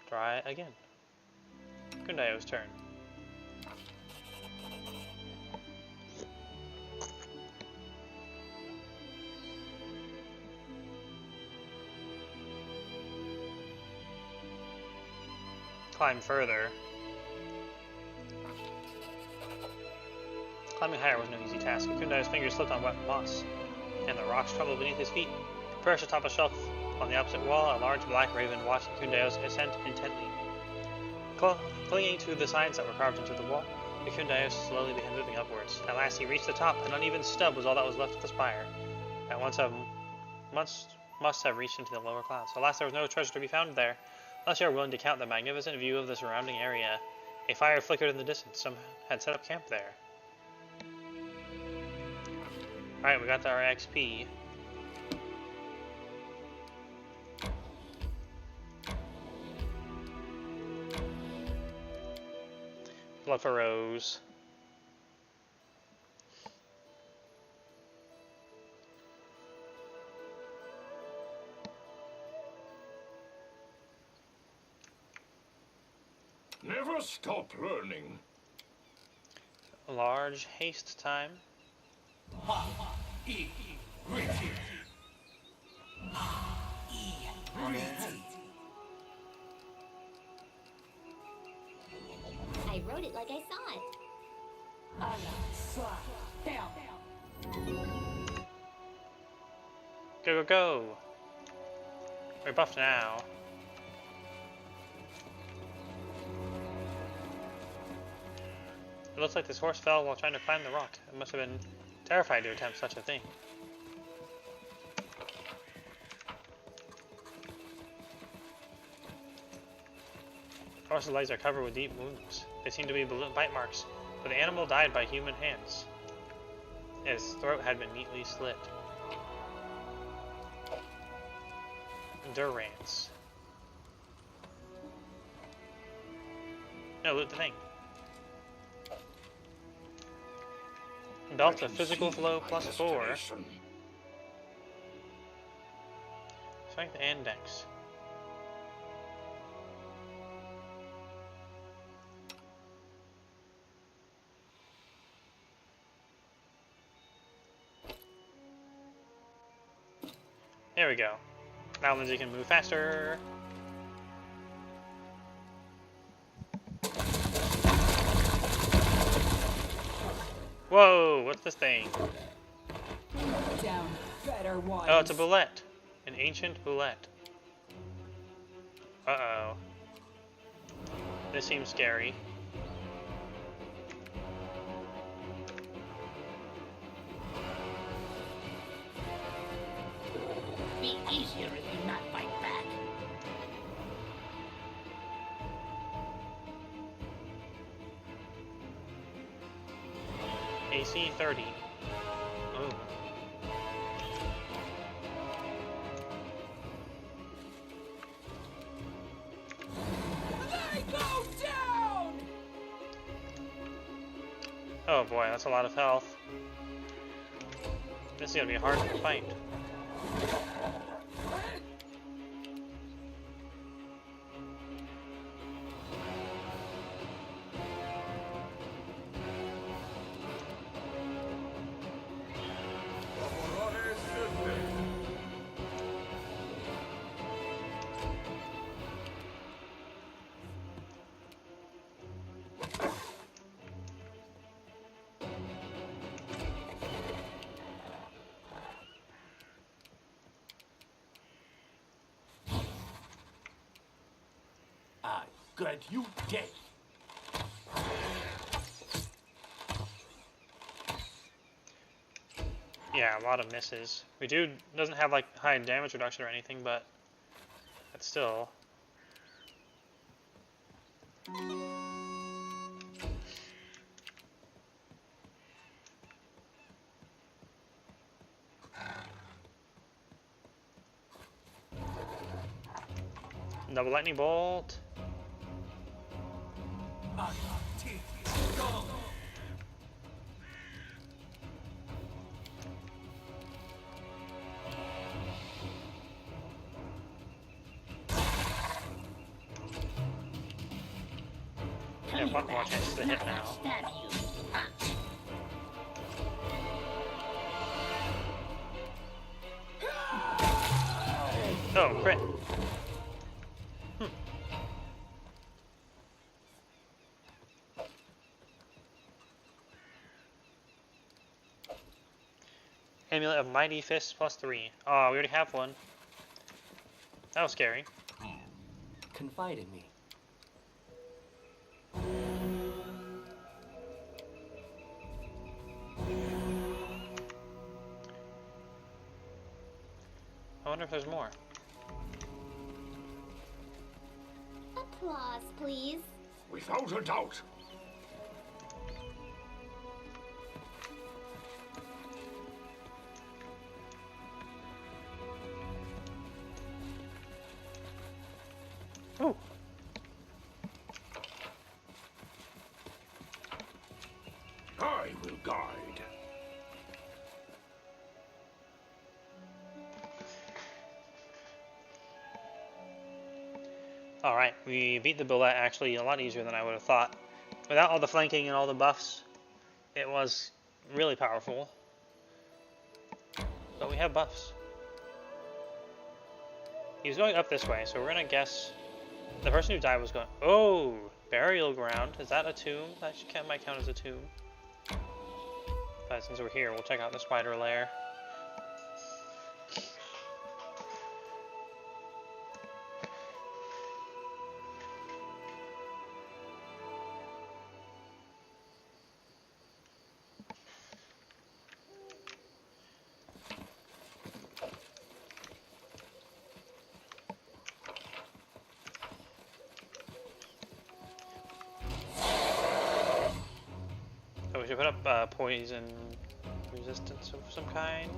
Try again. Kundayo's turn. Climb further. Climbing higher was no easy task. Kundayo's fingers slipped on wet moss, and the rocks trembled beneath his feet. Perched atop a shelf on the opposite wall, a large black raven watched Kundayo's ascent intently. Clinging to the signs that were carved into the wall, Kundayo slowly began moving upwards. At last he reached the top. An uneven stub was all that was left of the spire. At once must have reached into the lower clouds. Alas, there was no treasure to be found there, unless you are willing to count the magnificent view of the surrounding area. A fire flickered in the distance. Some had set up camp there. Alright, we got our XP. Blood for Rose. Never stop learning. Large haste time. I wrote it like I saw it. Go, go, go! We're buffed now. It looks like this horse fell while trying to climb the rock. It must have been terrified to attempt such a thing. The horse's legs are covered with deep wounds. They seem to be bite marks, but the animal died by human hands. His throat had been neatly slit. Durance. No, loot the thing. Belt of physical flow +4. Strength and dex. There we go. Now Lindsay can move faster. Whoa, what's this thing? Down better ones. Oh, it's a boulette. An ancient boulette. Uh-oh. This seems scary. Be easier if you not fight back. AC 30. Ooh. They go down! Oh boy, that's a lot of health. This is gonna be a hard fight. I got you dead. Yeah, a lot of misses. We doesn't have like high damage reduction or anything, but it's still. Double lightning bolt. Yeah, Coming one more back. chance to hit now. Stab you. Oh, crit. Amulet of Mighty Fist +3. Oh, we already have one. That was scary. Confide in me. I wonder if there's more. Applause, please. Without a doubt. Ooh. I will guide. Alright, we beat the bullet actually a lot easier than I would have thought. Without all the flanking and all the buffs, it was really powerful. But we have buffs. He was going up this way, so we're gonna guess the person who died was going. Oh, burial ground. Is that a tomb? That might count as a tomb. But since we're here, we'll check out the spider lair. So we should put up poison resistance of some kind.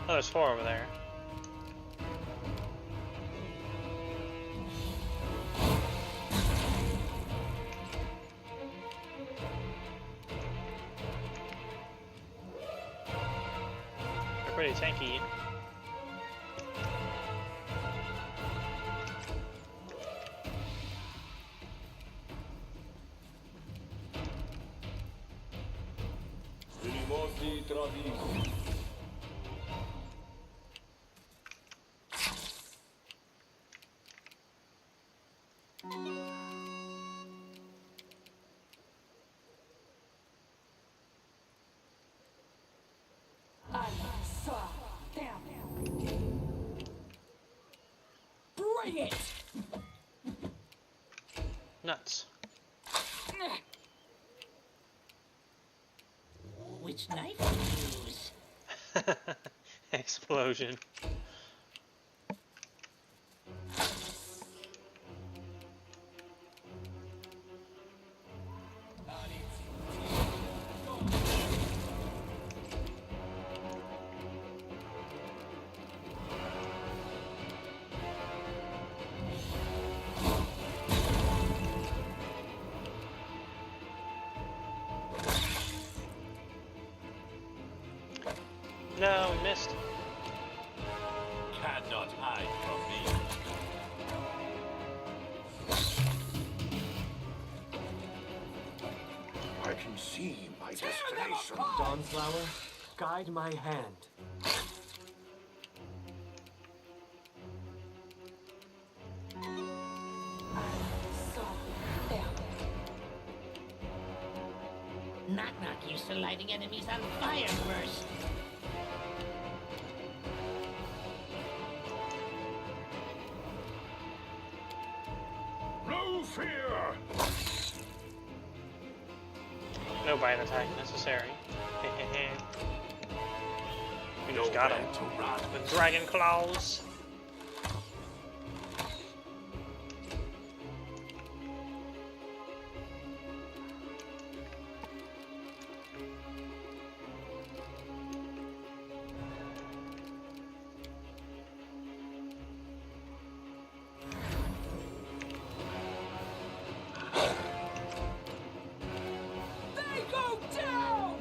Oh, there's 4 over there. They're pretty tanky. Bring it! Nuts. Which knife to use? Explosion. No, we missed. Cannot hide from me. see my destination. Dawnflower, guide my hand. Knock used to lighting enemies on fire first. No fear! No bite attack necessary. We just got him with dragon claws. They go down!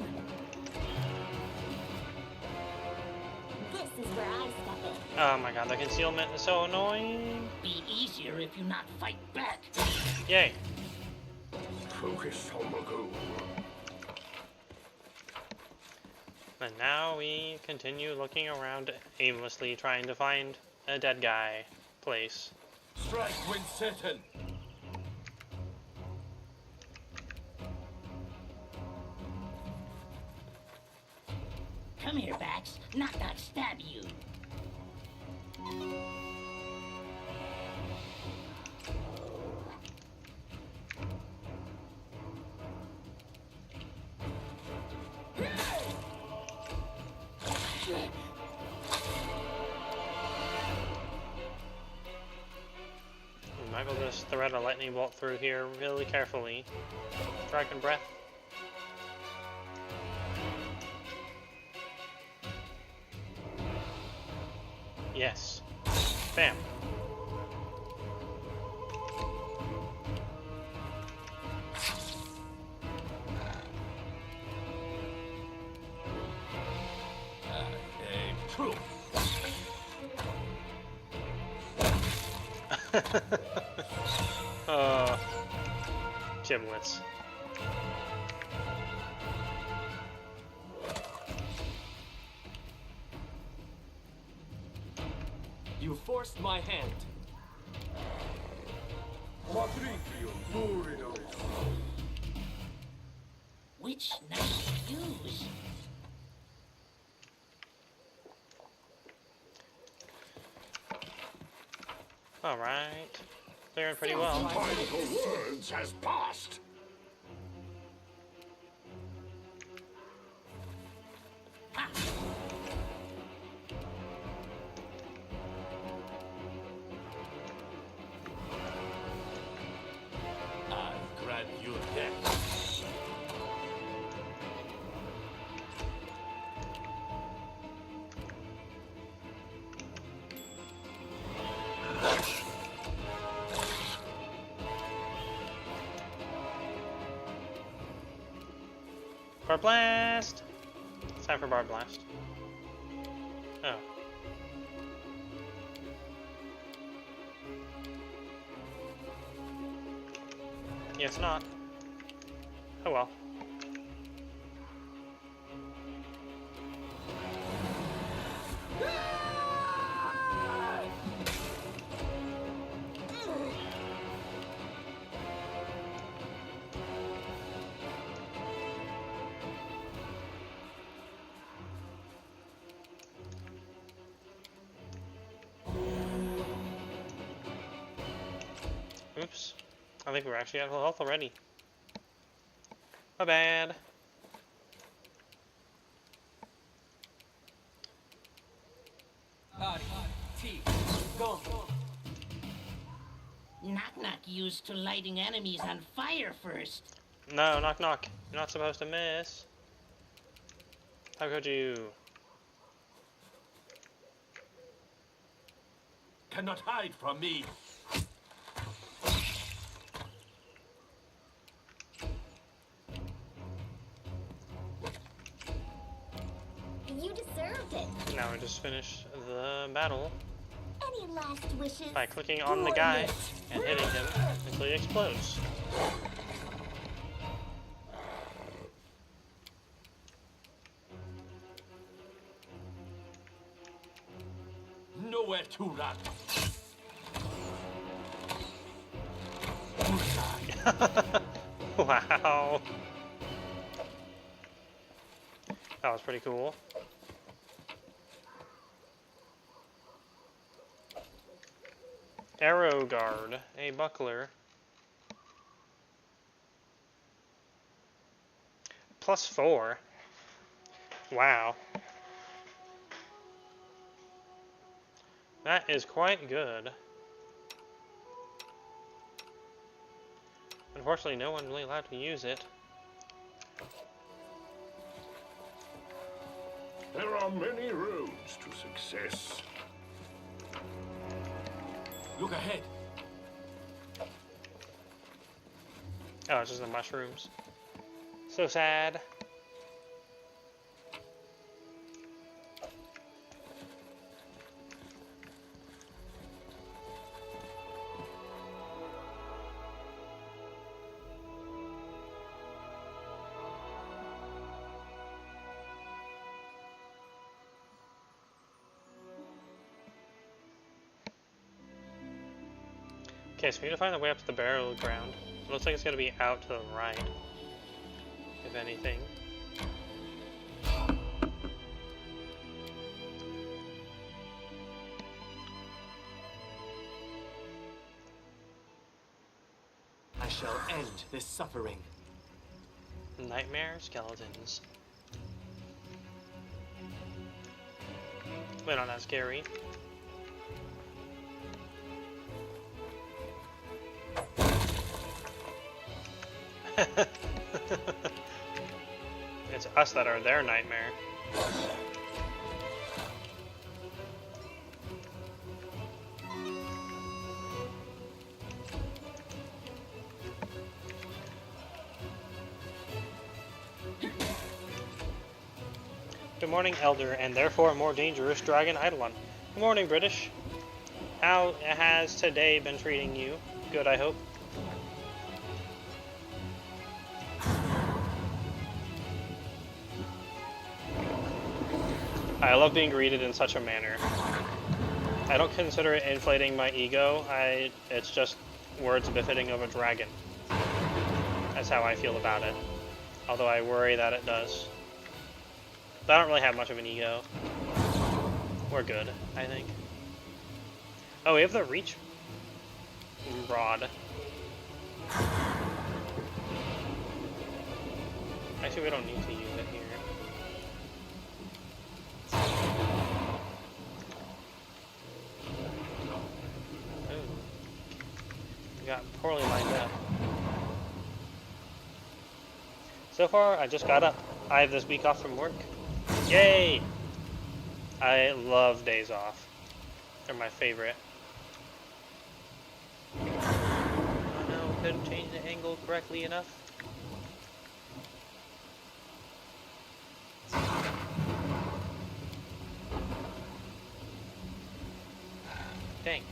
This is where I step in. Oh my god, the concealment is so annoying. Be easier if you not fight back. Yay. Focus on the goal. And now we continue looking around aimlessly, trying to find a dead guy place. Strike when certain. Come here, Bax. Knock stab you. We might be able to just thread a lightning bolt through here really carefully. Dragon breath. Yes. Bam. True. Giblets. You forced my hand. Patricio Murinos. Which knife to use? Alright. Clearing pretty well. Time for words has passed. I grant you death. Bar blast! It's time for bar blast. Oh. Yes, not. Oh well. Oops. I think we're actually at full health already. My bad. Go. Knock used to lighting enemies on fire first. No, knock knock. You're not supposed to miss. How could you? Cannot hide from me. You deserved it. Now we just finished the battle Any last wishes? by clicking on the guy and hitting him until he explodes. nowhere to run. Wow. That was pretty cool. Arrow guard, a buckler. +4. Wow. That is quite good. Unfortunately, no one's really allowed to use it. There are many roads to success. Look ahead. Oh, it's just the mushrooms. So sad. Okay, so we need to find the way up to the burial ground. It looks like it's going to be out to the right, if anything. I shall end this suffering. Nightmare skeletons. They're not that scary. It's us that are their nightmare. Good morning, Elder, and therefore more dangerous Dragon Eidolon. Good morning, British. How has today been treating you? Good, I hope. I love being greeted in such a manner. I don't consider it inflating my ego. It's just words befitting of a dragon. That's how I feel about it. Although I worry that it does. But I don't really have much of an ego. We're good, I think. Oh, we have the reach rod. Actually, we don't need to use it here. Got poorly lined up. So far, I just got up. I have this week off from work. Yay! I love days off. They're my favorite. Oh no, couldn't change the angle correctly enough. Dang.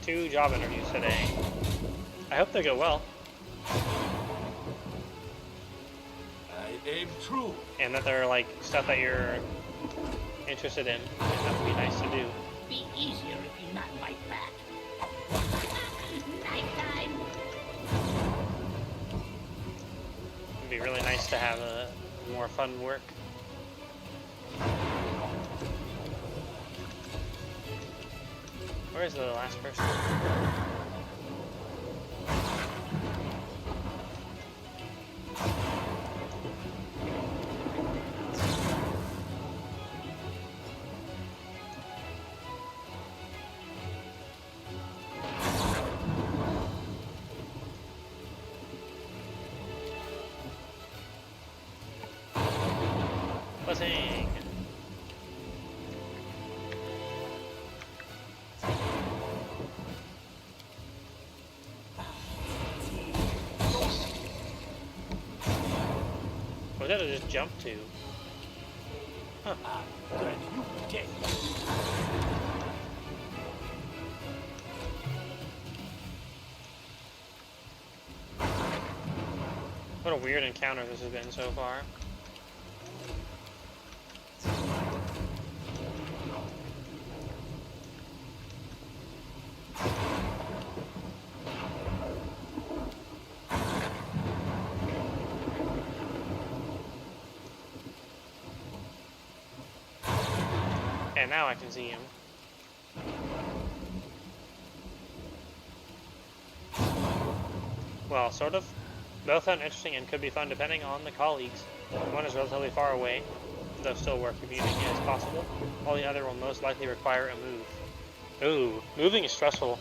2 job interviews today. I hope they go well. I aim true. And that they're like stuff that you're interested in. And that would be nice to do. Be easier if you not bite back. Nighttime. It'd be really nice to have more fun work. Where is the last person? Buzzing! What did I just jump to? Huh. Then you dead. What a weird encounter this has been so far. And now I can see him. Well, sort of. Both sound interesting and could be fun depending on the colleagues. One is relatively far away, though still worth commuting as possible, while the other will most likely require a move. Ooh, moving is stressful.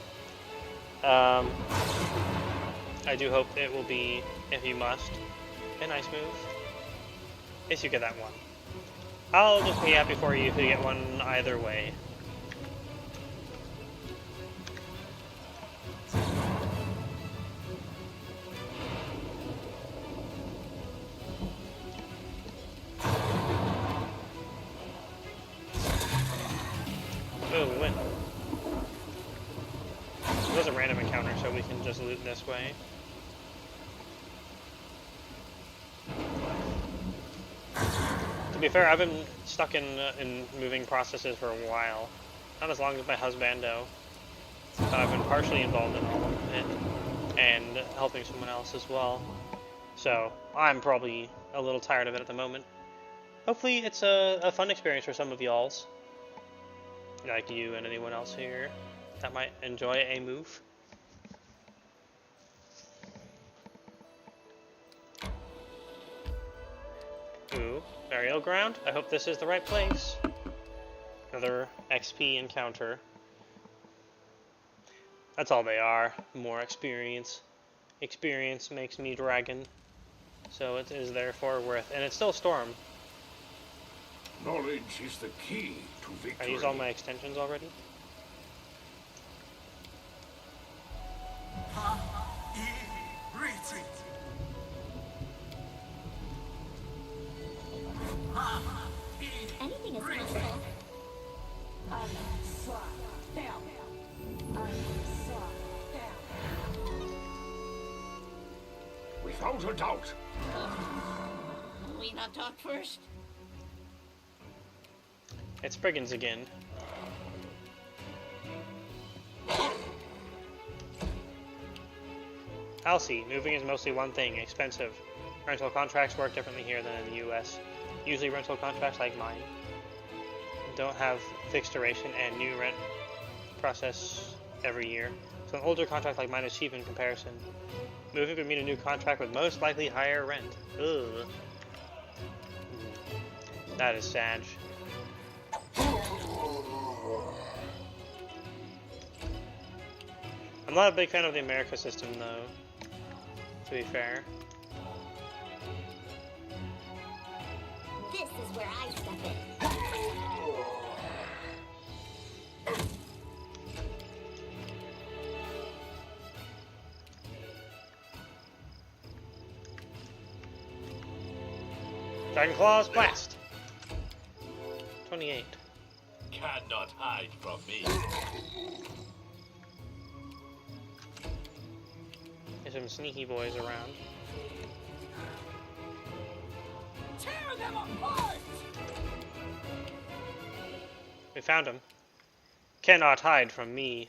I do hope it will be, if you must, a nice move. If you get that one. I'll just be happy for you if you get one either way. Oh, we win. It was a random encounter, so we can just loot this way. To be fair, I've been stuck in moving processes for a while. Not as long as my husbando, but I've been partially involved in all of it, and helping someone else as well. So, I'm probably a little tired of it at the moment. Hopefully it's a fun experience for some of y'alls. Like you and anyone else here that might enjoy a move. Ooh, burial ground? I hope this is the right place. Another XP encounter. That's all they are. More experience. Experience makes me dragon. So it is therefore worth. And it's still Storm. Knowledge is the key to victory. I used all my extensions already. Anything is possible. Without a doubt. Will we not talk first? It's brigands again. Alcy, moving is mostly one thing, expensive. Rental contracts work differently here than in the US. Usually rental contracts like mine don't have fixed duration and new rent process every year. So an older contract like mine is cheap in comparison. Moving would mean a new contract with most likely higher rent. Ugh. That is sad. I'm not a big fan of the America system though, to be fair. This is where I step in. Dragon Claws, blast! 28. Cannot hide from me. There's some sneaky boys around. Tear them apart! We found him. Cannot hide from me,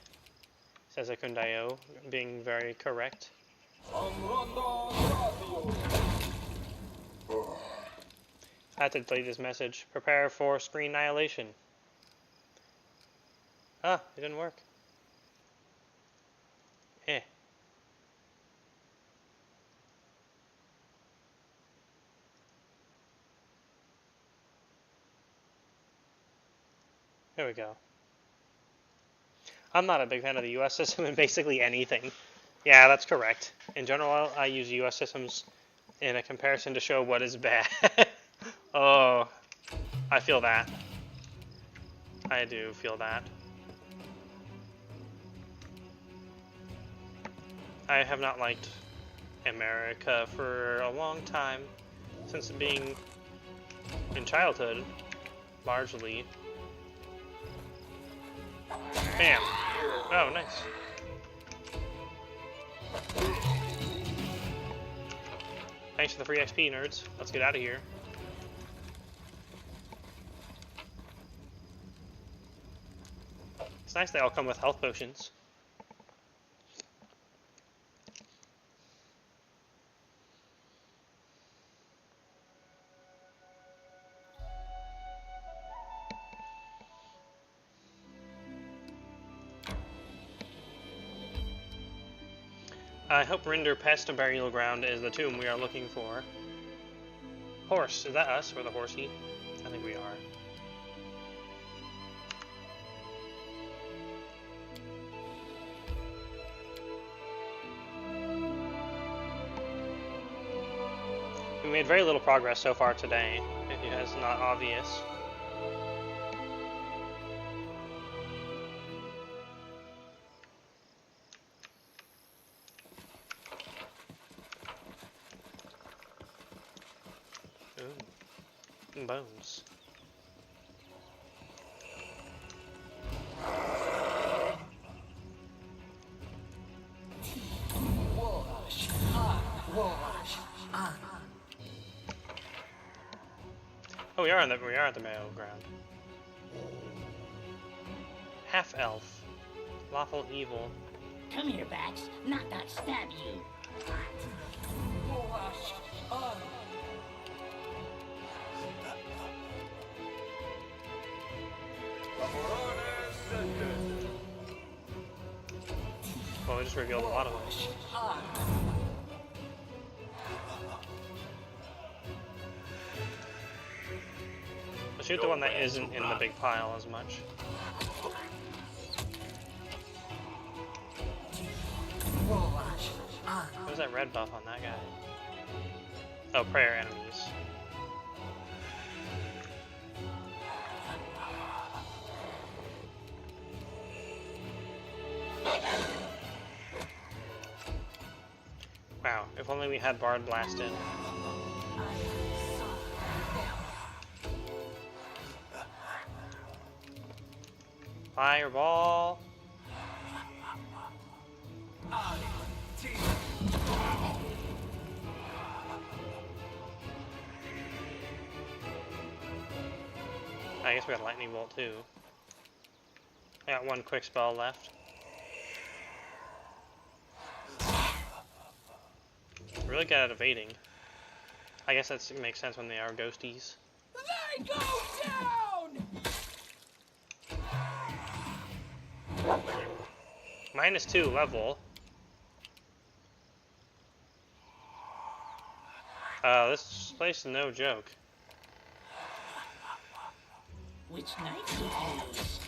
says Akundayo, being very correct. I had to delete this message. Prepare for screen annihilation. Ah, it didn't work. Eh. There we go. I'm not a big fan of the US system in basically anything. Yeah, that's correct. In general, I use US systems in a comparison to show what is bad. Oh, I feel that. I do feel that. I have not liked America for a long time, since being in childhood, largely. Bam! Oh, nice. Thanks for the free XP, nerds. Let's get out of here. It's nice they all come with health potions. I hope Rinder Pest Burial Ground is the tomb we are looking for. Horse, is that us or the horsey? I think we are. We made very little progress so far today, if it's not obvious. Ooh. Bones. Oh, we are at the burial ground. Half elf, lawful evil. Come here, Bax. Not stab you. Well, we just revealed a lot of them. Let's shoot the one that isn't in the big pile as much. What was that red buff on that guy? Oh, prayer enemies. Wow, if only we had Bard blasted. Fireball! I guess we got lightning bolt too. I got one quick spell left. Really good at evading. I guess that makes sense when they are ghosties. They go down! -2 level. This place is no joke. Which knife to use?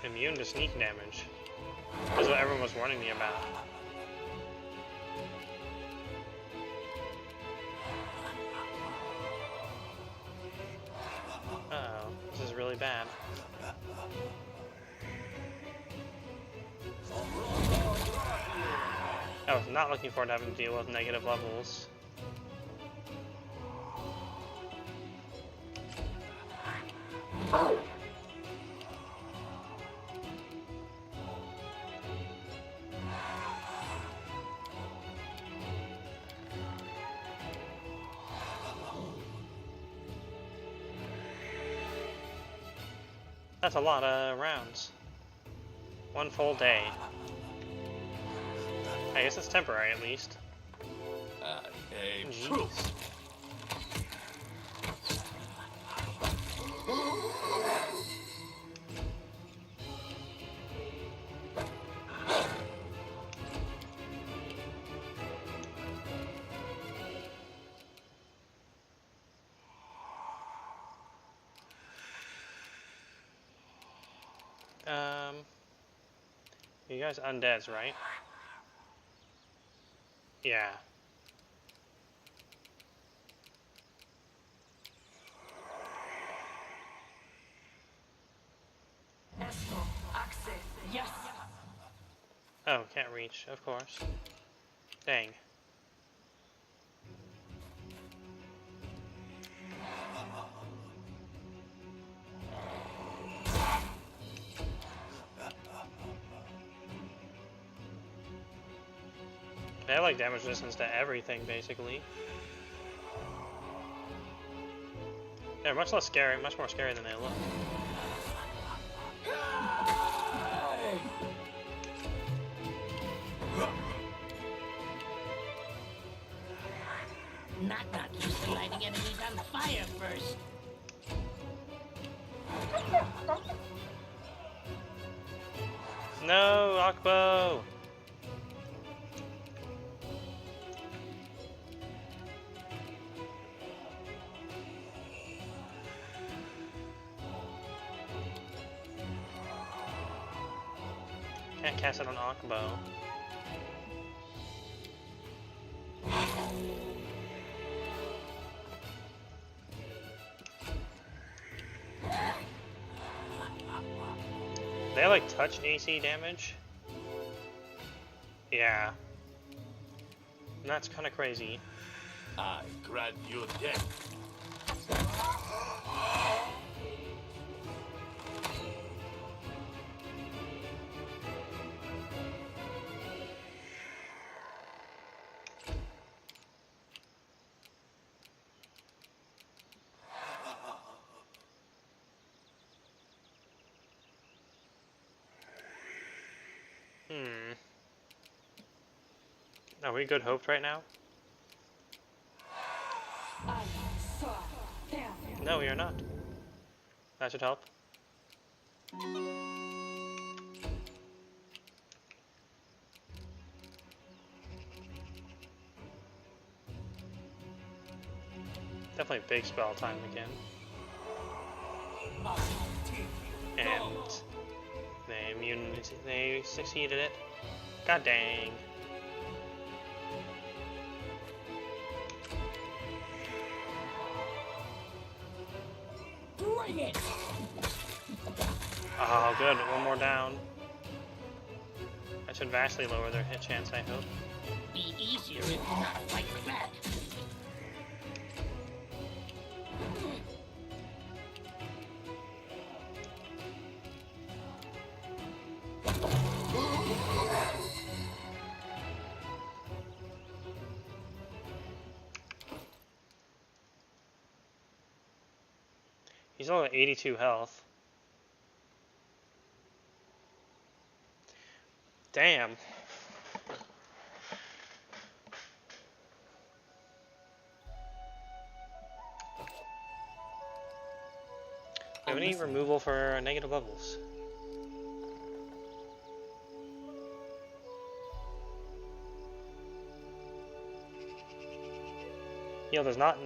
Immune to sneak damage. That's what everyone was warning me about. Uh-oh, this is really bad. I was not looking forward to having to deal with negative levels. That's a lot of rounds. One full day. I guess it's temporary at least. Jeez. You guys undeads, right? Yeah. Yes! Oh, can't reach, of course. Dang. They have like damage resistance to everything, basically. They're much less scary, much more scary than they look. Not used to lighting enemies on fire first. No, Akbo! Can't cast it on Akbo. They like touch AC damage? Yeah. And that's kind of crazy. I grant you death. Are we good hoped right now? No, we are not. That should help. Definitely big spell time again. And they succeeded it. God dang. Bring it! Oh, good. One more down. That should vastly lower their hit chance, I hope. Be easier if you not fight back. He's only at 82 health. Damn. Do we have any removal for negative levels? Heal does not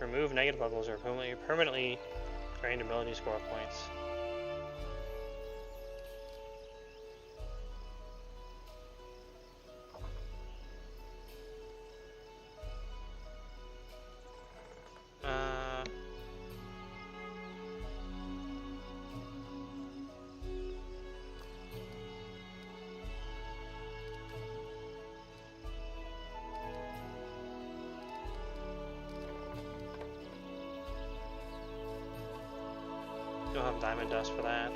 remove negative levels or permanently drain ability score points. You'll have diamond dust for that.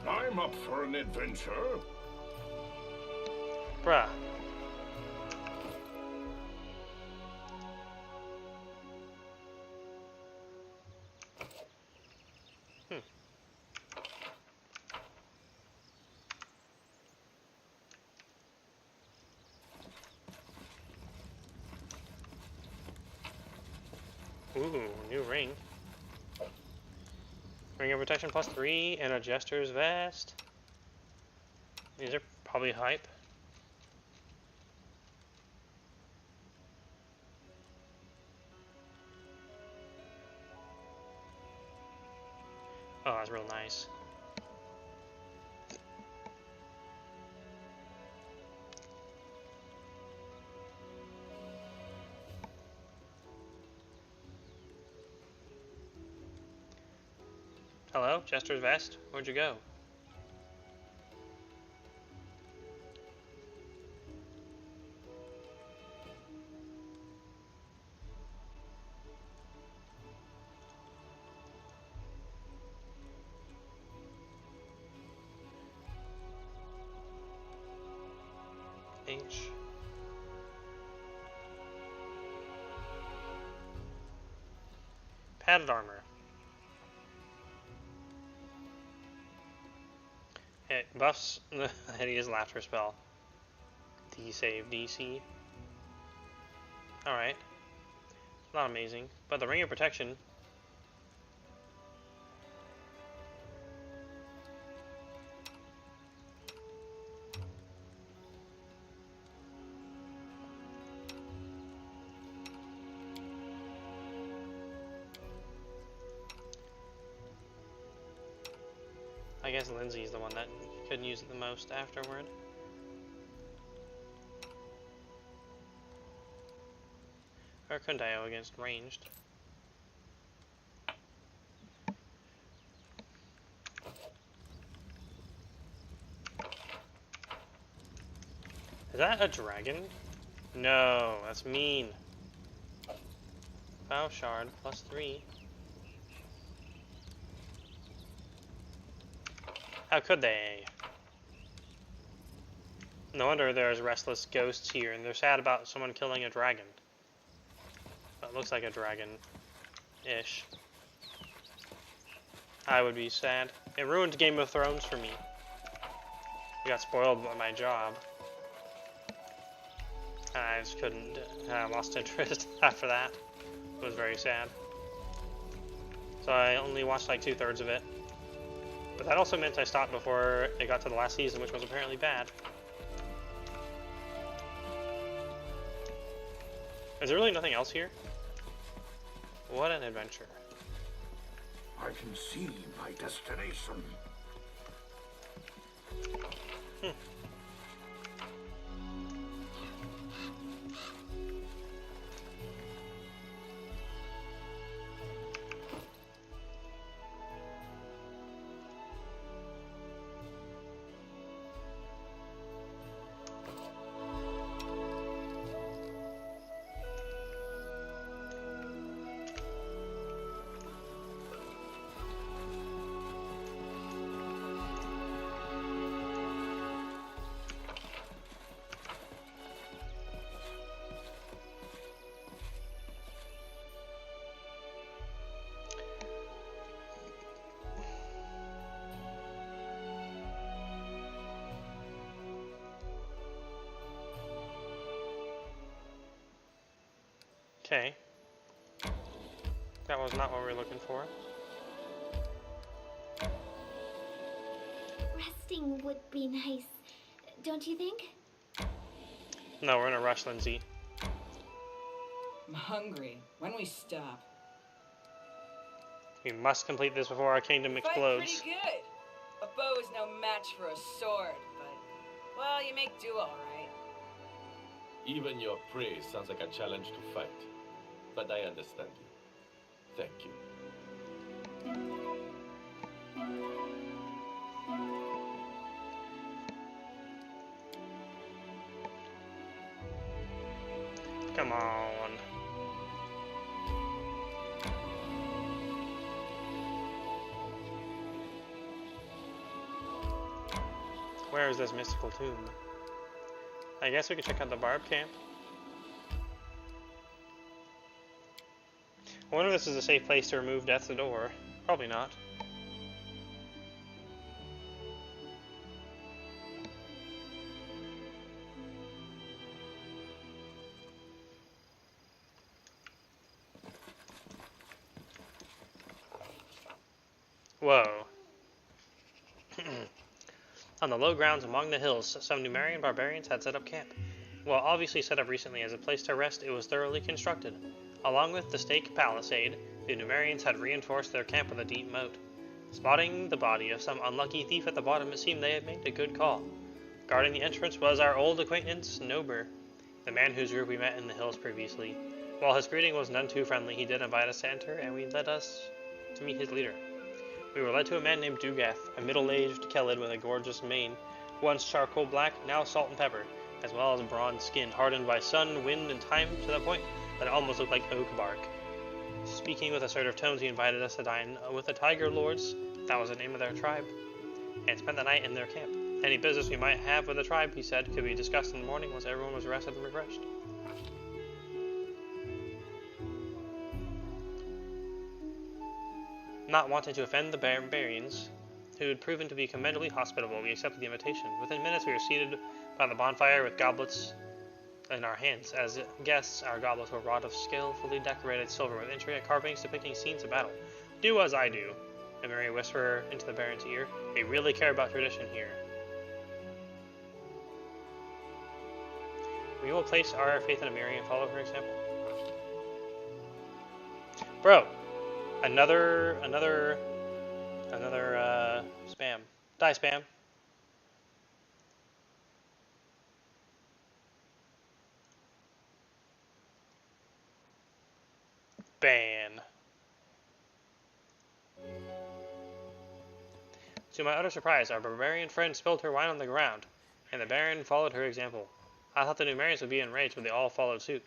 I'm up for an adventure. Bruh. Ooh, new ring. Ring of protection +3 and a jester's vest. These are probably hype. Oh, that's real nice. Hello, Jester's vest? Where'd you go? H. Padded armor. It buffs the hideous laughter spell. D-save DC. Alright. Not amazing. But the ring of protection. I guess Lindsay's the one that could use it the most afterward. Or couldn't I go against ranged? Is that a dragon? No, that's mean. Bow shard +3. How could they? No wonder there's restless ghosts here, and they're sad about someone killing a dragon. But it looks like a dragon-ish. I would be sad. It ruined Game of Thrones for me. I got spoiled by my job. I just couldn't, I lost interest after that. It was very sad. So I only watched like 2/3 of it. But that also meant I stopped before it got to the last season, which was apparently bad. Is there really nothing else here? What an adventure. I can see my destination. Okay. That was not what we were looking for. Resting would be nice, don't you think? No, we're in a rush, Lindsay. I'm hungry. Why don't we stop? We must complete this before our kingdom Fight explodes. pretty good. A bow is no match for a sword, but, well, you make do all right. Even your praise sounds like a challenge to fight. But I understand you. Thank you. Come on. Where is this mystical tomb? I guess we could check out the Barb camp. I wonder if this is a safe place to remove Death's Door. Probably not. Whoa. On the low grounds among the hills, some Numerian barbarians had set up camp. While obviously set up recently as a place to rest, it was thoroughly constructed. Along with the stake palisade, the Numerians had reinforced their camp with a deep moat. Spotting the body of some unlucky thief at the bottom, it seemed they had made a good call. Guarding the entrance was our old acquaintance, Nober, the man whose group we met in the hills previously. While his greeting was none too friendly, he did invite us to enter, and he led us to meet his leader. We were led to a man named Dugath, a middle-aged Kelid with a gorgeous mane, once charcoal black, now salt and pepper, as well as bronze skin, hardened by sun, wind, and time to the point that it almost looked like oak bark. Speaking with assertive tones, he invited us to dine with the Tiger Lords, that was the name of their tribe, and spend the night in their camp. Any business we might have with the tribe, he said, could be discussed in the morning once everyone was rested and refreshed. Not wanting to offend the barbarians, who had proven to be commendably hospitable, we accepted the invitation. Within minutes, we were seated by the bonfire with goblets in our hands. As guests, our goblets were wrought of skillfully decorated silver with intricate carvings depicting scenes of battle. Do as I do, a merry whisper into the Baron's ear. They really care about tradition here. We will place our faith in Amiri and follow her example. Bro, another spam. Die, spam. Ban. To my utter surprise, our barbarian friend spilled her wine on the ground, and the Baron followed her example. I thought the Numerians would be enraged, but they all followed suit.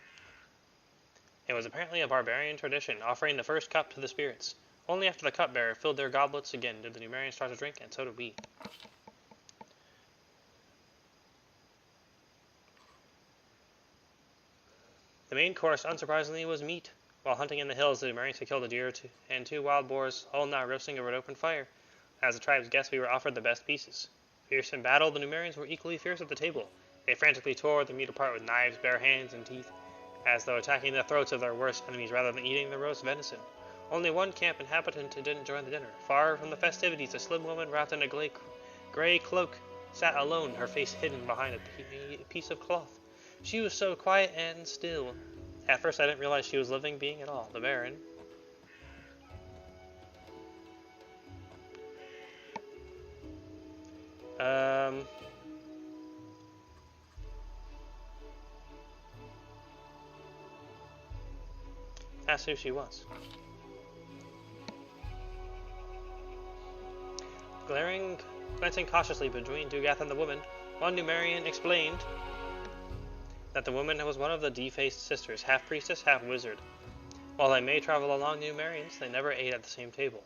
It was apparently a barbarian tradition, offering the first cup to the spirits. Only after the cupbearer filled their goblets again did the Numerians start to drink, and so did we. The main course, unsurprisingly, was meat. While hunting in the hills, the Numerians had killed a deer and 2 wild boars, all now roasting over an open fire. As the tribe's guests, we were offered the best pieces. Fierce in battle, the Numerians were equally fierce at the table. They frantically tore the meat apart with knives, bare hands, and teeth, as though attacking the throats of their worst enemies rather than eating the roast venison. Only one camp inhabitant didn't join the dinner. Far from the festivities, a slim woman wrapped in a gray cloak sat alone, her face hidden behind a piece of cloth. She was so quiet and still. At first I didn't realize she was a living being at all. The Baron. Asked who she was. Glancing cautiously between Dugath and the woman, one Numerian explained that the woman was one of the defaced sisters, half priestess, half wizard. While they may travel along Numerians, they never ate at the same table.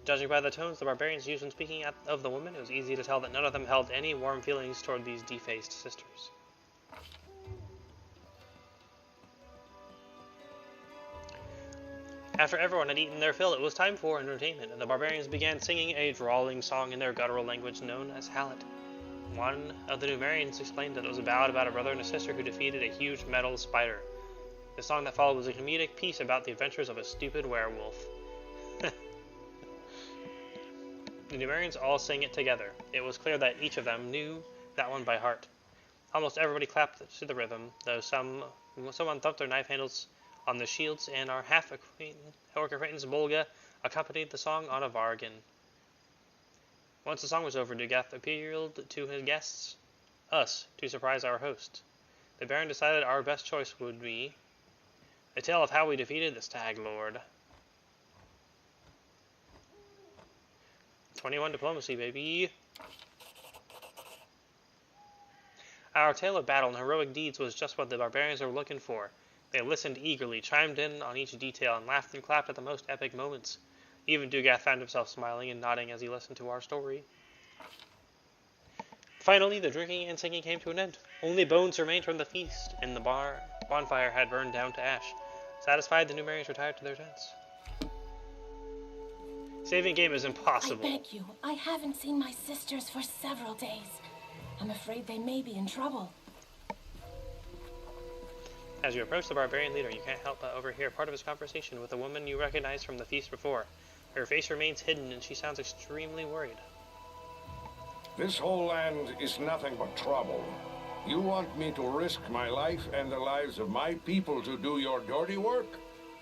Judging by the tones the barbarians used when speaking of the woman, it was easy to tell that none of them held any warm feelings toward these defaced sisters. After everyone had eaten their fill, it was time for entertainment, and the barbarians began singing a drawling song in their guttural language known as Hallet. One of the Numerians explained that it was a ballad about a brother and a sister who defeated a huge metal spider. The song that followed was a comedic piece about the adventures of a stupid werewolf. The Numerians all sang it together. It was clear that each of them knew that one by heart. Almost everybody clapped to the rhythm, though someone thumped their knife handles on the shields, and our half-orc acquaintance Bolga accompanied the song on a vargan. Once the song was over, Dugath appealed to his guests, us, to surprise our host. The Baron decided our best choice would be a tale of how we defeated the Stag Lord. 21 diplomacy, baby. Our tale of battle and heroic deeds was just what the barbarians were looking for. They listened eagerly, chimed in on each detail, and laughed and clapped at the most epic moments. Even Dugath found himself smiling and nodding as he listened to our story. Finally, the drinking and singing came to an end. Only bones remained from the feast, and the bonfire had burned down to ash. Satisfied, the Numerians retired to their tents. Saving game is impossible. I beg you, I haven't seen my sisters for several days. I'm afraid they may be in trouble. As you approach the barbarian leader, you can't help but overhear part of his conversation with a woman you recognized from the feast before. Her face remains hidden, and she sounds extremely worried. This whole land is nothing but trouble. You want me to risk my life and the lives of my people to do your dirty work?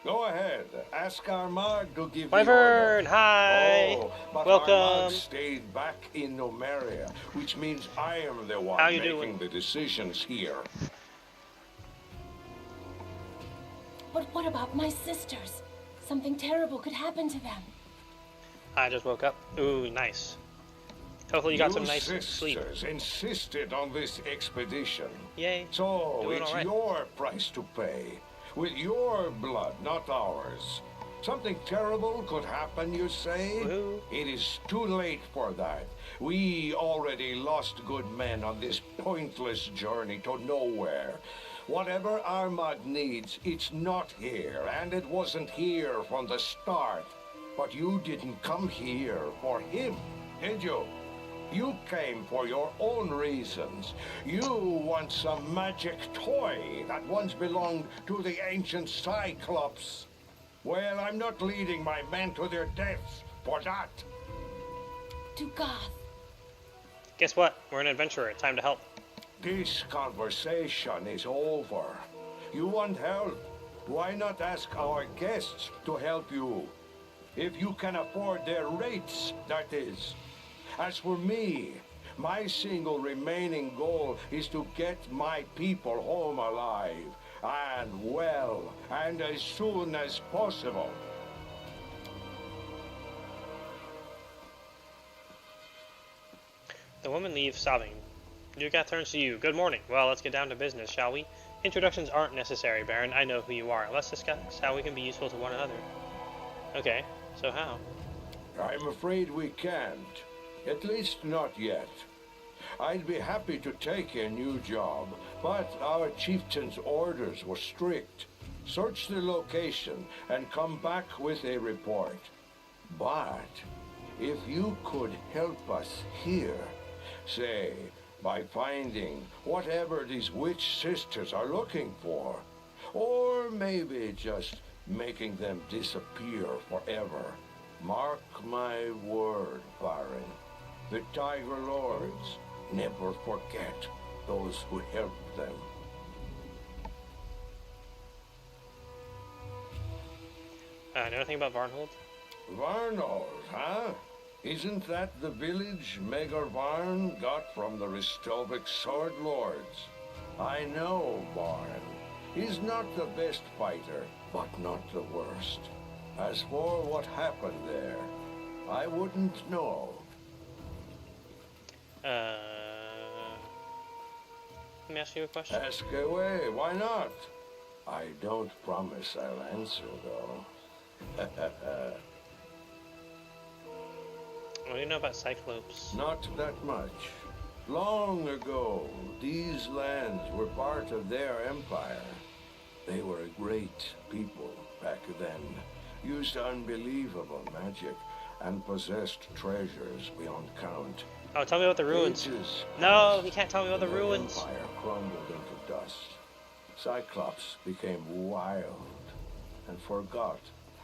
Go ahead. Ask Armagh to give Wyvern, hi! Oh, but welcome! Armagh stayed back in Numeria, which means I am the one making the decisions here. But what about my sisters? Something terrible could happen to them. I just woke up. Ooh, nice. Hopefully you got some nice sleep. Your sisters insisted on this expedition. Yay. So Doing it's all right. your price to pay. With your blood, not ours. Something terrible could happen, you say? Woohoo. It is too late for that. We already lost good men on this pointless journey to nowhere. Whatever Armagh needs, it's not here, and it wasn't here from the start. But you didn't come here for him, did you? You came for your own reasons. You want some magic toy that once belonged to the ancient Cyclops. Well, I'm not leading my men to their deaths for that. To Goth. Guess what? We're an adventurer. Time to help. This conversation is over. You want help? Why not ask our guests to help you? If you can afford their rates, that is. As for me, my single remaining goal is to get my people home alive, and well, and as soon as possible. The woman leaves, sobbing. Yuka turns to you. Good morning. Well, let's get down to business, shall we? Introductions aren't necessary, Baron. I know who you are. Let's discuss how we can be useful to one another. Okay, so how? I'm afraid we can't. At least not yet. I'd be happy to take a new job, but our chieftain's orders were strict. Search the location and come back with a report. But if you could help us here, say, by finding whatever these witch sisters are looking for, or maybe just making them disappear forever, mark my word, Baron, the Tiger Lords never forget those who helped them. Know anything about Varnhold? Varnold, huh? Isn't that the village Maegor Varn got from the Ristovik Sword Lords? I know Varn. He's not the best fighter, but not the worst. As for what happened there, I wouldn't know. Let me ask you a question. Ask away, why not? I don't promise I'll answer, though. What do you know about Cyclops? Not that much. Long ago, these lands were part of their empire. They were a great people back then, used unbelievable magic, and possessed treasures beyond count. Oh, tell me about the ruins. Ages No, you can't tell me about the their ruins. empire crumbled into dust. Cyclops became wild and forgot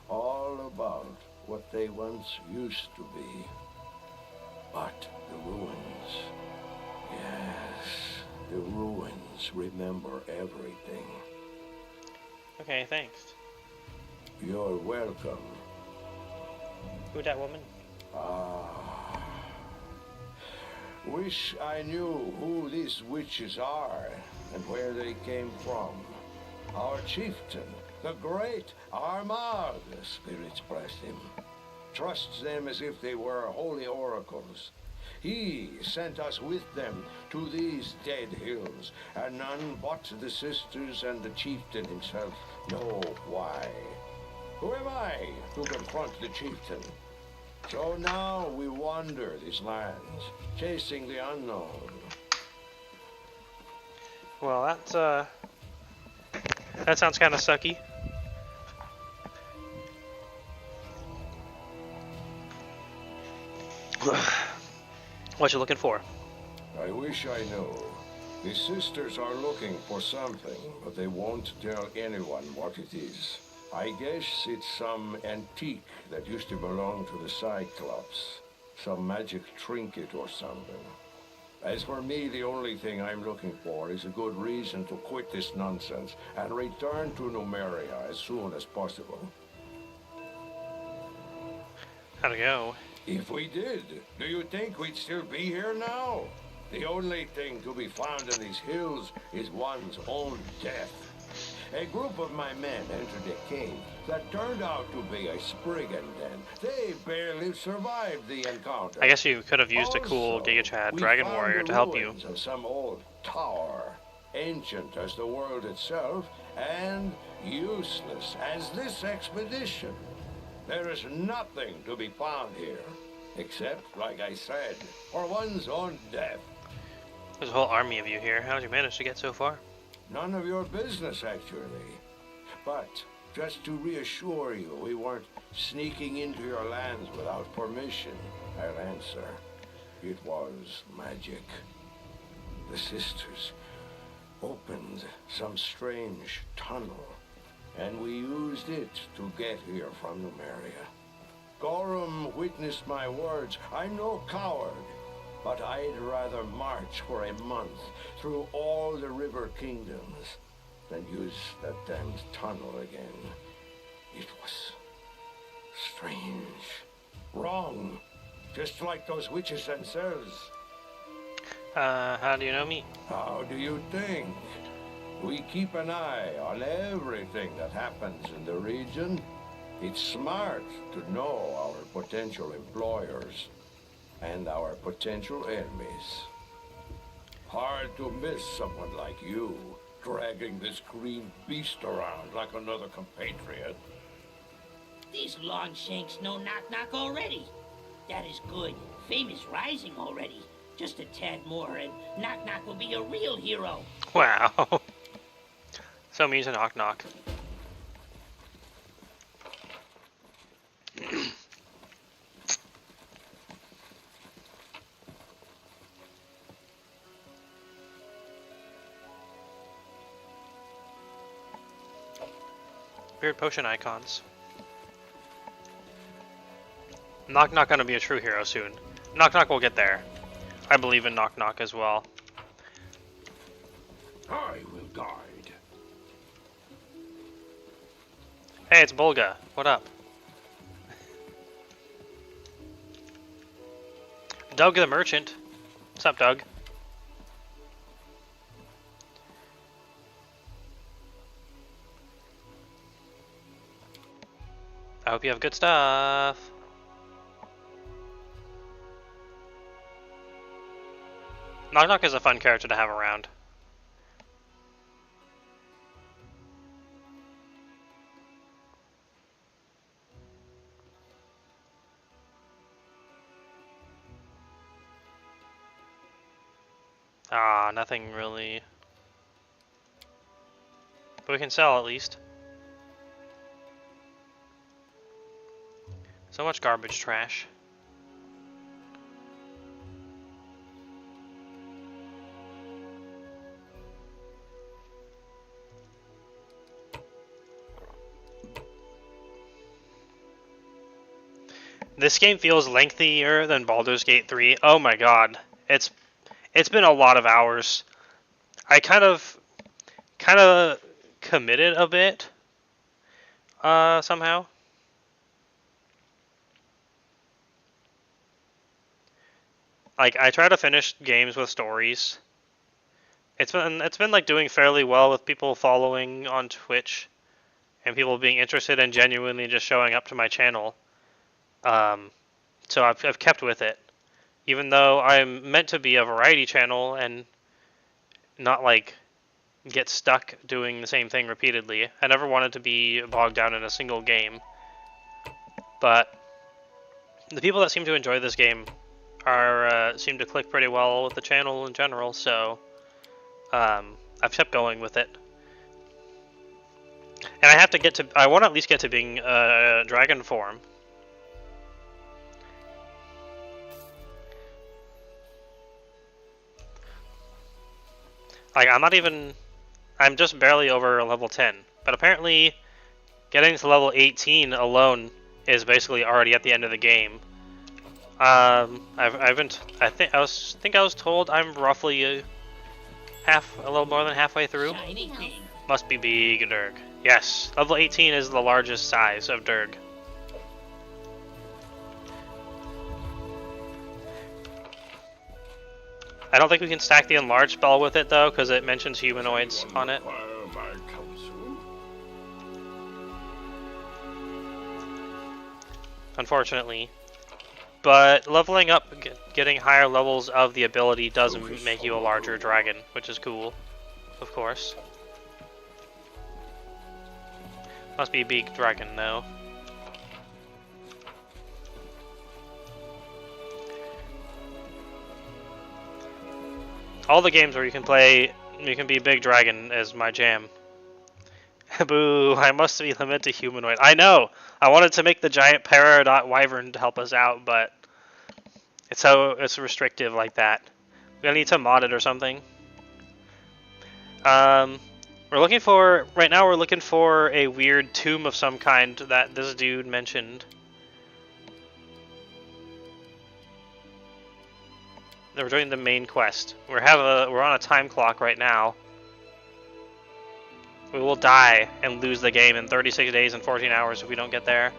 all about what they once used to be. But the ruins, yes, the ruins remember everything. Okay, thanks. You're welcome. Who that woman? Wish I knew who these witches are and where they came from. Our chieftain, the great Armagh, the spirits bless him, trusts them as if they were holy oracles. He sent us with them to these dead hills, and none but the sisters and the chieftain himself know why. Who am I to confront the chieftain? So now we wander these lands, chasing the unknown. Well, that sounds kind of sucky. What you looking for? I wish I knew. The sisters are looking for something, but they won't tell anyone what it is. I guess it's some antique that used to belong to the Cyclops. Some magic trinket or something. As for me, the only thing I'm looking for is a good reason to quit this nonsense and return to Numeria as soon as possible. How'd it go? If we did, do you think we'd still be here now? The only thing to be found in these hills is one's own death. A group of my men entered a cave that turned out to be a Spriggan den. They barely survived the encounter. I guess you could have used a cool Also, Giga Chad we Dragon found Warrior the to help you. ruins of some old tower, ancient as the world itself, and useless as this expedition. There is nothing to be found here, except, like I said, for one's own death. There's a whole army of you here. How did you manage to get so far? None of your business, actually. But just to reassure you we weren't sneaking into your lands without permission, I'll answer. It was magic. The sisters opened some strange tunnel, and we used it to get here from Numeria. Gorham witnessed my words. I'm no coward, but I'd rather march for a month through all the river kingdoms than use that damned tunnel again. It was strange, wrong, just like those witches themselves. How do you know me? How do you think? We keep an eye on everything that happens in the region. It's smart to know our potential employers and our potential enemies. Hard to miss someone like you, dragging this green beast around like another compatriot. These Longshanks know knock-knock already. That is good. Fame is rising already. Just a tad more, and knock-knock will be a real hero. Wow. So mean to knock knock. Weird potion icons. Knock Knock gonna be a true hero soon. Knock Knock will get there. I believe in Knock Knock as well. I will guide. Hey, it's Bulga. What up? Doug the Merchant. What's up, Doug? I hope you have good stuff. Knock Knock is a fun character to have around. Ah, nothing really. But we can sell at least. So much garbage trash. This game feels lengthier than Baldur's Gate 3. Oh my god. It's been a lot of hours. I kind of committed a bit somehow. Like, I try to finish games with stories. It's been like doing fairly well with people following on Twitch and people being interested and genuinely just showing up to my channel. So I've kept with it, even though I'm meant to be a variety channel and not like get stuck doing the same thing repeatedly. I never wanted to be bogged down in a single game, but the people that seem to enjoy this game are seem to click pretty well with the channel in general, so I've kept going with it. And I want to at least get to being dragon form. Like, I'm just barely over level 10, but apparently getting to level 18 alone is basically already at the end of the game. I think I was told I'm roughly a little more than halfway through. Shiny thing. Must be big Durg. Yes, level 18 is the largest size of Durg. I don't think we can stack the enlarge spell with it though, because it mentions humanoids on it. Unfortunately. But leveling up, getting higher levels of the ability does make you a larger dragon, which is cool, of course. Must be a big dragon though. All the games where you can be big dragon is my jam. Boo, I must be limited humanoid. I know! I wanted to make the giant Peridot Wyvern to help us out, but it's restrictive like that. We're gonna need to mod it or something. We're looking for, right now we're looking for a weird tomb of some kind that this dude mentioned. We're doing the main quest. We're on a time clock right now. We will die and lose the game in 36 days and 14 hours if we don't get there.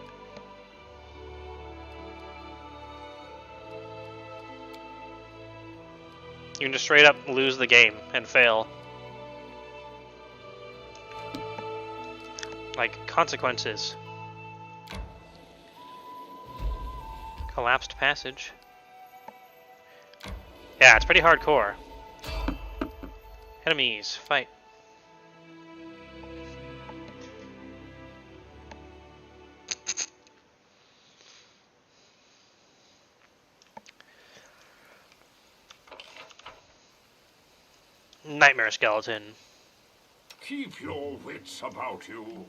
You can just straight up lose the game and fail. Like, consequences. Collapsed passage. Yeah, it's pretty hardcore. Enemies, fight. Nightmare skeleton. Keep your wits about you.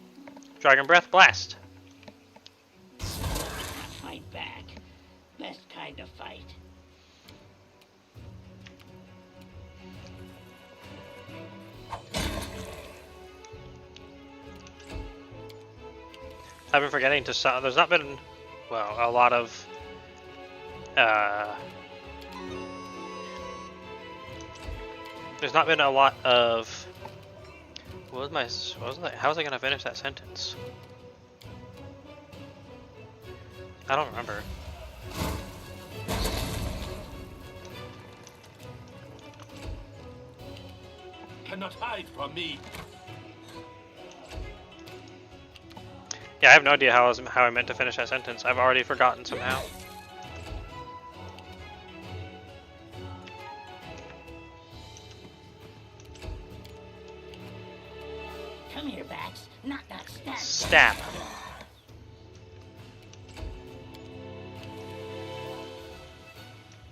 Dragon breath blast. Fight back. Best kind of fight. I've been forgetting to stop. There's not been, well, a lot of there's not been a lot of how was I gonna finish that sentence? I don't remember. Cannot hide from me. Yeah, I have no idea how I meant to finish that sentence. I've already forgotten somehow. Come here, Bax. Knock, knock, snap. Stab.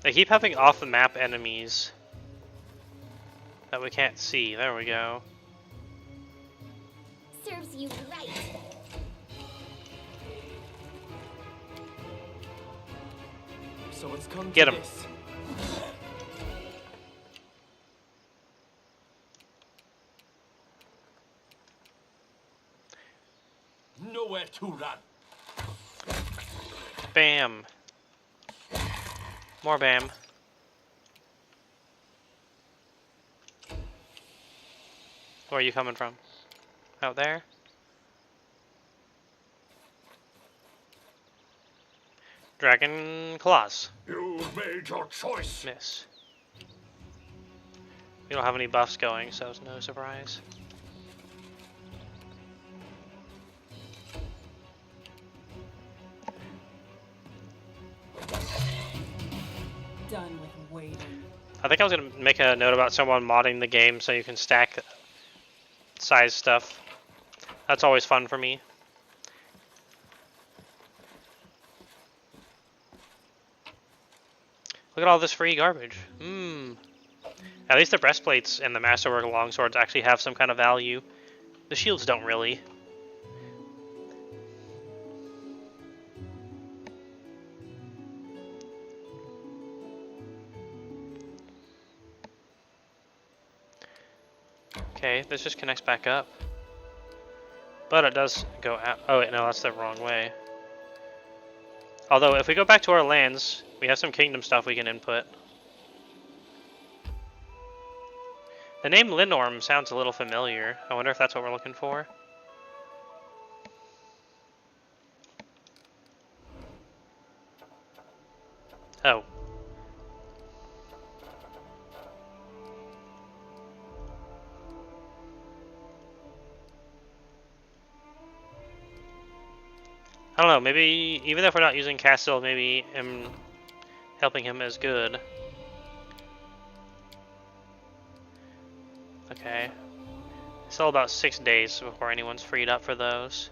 They keep having off-the-map enemies that we can't see. There we go. Serves you right. So it's come Get to him. this. Nowhere to run. Bam. More bam. Where are you coming from? Out there? Dragon claws. You made your choice. Miss. We don't have any buffs going, so it's no surprise. Done with waiting. I think I was gonna make a note about someone modding the game so you can stack size stuff. That's always fun for me. Look at all this free garbage. At least the breastplates and the masterwork longswords actually have some kind of value. The shields don't really. Okay, this just connects back up. But it does go out. Oh wait, no, that's the wrong way. Although, if we go back to our lands, we have some kingdom stuff we can input. The name Linorm sounds a little familiar. I wonder if that's what we're looking for. Oh. I don't know, maybe, even if we're not using Castle, maybe helping him is good. Okay. Still about 6 days before anyone's freed up for those.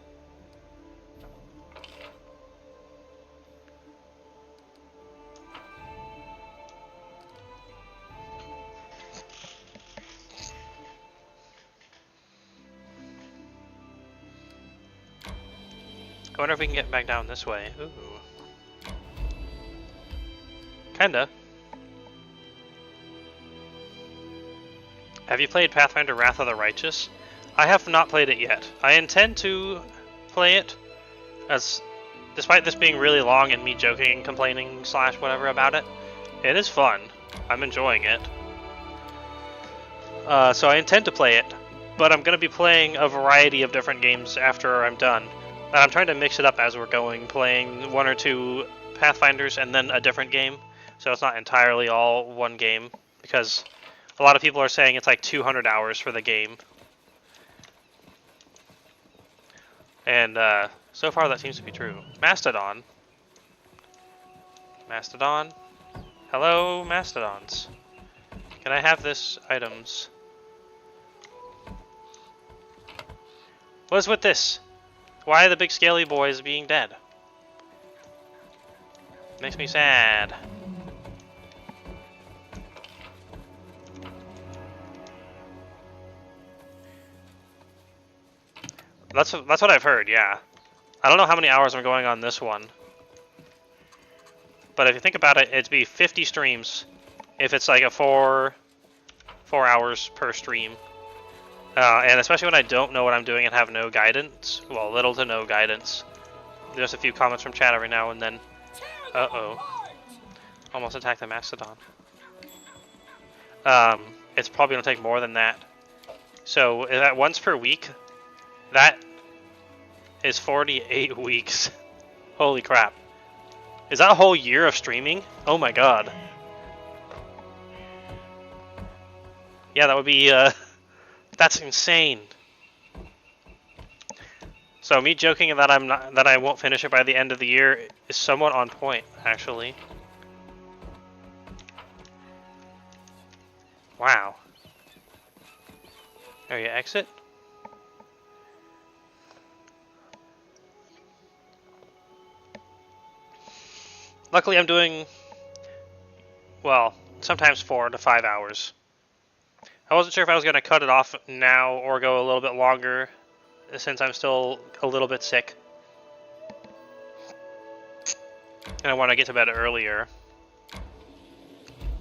I wonder if we can get back down this way. Ooh. Kinda. Have you played Pathfinder Wrath of the Righteous? I have not played it yet. I intend to play it, as despite this being really long and me joking and complaining / whatever about it, it is fun. I'm enjoying it. So I intend to play it, but I'm going to be playing a variety of different games after I'm done. And I'm trying to mix it up as we're going, playing 1 or 2 Pathfinders and then a different game. So it's not entirely all one game, because a lot of people are saying it's like 200 hours for the game. And so far that seems to be true. Mastodon. Mastodon. Hello, Mastodons. Can I have this items? What is with this? Why are the big scaly boys being dead? Makes me sad. That's what I've heard, yeah. I don't know how many hours I'm going on this one. But if you think about it, it'd be 50 streams if it's like a 4 hours per stream. And especially when I don't know what I'm doing and have no guidance. Well, little to no guidance. There's a few comments from chat every now and then. Uh-oh. Almost attacked the Mastodon. It's probably going to take more than that. So, is that once per week? That is 48 weeks. Holy crap. Is that a whole year of streaming? Oh my god. Yeah, that would be, that's insane. So me joking that I won't finish it by the end of the year is somewhat on point, actually. Wow. Are you exit? Luckily I'm doing, well, sometimes 4 to 5 hours. I wasn't sure if I was going to cut it off now or go a little bit longer, since I'm still a little bit sick. And I want to get to bed earlier.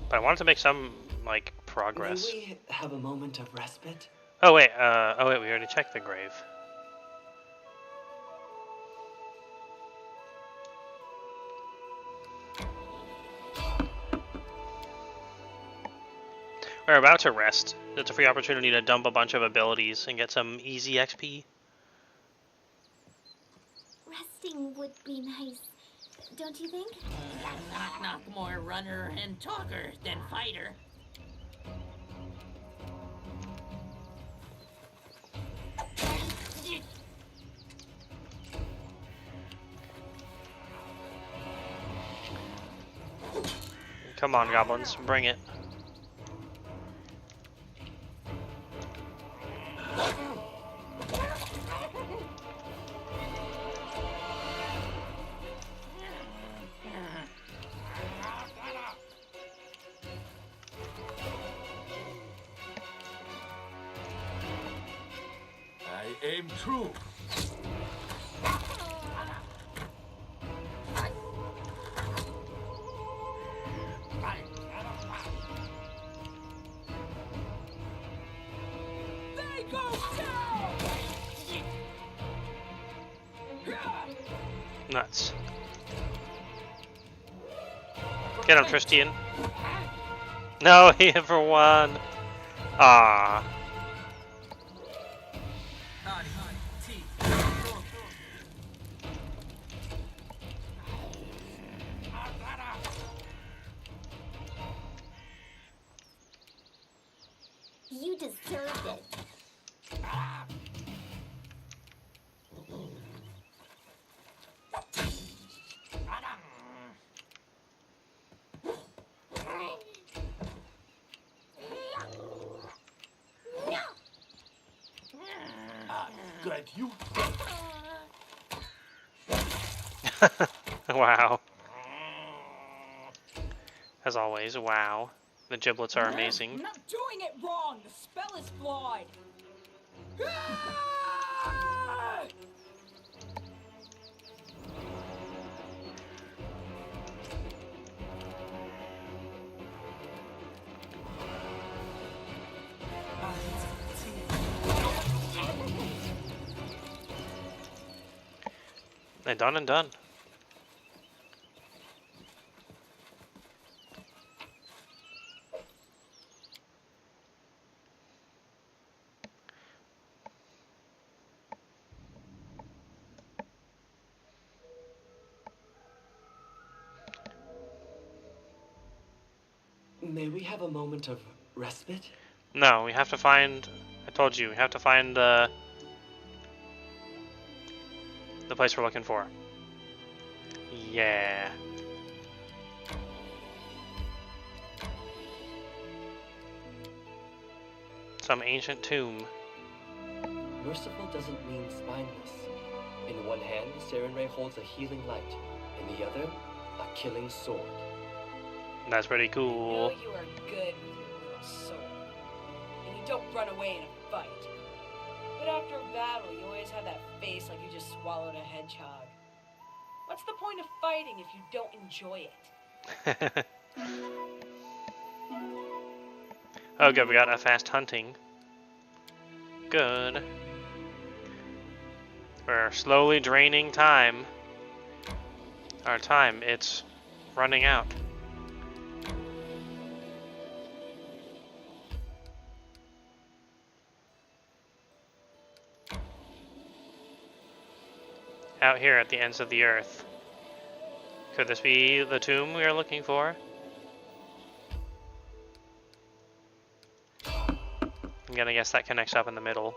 But I wanted to make some, like, progress. May we have a moment of respite? Oh wait, we already checked the grave. We're about to rest. It's a free opportunity to dump a bunch of abilities and get some easy XP. Resting would be nice, don't you think? Knock more runner and talker than fighter. Come on, goblins, bring it. I aim true. They go down! Nuts. Get him, Tristian. No, he hit for 1. Ah. You deserved it. Good, you. Wow. As always, wow. The giblets are amazing. I'm not doing it wrong. The spell is flawed. And done and done. May we have a moment of respite? No, we have to find... I told you, we have to find the place we're looking for. Yeah. Some ancient tomb. Merciful doesn't mean spineless. In one hand, Sarenrae holds a healing light. In the other, a killing sword. That's pretty You know cool. you are good with your little sword. And you don't run away in a fight. But after a battle, you always have that face like you just swallowed a hedgehog. What's the point of fighting if you don't enjoy it? Oh good, we got a fast hunting. Good. We're slowly draining time. Our time, it's running out. Out here at the ends of the earth. Could this be the tomb we are looking for? I'm gonna guess that connects up in the middle.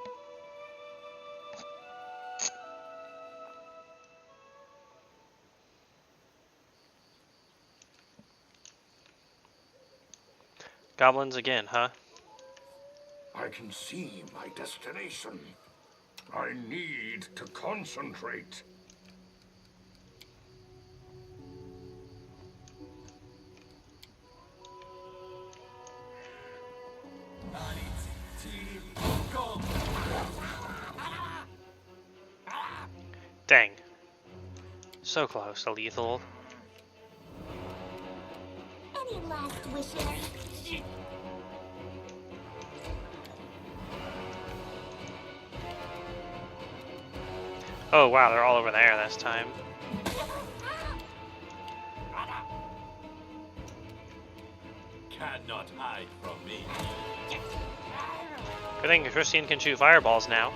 Goblins again, huh? I can see my destination. I need to concentrate. Dang. So close to lethal. Any last wishes? Oh wow, they're all over there this time. Cannot hide from me. Good thing Christine can shoot fireballs now.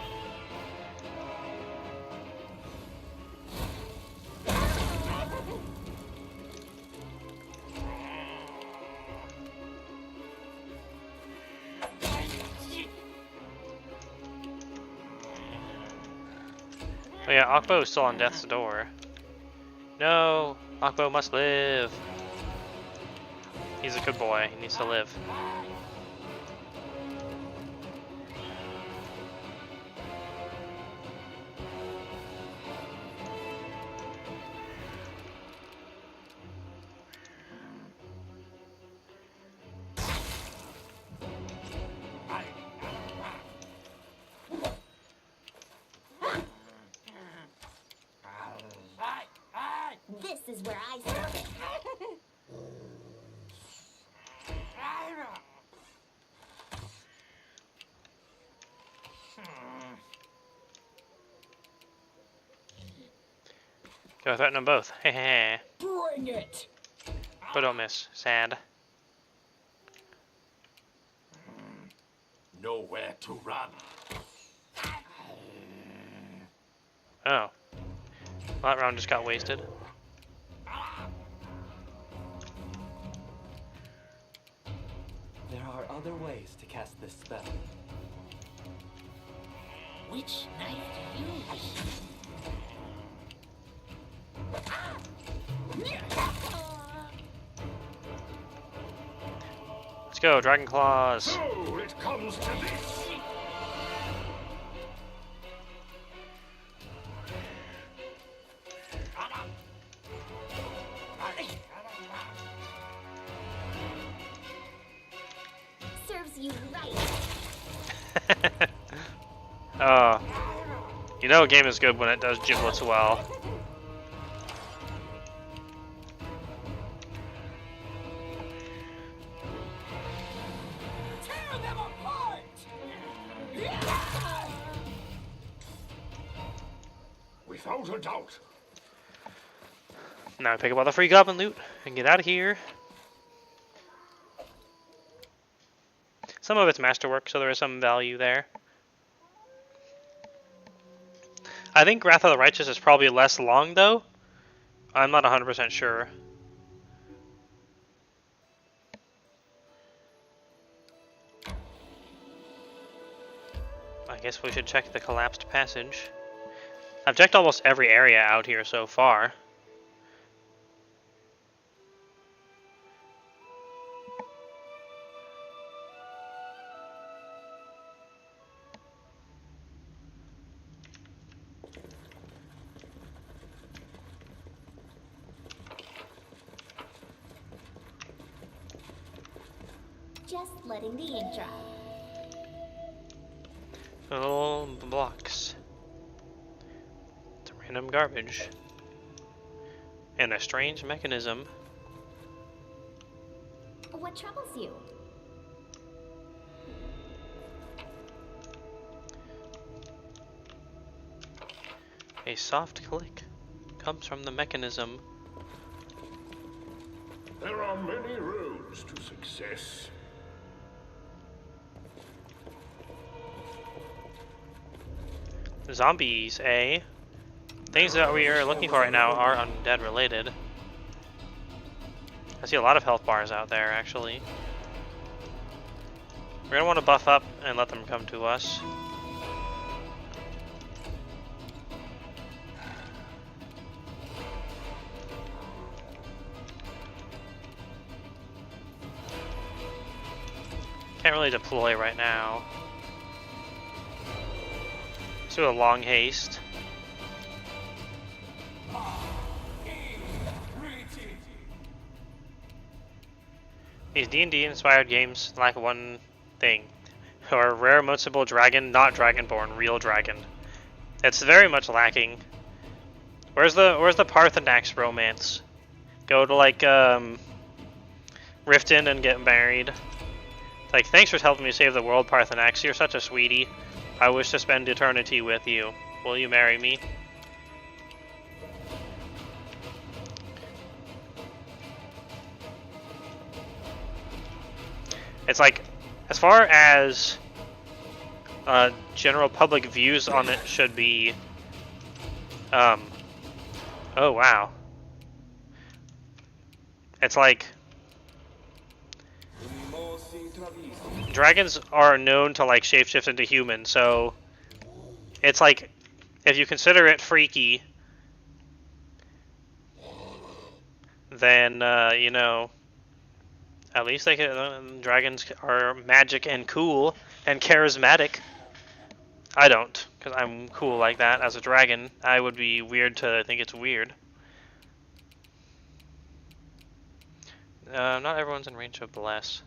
Oh yeah, Akbo is still on death's door. No, Akbo must live. He's a good boy, he needs to live. This is where I stop it. Go threaten them both. Heh. Bring it! But don't miss. Sad. Nowhere to run. Oh. That round just got wasted. There are other ways to cast this spell. Which knife to use? Let's go, Dragon Claws. So it comes to this. Serves you right. Oh. You know a game is good when it does giblets well. Tear them apart! Without a doubt, Now pick up all the free goblin loot and get out of here. Some of it's masterwork, so there is some value there. I think Wrath of the Righteous is probably less long, though. I'm not 100% sure. I guess we should check the collapsed passage. I've checked almost every area out here so far. Just letting the ink dry. Little blocks. It's random garbage. And a strange mechanism. What troubles you? A soft click comes from the mechanism. There are many roads to success. Zombies, eh? Things that we are looking for right now are undead related. I see a lot of health bars out there, actually. We're gonna want to buff up and let them come to us. Can't really deploy right now. Let's do a long haste. These D&D inspired games lack one thing. Or rare emotional dragon, not dragonborn, real dragon. It's very much lacking. Where's the Parthenax romance? Go to like Riften and get married. Like, thanks for helping me save the world, Parthenax. You're such a sweetie. I wish to spend eternity with you. Will you marry me? It's like, as far as general public views on it should be, oh wow. It's like, dragons are known to like shapeshift into humans, so it's like, if you consider it freaky, then you know, at least they can, dragons are magic and cool and charismatic. I don't, because I'm cool like that as a dragon. I would be weird to think it's weird. Not everyone's in range of Bless.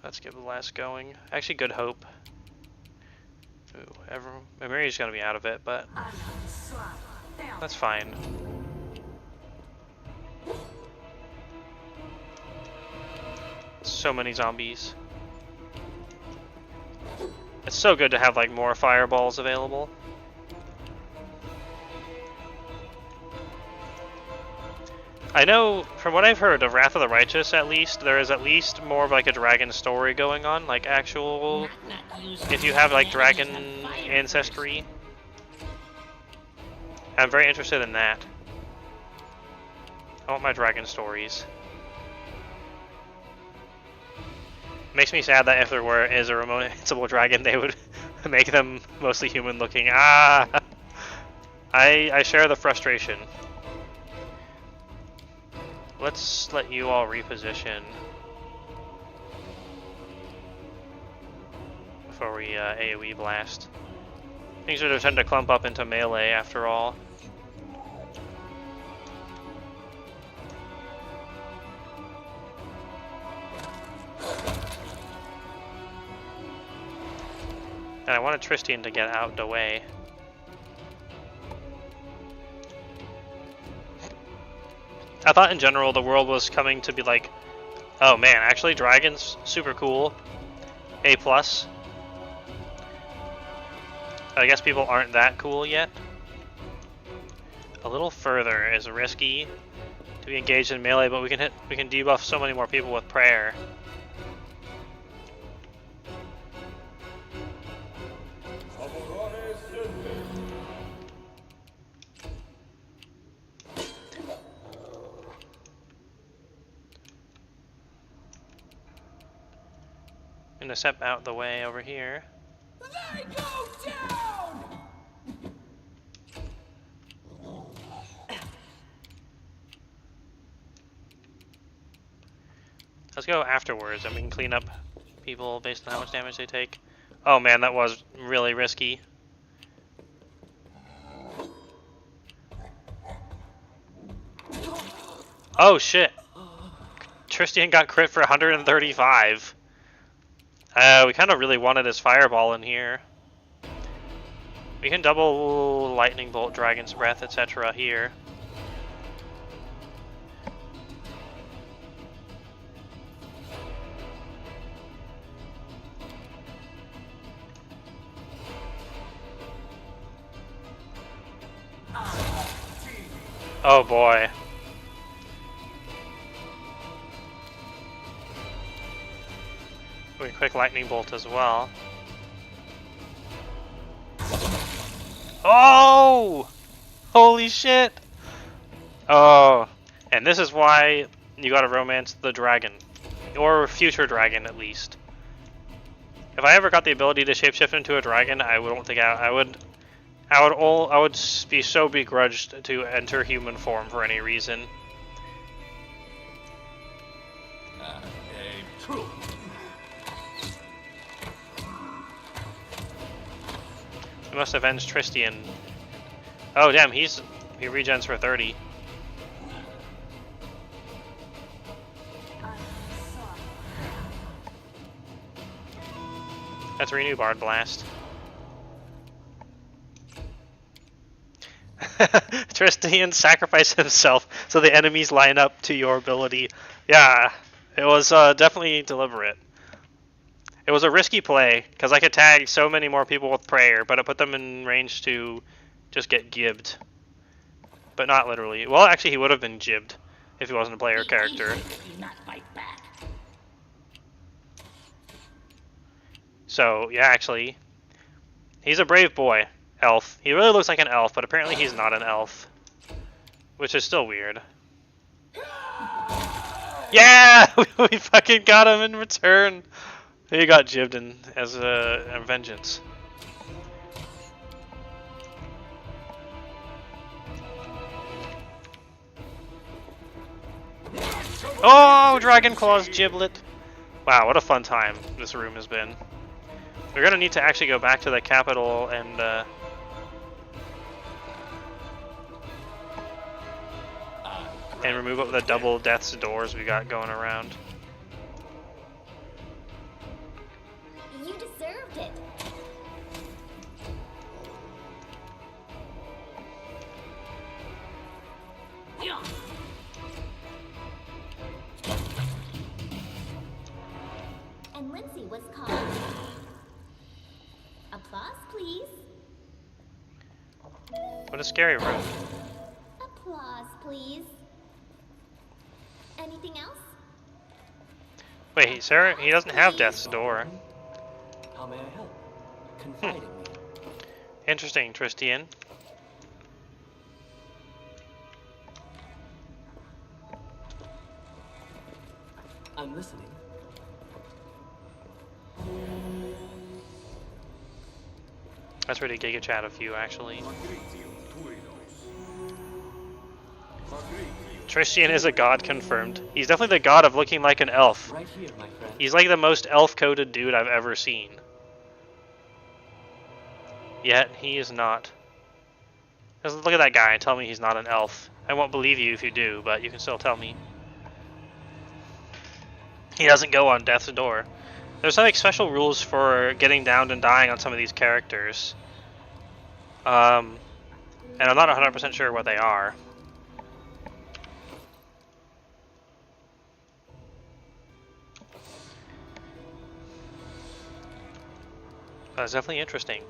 Let's get Bless going. Actually, Good Hope. Ooh, Amiri's gonna be out of it, but that's fine. So many zombies. It's so good to have like more fireballs available. I know, from what I've heard of Wrath of the Righteous, at least, there is at least more of like a dragon story going on, like actual, if you have like dragon ancestry. I'm very interested in that. I want my dragon stories. Makes me sad that if there is a remote invincible dragon, they would make them mostly human looking. Ah! I share the frustration. Let's let you all reposition before we AoE blast. Things are tend to clump up into melee after all. And I wanted Tristian to get out the way. I thought in general the world was coming to be like, oh man, actually dragons, super cool. A+. I guess people aren't that cool yet. a little further is risky to be engaged in melee, but we can debuff so many more people with prayer. I'm gonna step out the way over here. They go down! Let's go afterwards and we can clean up people based on how much damage they take. Oh man, that was really risky. Oh shit! Tristian got crit for 135. We kind of really wanted his fireball in here. We can double lightning bolt, dragon's breath, etc. here. Oh boy. We can quick lightning bolt as well. Oh! Holy shit! Oh, and this is why you gotta romance the dragon. Or future dragon, at least. If I ever got the ability to shapeshift into a dragon, I don't think I would be so begrudged to enter human form for any reason. True. We must avenge Tristian. Oh damn, he regens for 30. That's renew Bard Blast. Tristian sacrificed himself so the enemies line up to your ability. Yeah, it was definitely deliberate. It was a risky play, because I could tag so many more people with prayer, but it put them in range to just get gibbed. But not literally. Well, actually, he would have been gibbed if he wasn't a player character. So, yeah, actually, he's a brave boy, elf. He really looks like an elf, but apparently he's not an elf. Which is still weird. Yeah! We fucking got him in return! He got jibbed in as a vengeance. Oh, Dragon Claw's Giblet! Wow, what a fun time this room has been. We're gonna need to actually go back to the capital and remove up the double death's doors we got going around. You deserved it. And Lindsay was called. Applause, please. What a scary room. Applause, please. Anything else? Wait, Sarah, he doesn't have Death's Door. How may I help? Confide in me. Interesting, Tristian. I'm listening. That's pretty Giga Chat of you, actually. Tristian is a god confirmed. He's definitely the god of looking like an elf. Right here, my friend. He's like the most elf-coded dude I've ever seen. Yet, he is not. Just look at that guy and tell me he's not an elf. I won't believe you if you do, but you can still tell me. He doesn't go on Death's Door. There's like special rules for getting downed and dying on some of these characters. And I'm not 100% sure what they are. That's definitely interesting.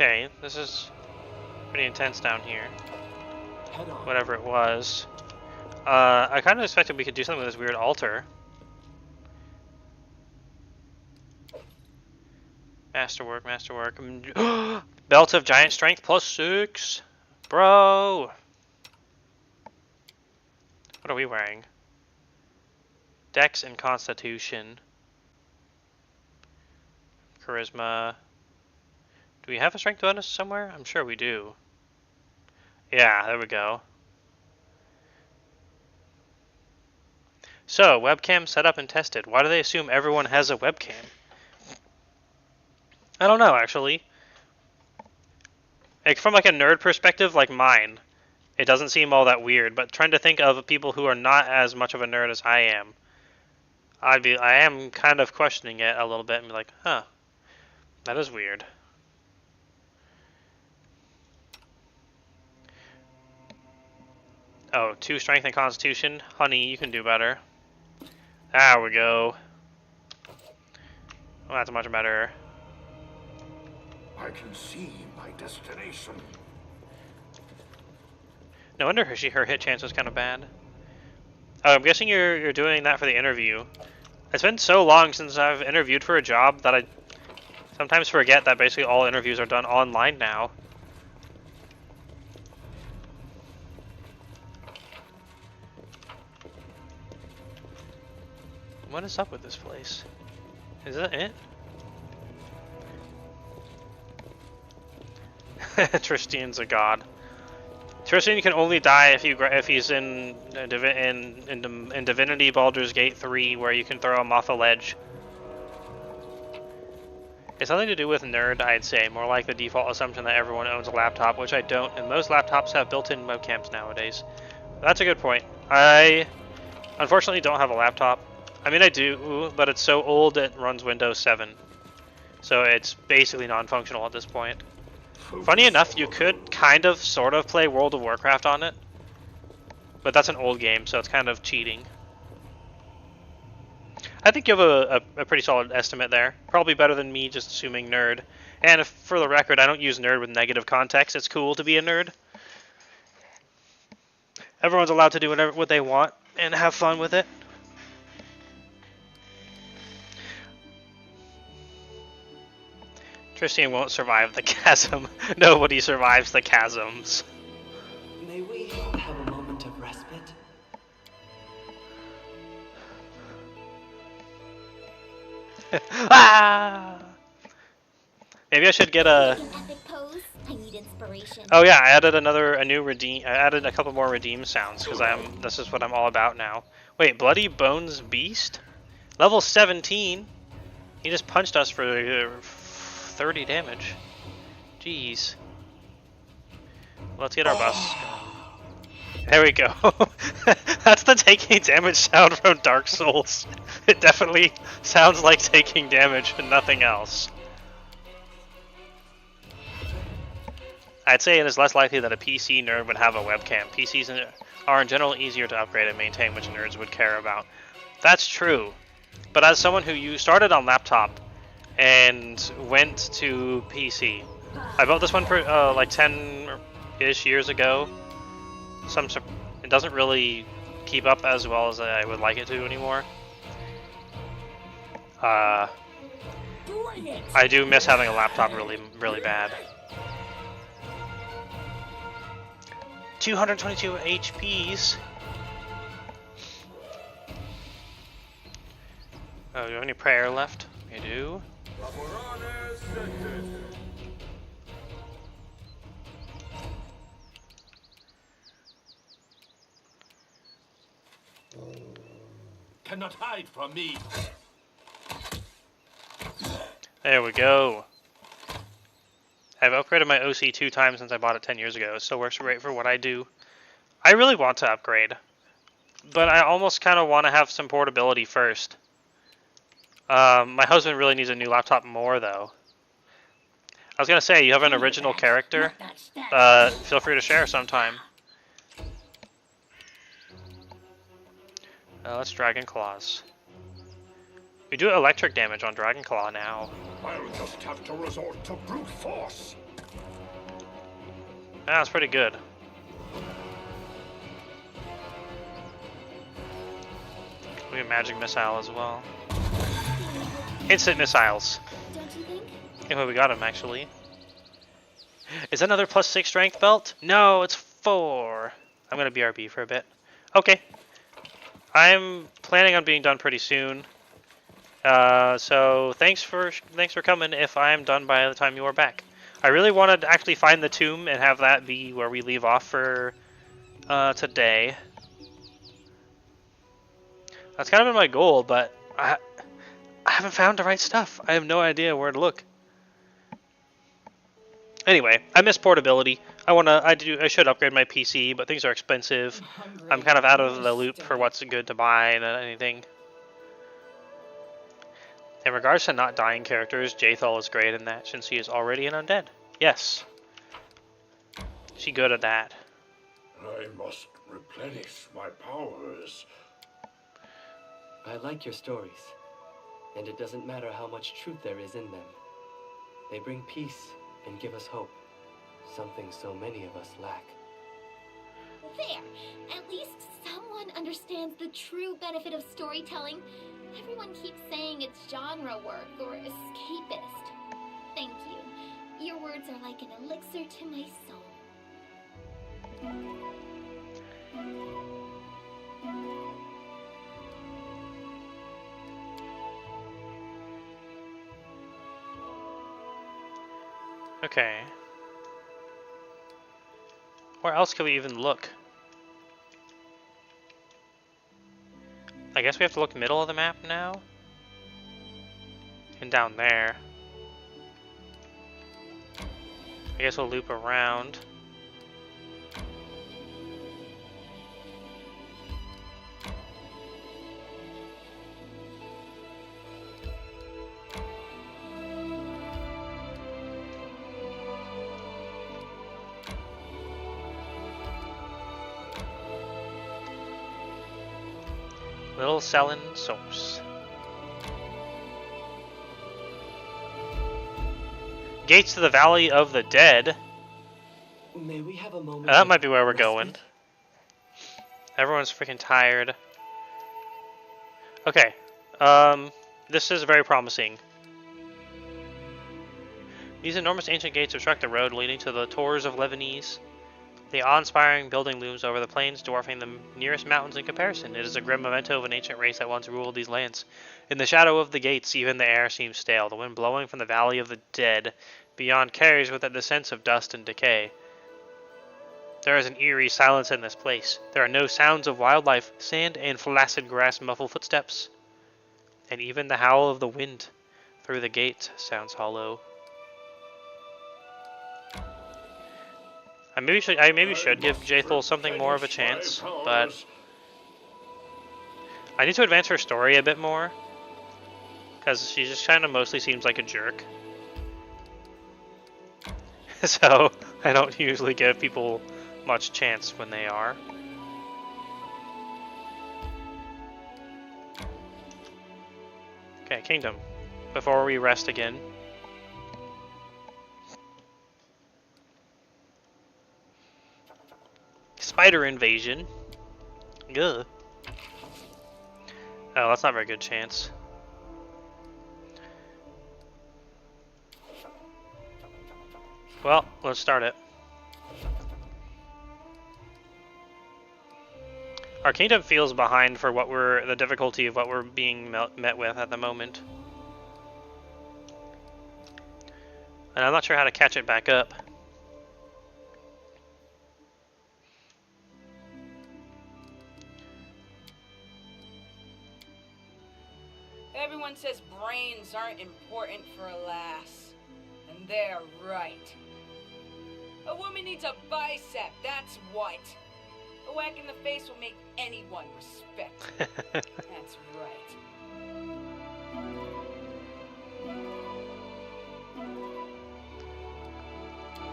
Okay, this is pretty intense down here. Head on. Whatever it was. I kind of expected we could do something with this weird altar. Masterwork, masterwork. Belt of giant strength +6. Bro! What are we wearing? Dex and Constitution. Charisma. Do we have a strength bonus somewhere? I'm sure we do. Yeah, there we go. So, webcam set up and tested. Why do they assume everyone has a webcam? I don't know, actually. Like, from like a nerd perspective, like mine, it doesn't seem all that weird. But trying to think of people who are not as much of a nerd as I am, I am kind of questioning it a little bit and be like, huh, that is weird. Oh, 2 strength and constitution. Honey, you can do better. There we go. Well, that's much better. I can see my destination. No wonder her hit chance was kind of bad. Oh, I'm guessing you're doing that for the interview. It's been so long since I've interviewed for a job that I sometimes forget that basically all interviews are done online now. What is up with this place? Is that it? Tristian's a god. Tristian can only die if he's in Divinity Baldur's Gate 3, where you can throw him off a ledge. It's something to do with nerd, I'd say, more like the default assumption that everyone owns a laptop, which I don't, and most laptops have built-in webcams nowadays. That's a good point. I unfortunately don't have a laptop. I mean, I do, but it's so old it runs Windows 7. So it's basically non-functional at this point. Funny enough, you could kind of, sort of play World of Warcraft on it. But that's an old game, so it's kind of cheating. I think you have a pretty solid estimate there. Probably better than me just assuming nerd. And if, for the record, I don't use nerd with negative context. It's cool to be a nerd. Everyone's allowed to do what they want and have fun with it. Tristian won't survive the chasm. Nobody survives the chasms. May we have a moment of respite? Ah! Maybe I should get a. Epic pose. I need inspiration. Oh yeah, I added I added a couple more redeem sounds because this is what I'm all about now. Wait, Bloody Bones Beast, level 17. He just punched us for 30 damage. Jeez. Let's get our bus. There we go. That's the taking damage sound from Dark Souls. It definitely sounds like taking damage and nothing else. I'd say it is less likely that a PC nerd would have a webcam. PCs are in general easier to upgrade and maintain, which nerds would care about. That's true. But as someone who started on laptop and went to PC, I built this one for like 10-ish years ago. It doesn't really keep up as well as I would like it to anymore. I do miss having a laptop really, really bad. 222 HPs. Oh, do you have any prayer left? You do. Cannot hide from me. There we go. I've upgraded my OC 2 times since I bought it 10 years ago. It still works great for what I do. I really want to upgrade, but I almost kind of want to have some portability first. My husband really needs a new laptop more, though. I was going to say, you have an original character. Feel free to share sometime. Let's Dragon Claws. We do electric damage on Dragon Claw now. I'll just have to resort to brute force. That's pretty good. We have magic missile as well. Instant missiles. Don't you think? Yeah, we got him actually. Is that another +6 strength belt? No, it's 4. I'm gonna BRB for a bit. Okay. I'm planning on being done pretty soon. So thanks for coming. If I'm done by the time you are back, I really wanted to actually find the tomb and have that be where we leave off for today. That's kind of been my goal, but I haven't found the right stuff. I have no idea where to look. Anyway, I miss portability. I should upgrade my PC, but things are expensive. I'm kind of out of the loop for what's good to buy and anything. In regards to not dying characters, Jaethal is great in that since he is already an undead. Yes. She's good at that. I must replenish my powers. I like your stories, and it doesn't matter how much truth there is in them. They bring peace and give us hope, something so many of us lack. There! At least someone understands the true benefit of storytelling. Everyone keeps saying it's genre work or escapist. Thank you. Your words are like an elixir to my soul. Okay. Where else can we even look? I guess we have to look middle of the map now? And down there. I guess we'll loop around. Little Selling Source. Gates to the Valley of the Dead. May we have a moment? That might be where we're respite? going. Everyone's freaking tired. Okay. This is very promising. These enormous ancient gates obstruct the road leading to the Tors of Lebanese. The awe-inspiring building looms over the plains, dwarfing the nearest mountains in comparison. It is a grim memento of an ancient race that once ruled these lands. In the shadow of the gates, even the air seems stale. The wind blowing from the Valley of the Dead beyond carries with it the sense of dust and decay. There is an eerie silence in this place. There are no sounds of wildlife. Sand and flaccid grass muffle footsteps. And even the howl of the wind through the gate sounds hollow. I maybe should give Jaethal something more of a chance, but I need to advance her story a bit more, because she just kind of mostly seems like a jerk. So I don't usually give people much chance when they are. Okay, Kingdom. Before we rest again. Spider invasion. Good. Oh, that's not a very good chance. Well, let's start it. Our kingdom feels behind for the difficulty of what we're being met with at the moment. And I'm not sure how to catch it back up. Everyone says brains aren't important for a lass. And they're right. A woman needs a bicep, that's what. A whack in the face will make anyone respect her. That's right.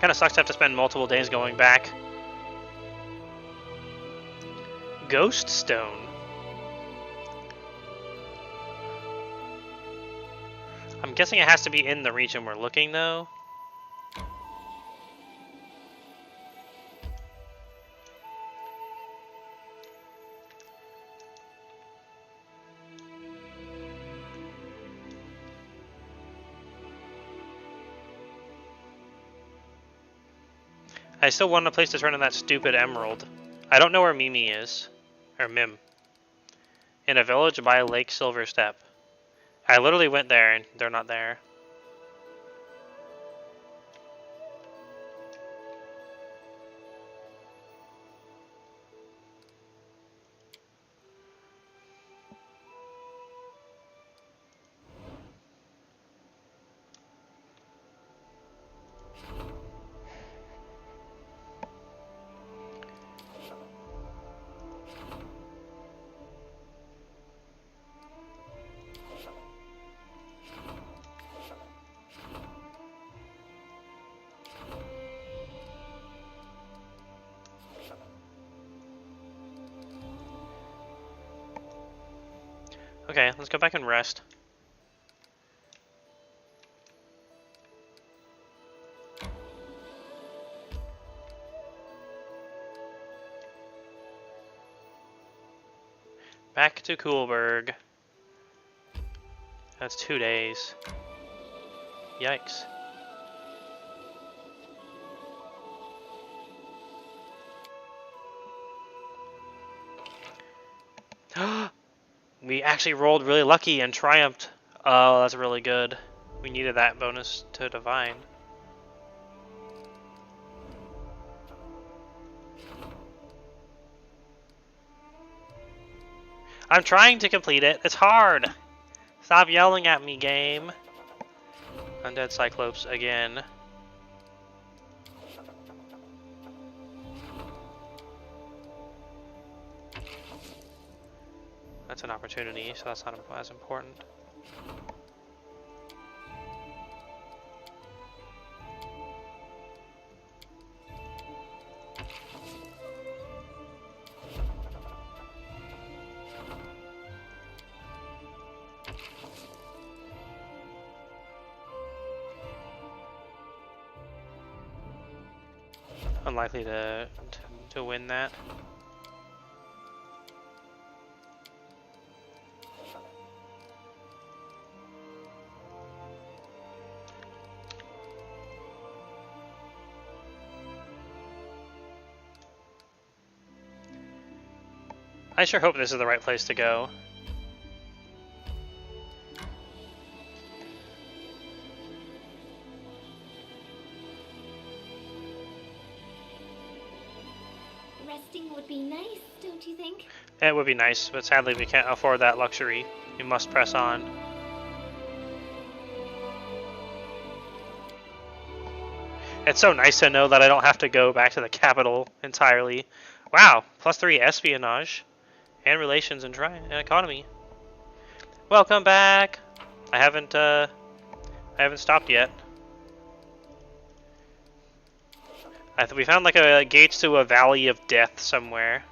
Kinda sucks to have to spend multiple days going back. Ghost Stone. I'm guessing it has to be in the region we're looking, though. I still want a place to turn in that stupid emerald. I don't know where Mimi is. Or Mim. In a village by Lake Silver Step. I literally went there and they're not there. Okay, let's go back and rest. Back to Coolberg. That's 2 days. Yikes. We actually rolled really lucky and triumphed. Oh, that's really good. We needed that bonus to divine. I'm trying to complete it. It's hard. Stop yelling at me, game. Undead Cyclops again. That's an opportunity, so that's not as important. Unlikely to win that. I sure hope this is the right place to go. Resting would be nice, don't you think? It would be nice, but sadly we can't afford that luxury. We must press on. It's so nice to know that I don't have to go back to the capital entirely. Wow, +3 espionage and relations and economy. Welcome back. I haven't stopped yet. We found like a gate to a valley of death somewhere.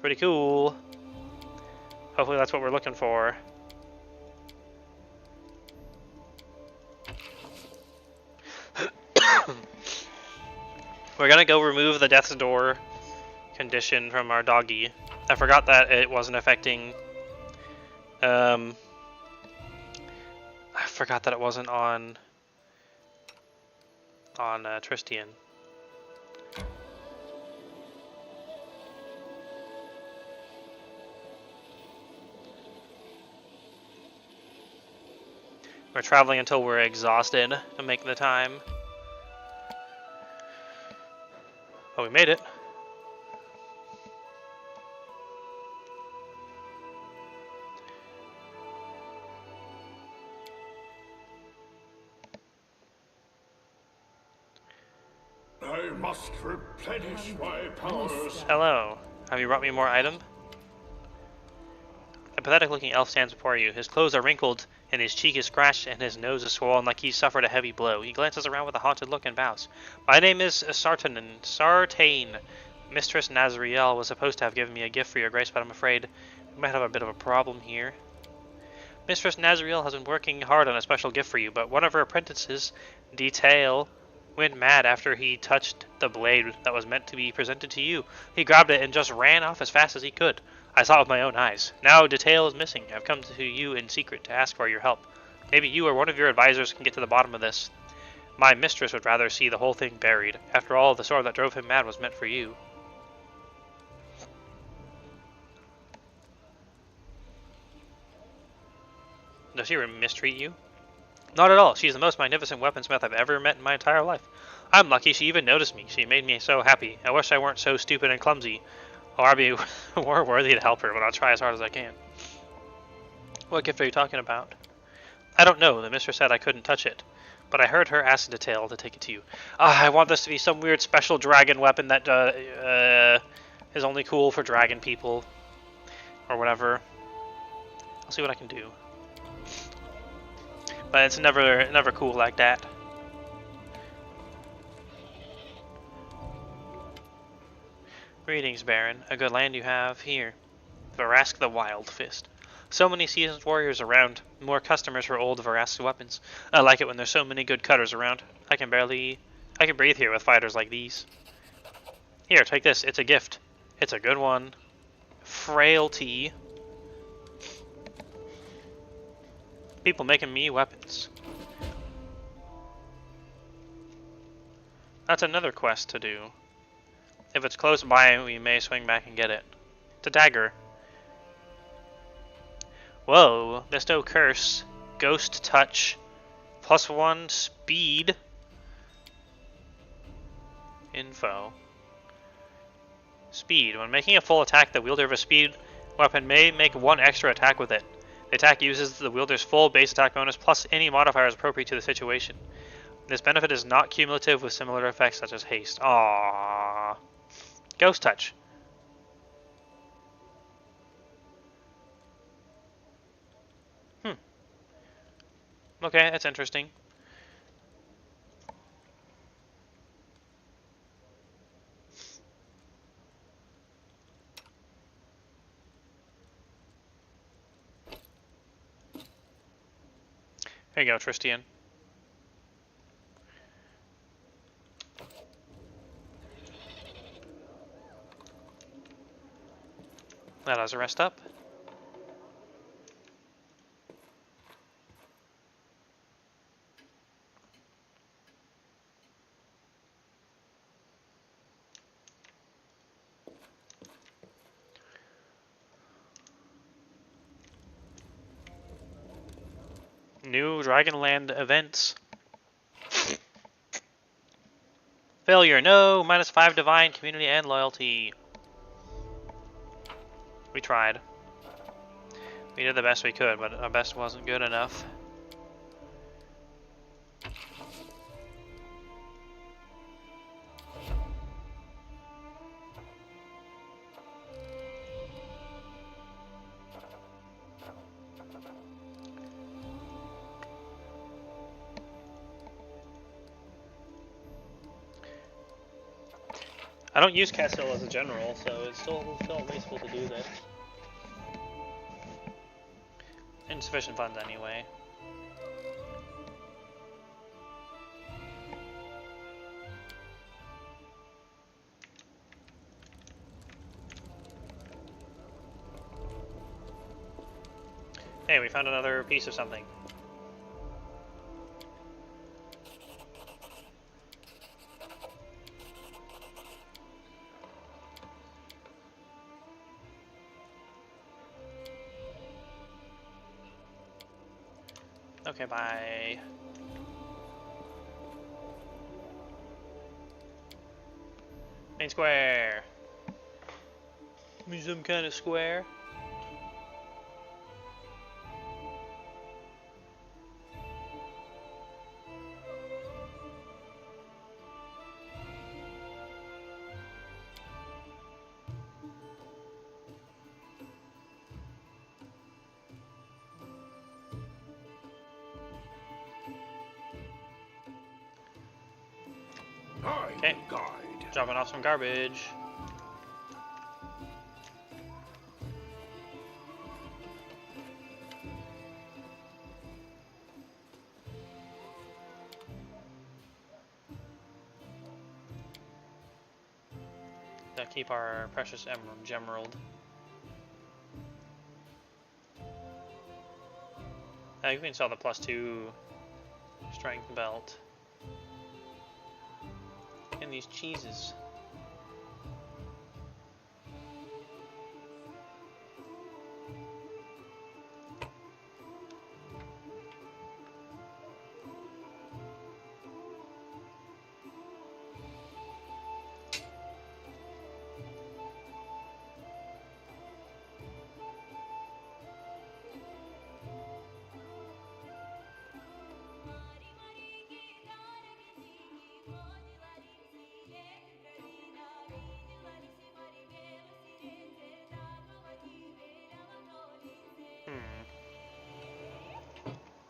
Pretty cool. Hopefully that's what we're looking for. We're gonna go remove the death's door condition from our doggy. I forgot that it wasn't affecting. I forgot that it wasn't on Tristian. We're traveling until we're exhausted to make the time. Oh, we made it. I must replenish my powers. Hello. Have you brought me more item? A pathetic-looking elf stands before you. His clothes are wrinkled, and his cheek is scratched, and his nose is swollen like he suffered a heavy blow. He glances around with a haunted look and bows. My name is Sartane. Mistress Nazriel was supposed to have given me a gift for your grace, but I'm afraid we might have a bit of a problem here. Mistress Nazriel has been working hard on a special gift for you, but one of her apprentices, Detail, went mad after he touched the blade that was meant to be presented to you. He grabbed it and just ran off as fast as he could. I saw it with my own eyes. Now Detail is missing. I've come to you in secret to ask for your help. Maybe you or one of your advisors can get to the bottom of this. My mistress would rather see the whole thing buried. After all, the sword that drove him mad was meant for you. Does she mistreat you? Not at all. She's the most magnificent weaponsmith I've ever met in my entire life. I'm lucky she even noticed me. She made me so happy. I wish I weren't so stupid and clumsy. Or I'd be more worthy to help her, but I'll try as hard as I can. What gift are you talking about? I don't know. The mistress said I couldn't touch it. But I heard her ask Detail to take it to you. I want this to be some weird special dragon weapon that is only cool for dragon people. Or whatever. I'll see what I can do. But it's never cool like that. Greetings, Baron. A good land you have here. Varask the Wild Fist. So many seasoned warriors around. More customers for old Varask weapons. I like it when there's so many good cutters around. I can breathe here with fighters like these. Here, take this. It's a gift. It's a good one. Frailty. People making me weapons. That's another quest to do. If it's close by, we may swing back and get it. It's a dagger. Whoa, bestow curse, ghost touch, +1 speed, info. Speed. When making a full attack, the wielder of a speed weapon may make one extra attack with it. The attack uses the wielder's full base attack bonus plus any modifiers appropriate to the situation. This benefit is not cumulative with similar effects such as haste. Aww. Ghost touch. Okay, that's interesting. Here you go, Tristian. Let us rest up. New Dragonland events. Failure, no! -5 divine, community, and loyalty. We tried. We did the best we could, but our best wasn't good enough. I don't use Castle as a general, so it still felt wasteful to do that. Insufficient funds anyway. Hey, we found another piece of something. Okay, bye. Main square. Give me some kind of square. Okay, dropping off some garbage. To keep our precious emerald. You can sell the +2 strength belt. And these cheeses.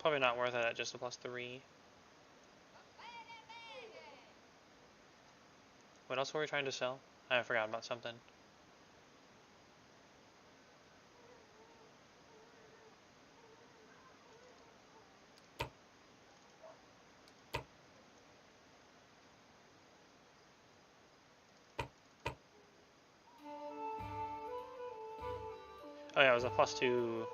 Probably not worth it at just a +3. What else were we trying to sell? I forgot about something. Oh yeah, it was a +2.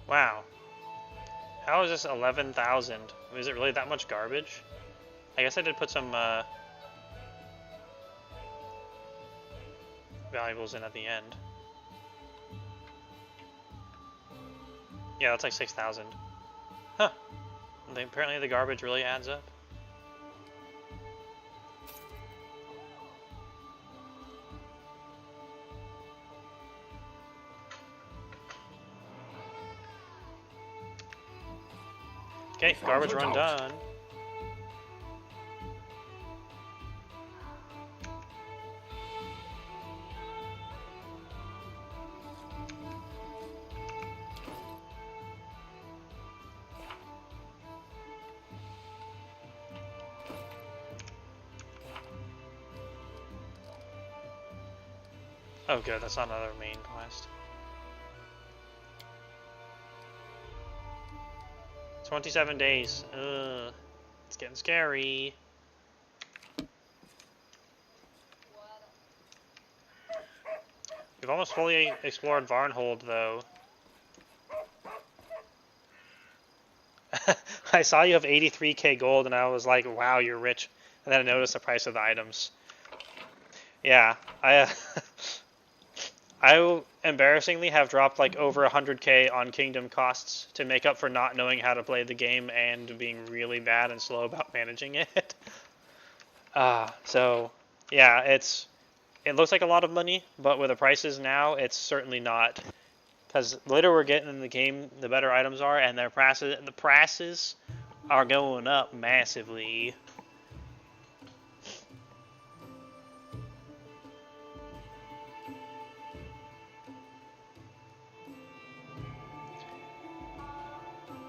Wow. How is this 11,000? Is it really that much garbage? I guess I did put some valuables in at the end. Yeah, that's like 6,000. Huh. Apparently the garbage really adds up. Okay, garbage run done. Oh good, that's not another main quest. 27 days. Ugh. It's getting scary. We've almost fully explored Varnhold, though. I saw you have 83k gold, and I was like, wow, you're rich. And then I noticed the price of the items. Yeah, I embarrassingly have dropped like over 100k on kingdom costs to make up for not knowing how to play the game and being really bad and slow about managing it. So yeah, it looks like a lot of money, but with the prices now, it's certainly not. Because the later we're getting in the game, the better items are, and the prices are going up massively.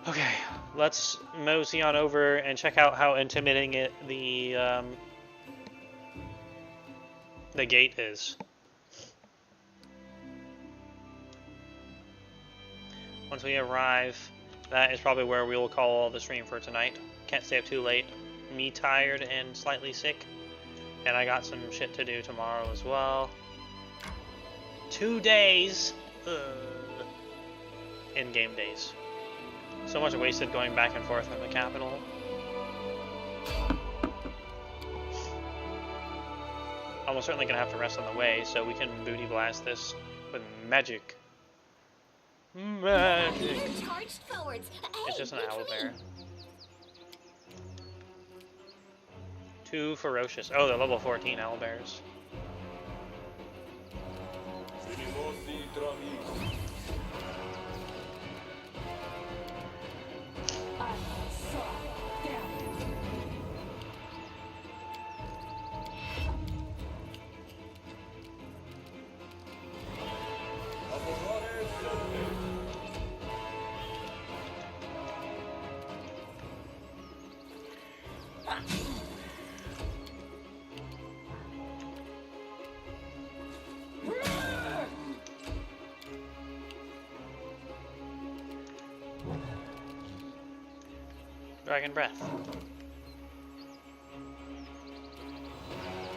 Okay, let's mosey on over and check out how intimidating the gate is. Once we arrive, that is probably where we will call the stream for tonight. Can't stay up too late. Me tired and slightly sick, and I got some shit to do tomorrow as well. 2 days in game days. So much wasted going back and forth from the capital. Almost certainly gonna have to rest on the way, so we can booty blast this with magic. Magic. It's just an owlbear. 2 ferocious. Oh, they're level 14 owlbears. Dragon breath.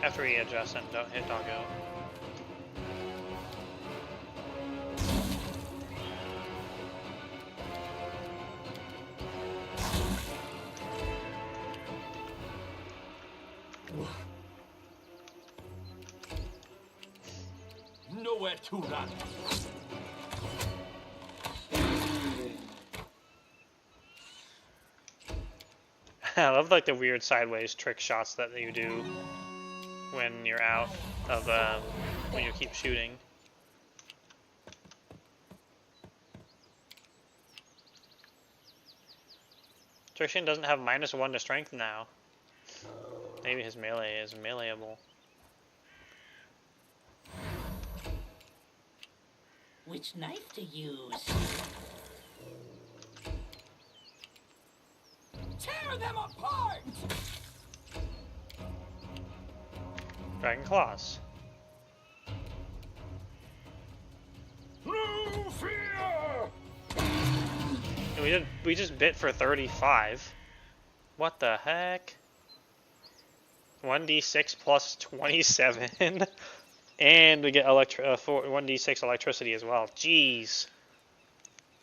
After we adjust and don't hit doggo. Nowhere to run. I love like the weird sideways trick shots that you do when you're out of when you keep shooting. Trishan doesn't have -1 to strength now. Maybe his melee is meleeable. Which knife to use? Tear them apart! Dragon claws. No fear! And we just bit for 35. What the heck? 1d6 plus 27. And we get 1d6 electricity as well. Jeez.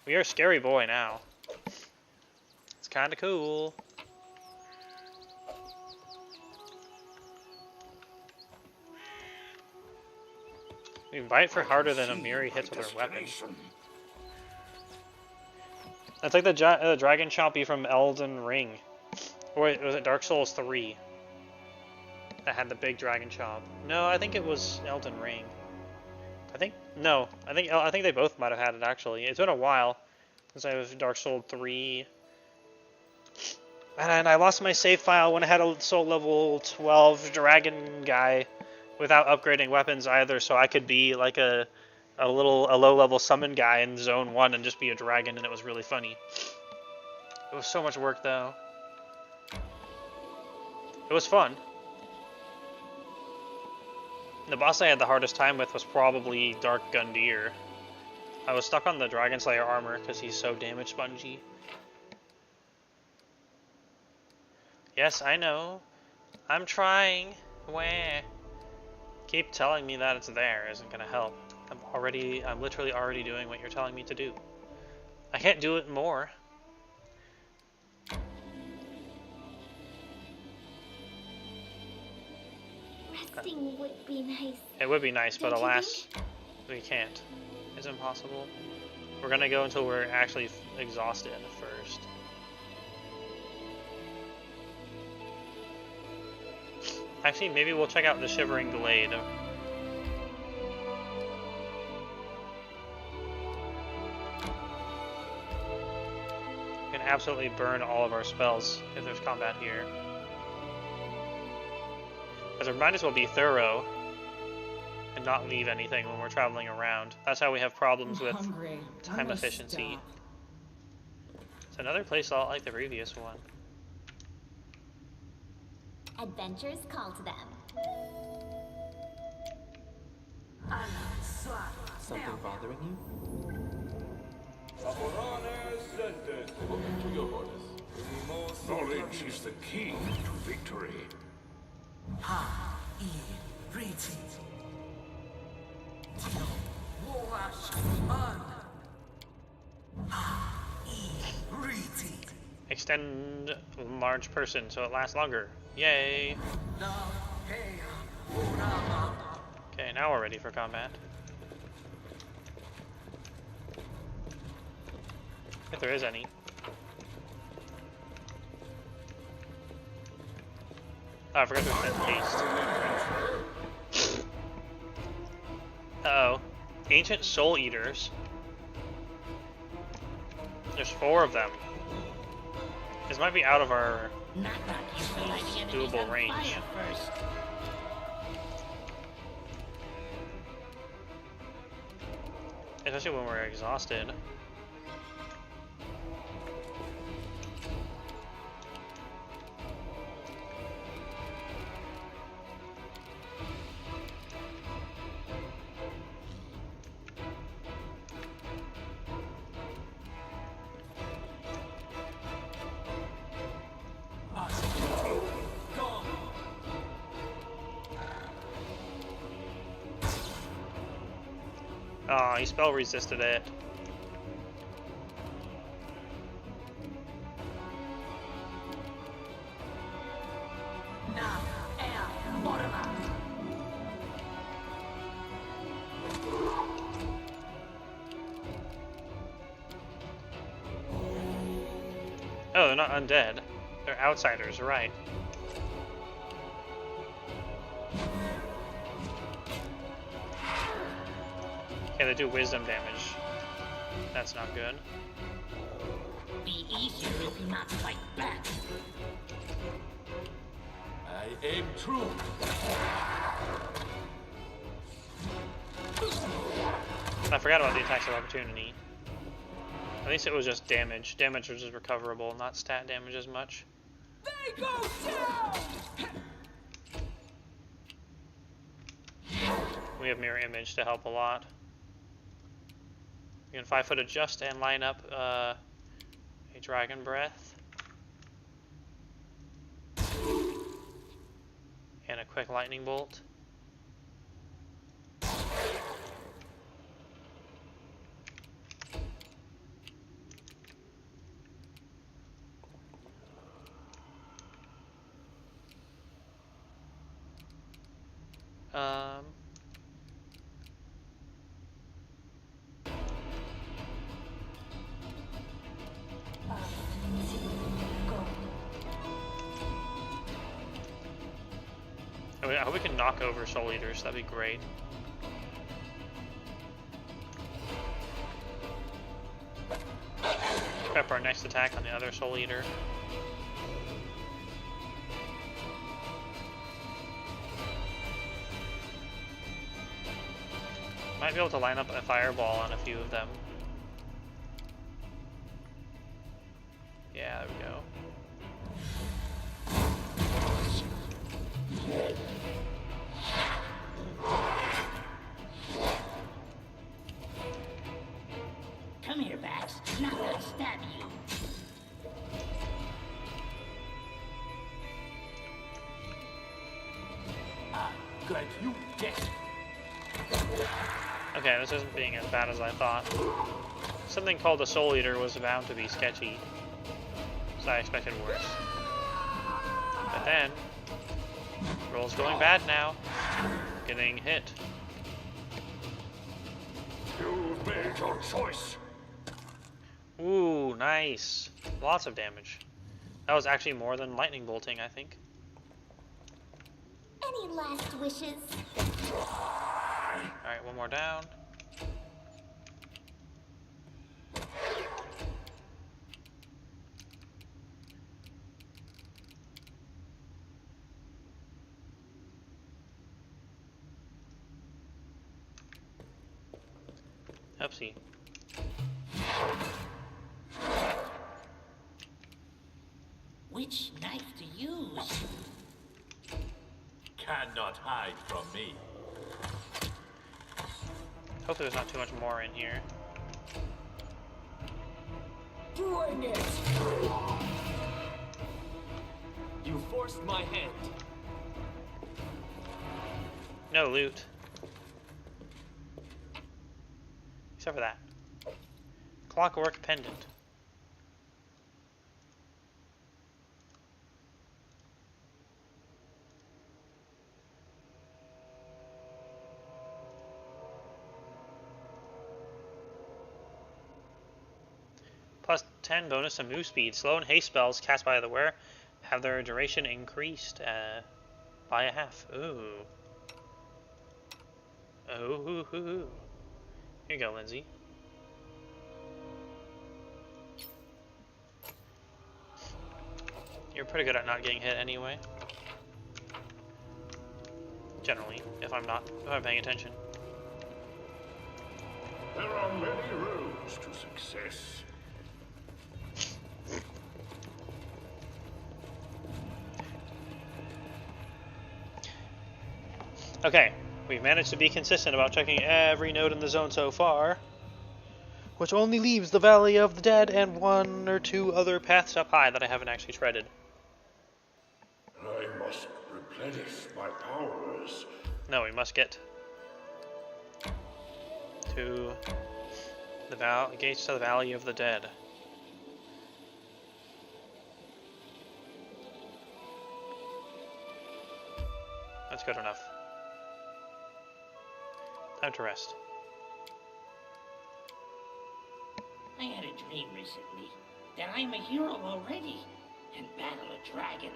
We are a scary boy now. It's kind of cool. We bite for harder than Amiri hits with her weapon. That's like the dragon chompy from Elden Ring. Or was it Dark Souls 3? That had the big dragon chomp. No, I think it was Elden Ring. I think they both might have had it actually. It's been a while since I was Dark Souls 3. And I lost my save file when I had a soul level 12 dragon guy without upgrading weapons either, so I could be like a low level summon guy in zone 1 and just be a dragon, and it was really funny. It was so much work though. It was fun. The boss I had the hardest time with was probably Dark Gundyr. I was stuck on the Dragon Slayer armor because he's so damage spongy. Yes, I know. I'm trying. Where? Keep telling me that it's there isn't gonna help. I'm literally already doing what you're telling me to do. I can't do it more. Resting would be nice. It would be nice, but Don't you alas, we can't. It's impossible. We're gonna go until we're actually exhausted first. Actually, maybe we'll check out the Shivering Glade. We can absolutely burn all of our spells if there's combat here. Because we might as well be thorough and not leave anything when we're traveling around. That's how we have problems with time efficiency. It's another place a lot like the previous one. Adventures call to them. Something bothering you? To your orders. Knowledge is the key to victory. Extend large person so it lasts longer. Yay! Okay, now we're ready for combat. If there is any. Oh, I forgot to extend haste. Uh-oh. Ancient Soul Eaters. There's 4 of them. This might be out of our doable range. Especially when we're exhausted. Oh, he spell resisted it. Oh, they're not undead. They're outsiders, right. Okay, they do wisdom damage. That's not good. Be easier if you not fight back. I aim true. I forgot about the attacks of opportunity. At least it was just damage. Damage was just recoverable, not stat damage as much. They go down! We have mirror image to help a lot. You can 5-foot adjust and line up a dragon breath. And a quick lightning bolt. I hope we can knock over Soul Eaters, that'd be great. Prep our next attack on the other Soul Eater. Might be able to line up a fireball on a few of them. Yeah, there we go. Come here, Vax. Not gonna stab you. Glad you guessed. Okay, this isn't being as bad as I thought. Something called a Soul Eater was bound to be sketchy, so I expected worse. But then, roll's going bad now. Getting hit. You've made your choice. Ooh, nice. Lots of damage. That was actually more than lightning bolting, I think. Any last wishes? Alright, one more down. Oopsie. Which knife to use? Cannot hide from me. Hopefully there's not too much more in here. Doing it! You forced my hand. No loot. Except for that. Clockwork pendant. Plus 10 bonus to move speed. Slow and haste spells cast by the wearer have their duration increased by a half. Ooh. Oh. Here you go, Lindsay. You're pretty good at not getting hit anyway. Generally, if I'm paying attention. There are many roads to success. Okay, we've managed to be consistent about checking every node in the zone so far, which only leaves the Valley of the Dead and 1 or 2 other paths up high that I haven't actually treaded. I must replenish my powers. No, we must get To the gates to the Valley of the Dead. That's good enough. Time to rest. I had a dream recently that I'm a hero already and battle a dragon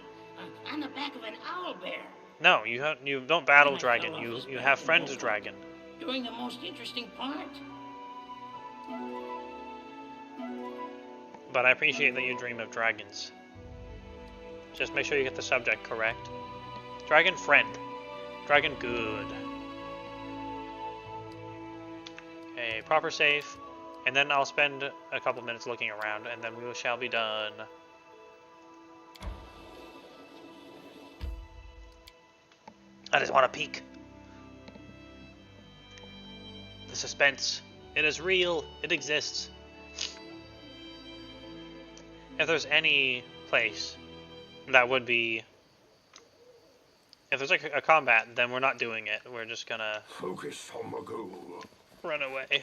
on the back of an owl bear. No, you don't battle Then I dragon. fell off his You back have and friends woke up dragon. During the most interesting part. But I appreciate that you dream of dragons. Just make sure you get the subject correct. Dragon friend. Dragon good. Okay, proper save. And then I'll spend a couple minutes looking around, and then we shall be done. I just want to peek. The suspense. It is real. It exists. If there's any place that would be... If there's like a combat, then we're not doing it. We're just gonna... Focus on the goal. Run away.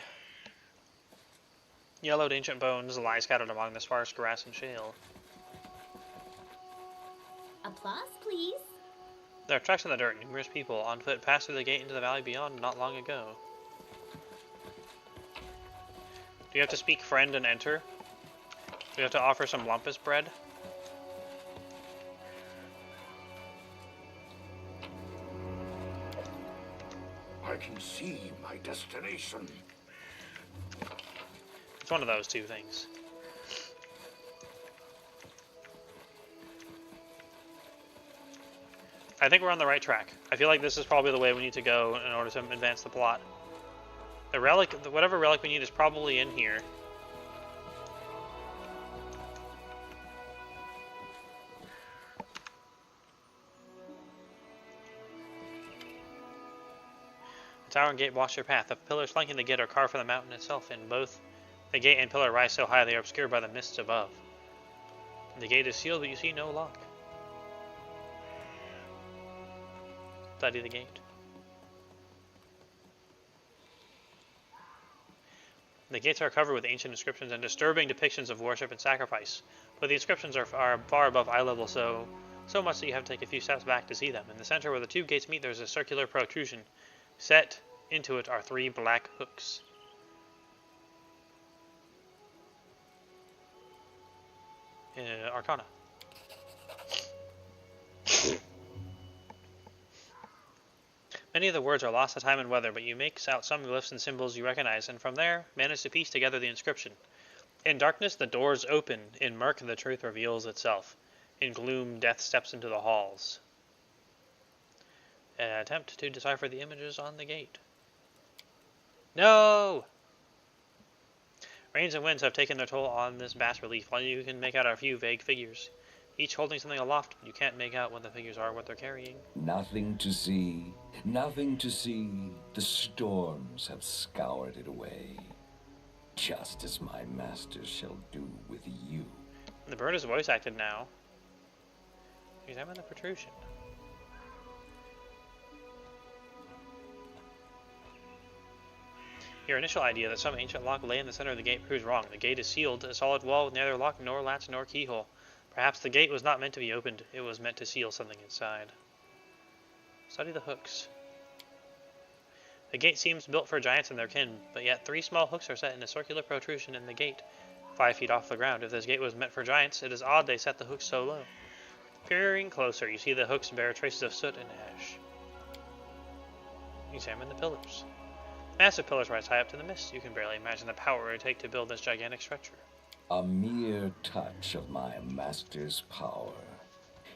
Yellowed ancient bones lie scattered among the sparse grass and shale. Applause, please. There are tracks in the dirt. Numerous people on foot passed through the gate into the valley beyond not long ago. Do you have to speak friend and enter? Do you have to offer some lumpus bread? I can see my destination. It's one of those two things. I think we're on the right track. I feel like this is probably the way we need to go in order to advance the plot. The relic, whatever relic we need is probably in here. The tower and gate blocks your path. The pillars flanking the gate are carved from the mountain itself, and both the gate and pillar rise so high they are obscured by the mists above. The gate is sealed, but you see no lock. Study the gate. The gates are covered with ancient inscriptions and disturbing depictions of worship and sacrifice, but the inscriptions are far above eye level, so much that you have to take a few steps back to see them. In the center where the two gates meet, there is a circular protrusion. Set into it are 3 black hooks. Arcana. Many of the words are lost to time and weather, but you make out some glyphs and symbols you recognize, and from there manage to piece together the inscription. In darkness, the doors open. In murk, the truth reveals itself. In gloom, death steps into the halls. Attempt to decipher the images on the gate. No! Rains and winds have taken their toll on this bas-relief, while you can make out a few vague figures, each holding something aloft, but you can't make out what the figures are, what they're carrying. Nothing to see, nothing to see. The storms have scoured it away, just as my masters shall do with you. The bird is voice acted now. Examine the protrusion. Your initial idea that some ancient lock lay in the center of the gate proves wrong. The gate is sealed, a solid wall with neither lock nor latch nor keyhole. Perhaps the gate was not meant to be opened, it was meant to seal something inside. Study the hooks. The gate seems built for giants and their kin, but yet 3 small hooks are set in a circular protrusion in the gate, 5 feet off the ground. If this gate was meant for giants, it is odd they set the hooks so low. Peering closer, you see the hooks bear traces of soot and ash. Examine the pillars. Massive pillars rise high up to the mist. You can barely imagine the power it would take to build this gigantic structure. A mere touch of my master's power.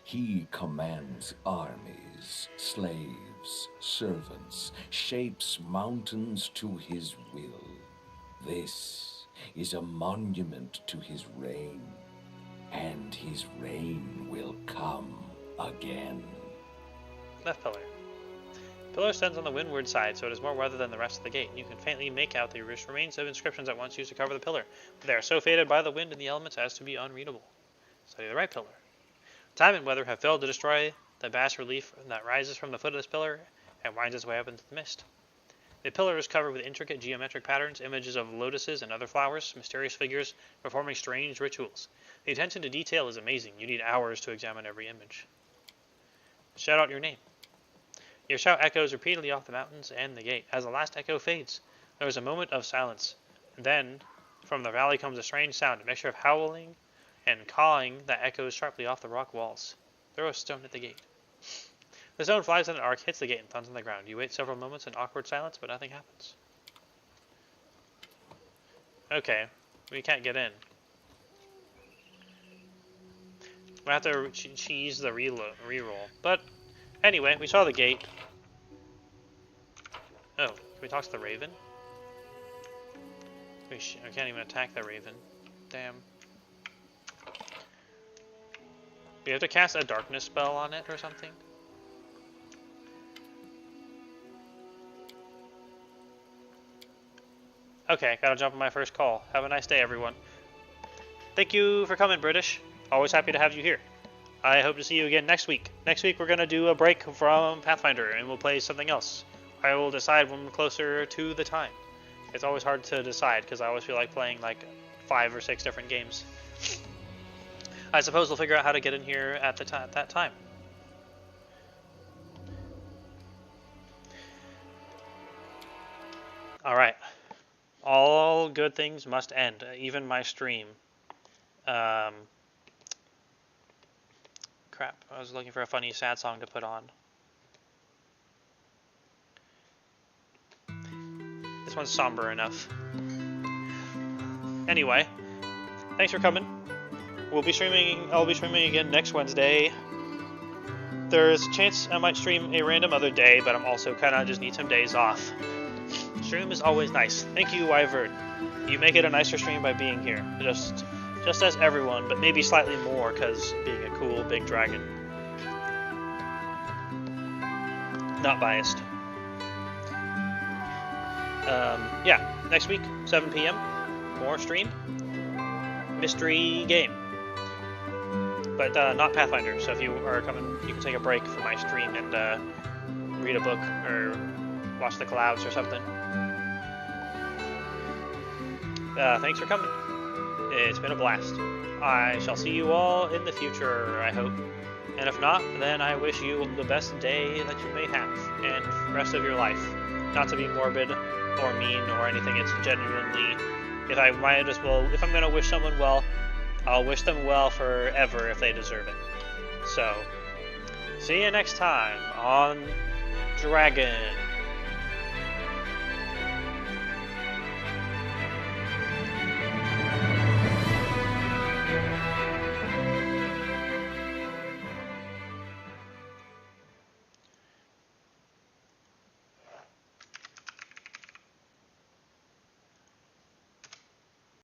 He commands armies, slaves, servants, shapes mountains to his will. This is a monument to his reign, and his reign will come again. Left pillar. The pillar stands on the windward side, so it is more weathered than the rest of the gate. You can faintly make out the remains of inscriptions that once used to cover the pillar, but they are so faded by the wind and the elements as to be unreadable. Study the right pillar. Time and weather have failed to destroy the bas-relief that rises from the foot of this pillar and winds its way up into the mist. The pillar is covered with intricate geometric patterns, images of lotuses and other flowers, mysterious figures performing strange rituals. The attention to detail is amazing. You need hours to examine every image. Shout out your name. Your shout echoes repeatedly off the mountains and the gate. As the last echo fades, there is a moment of silence. Then, from the valley comes a strange sound, a mixture of howling and cawing that echoes sharply off the rock walls. Throw a stone at the gate. The stone flies in an arc, hits the gate, and thumps on the ground. You wait several moments in awkward silence, but nothing happens. Okay, we can't get in. We have to cheese the reroll. But anyway, we saw the gate. Oh, can we talk to the raven? We can't even attack the raven. Damn. We have to cast a darkness spell on it or something. Okay, gotta jump on my first call. Have a nice day, everyone. Thank you for coming, British. Always happy to have you here. I hope to see you again next week. Next week we're gonna do a break from Pathfinder and we'll play something else. I will decide when we're closer to the time. It's always hard to decide because I always feel like playing like 5 or 6 different games. I suppose we'll figure out how to get in here at that time. Alright. All good things must end, even my stream. Crap, I was looking for a funny sad song to put on. This one's somber enough. Anyway, thanks for coming. I'll be streaming again next Wednesday. There's a chance I might stream a random other day, but I'm also kinda just need some days off. Stream is always nice. Thank you, Wyvern. You make it a nicer stream by being here. Just as everyone, but maybe slightly more because being a cool big dragon. Not biased. Yeah, next week, 7 p.m. More stream. Mystery game. But not Pathfinder, so if you are coming, you can take a break from my stream and read a book or watch the clouds or something. Thanks for coming. It's been a blast. I shall see you all in the future, I hope. And if not, then I wish you the best day that you may have, and the rest of your life. Not to be morbid or mean or anything, it's genuinely, if I'm gonna wish someone well, I'll wish them well forever if they deserve it. So, see you next time on Dragon.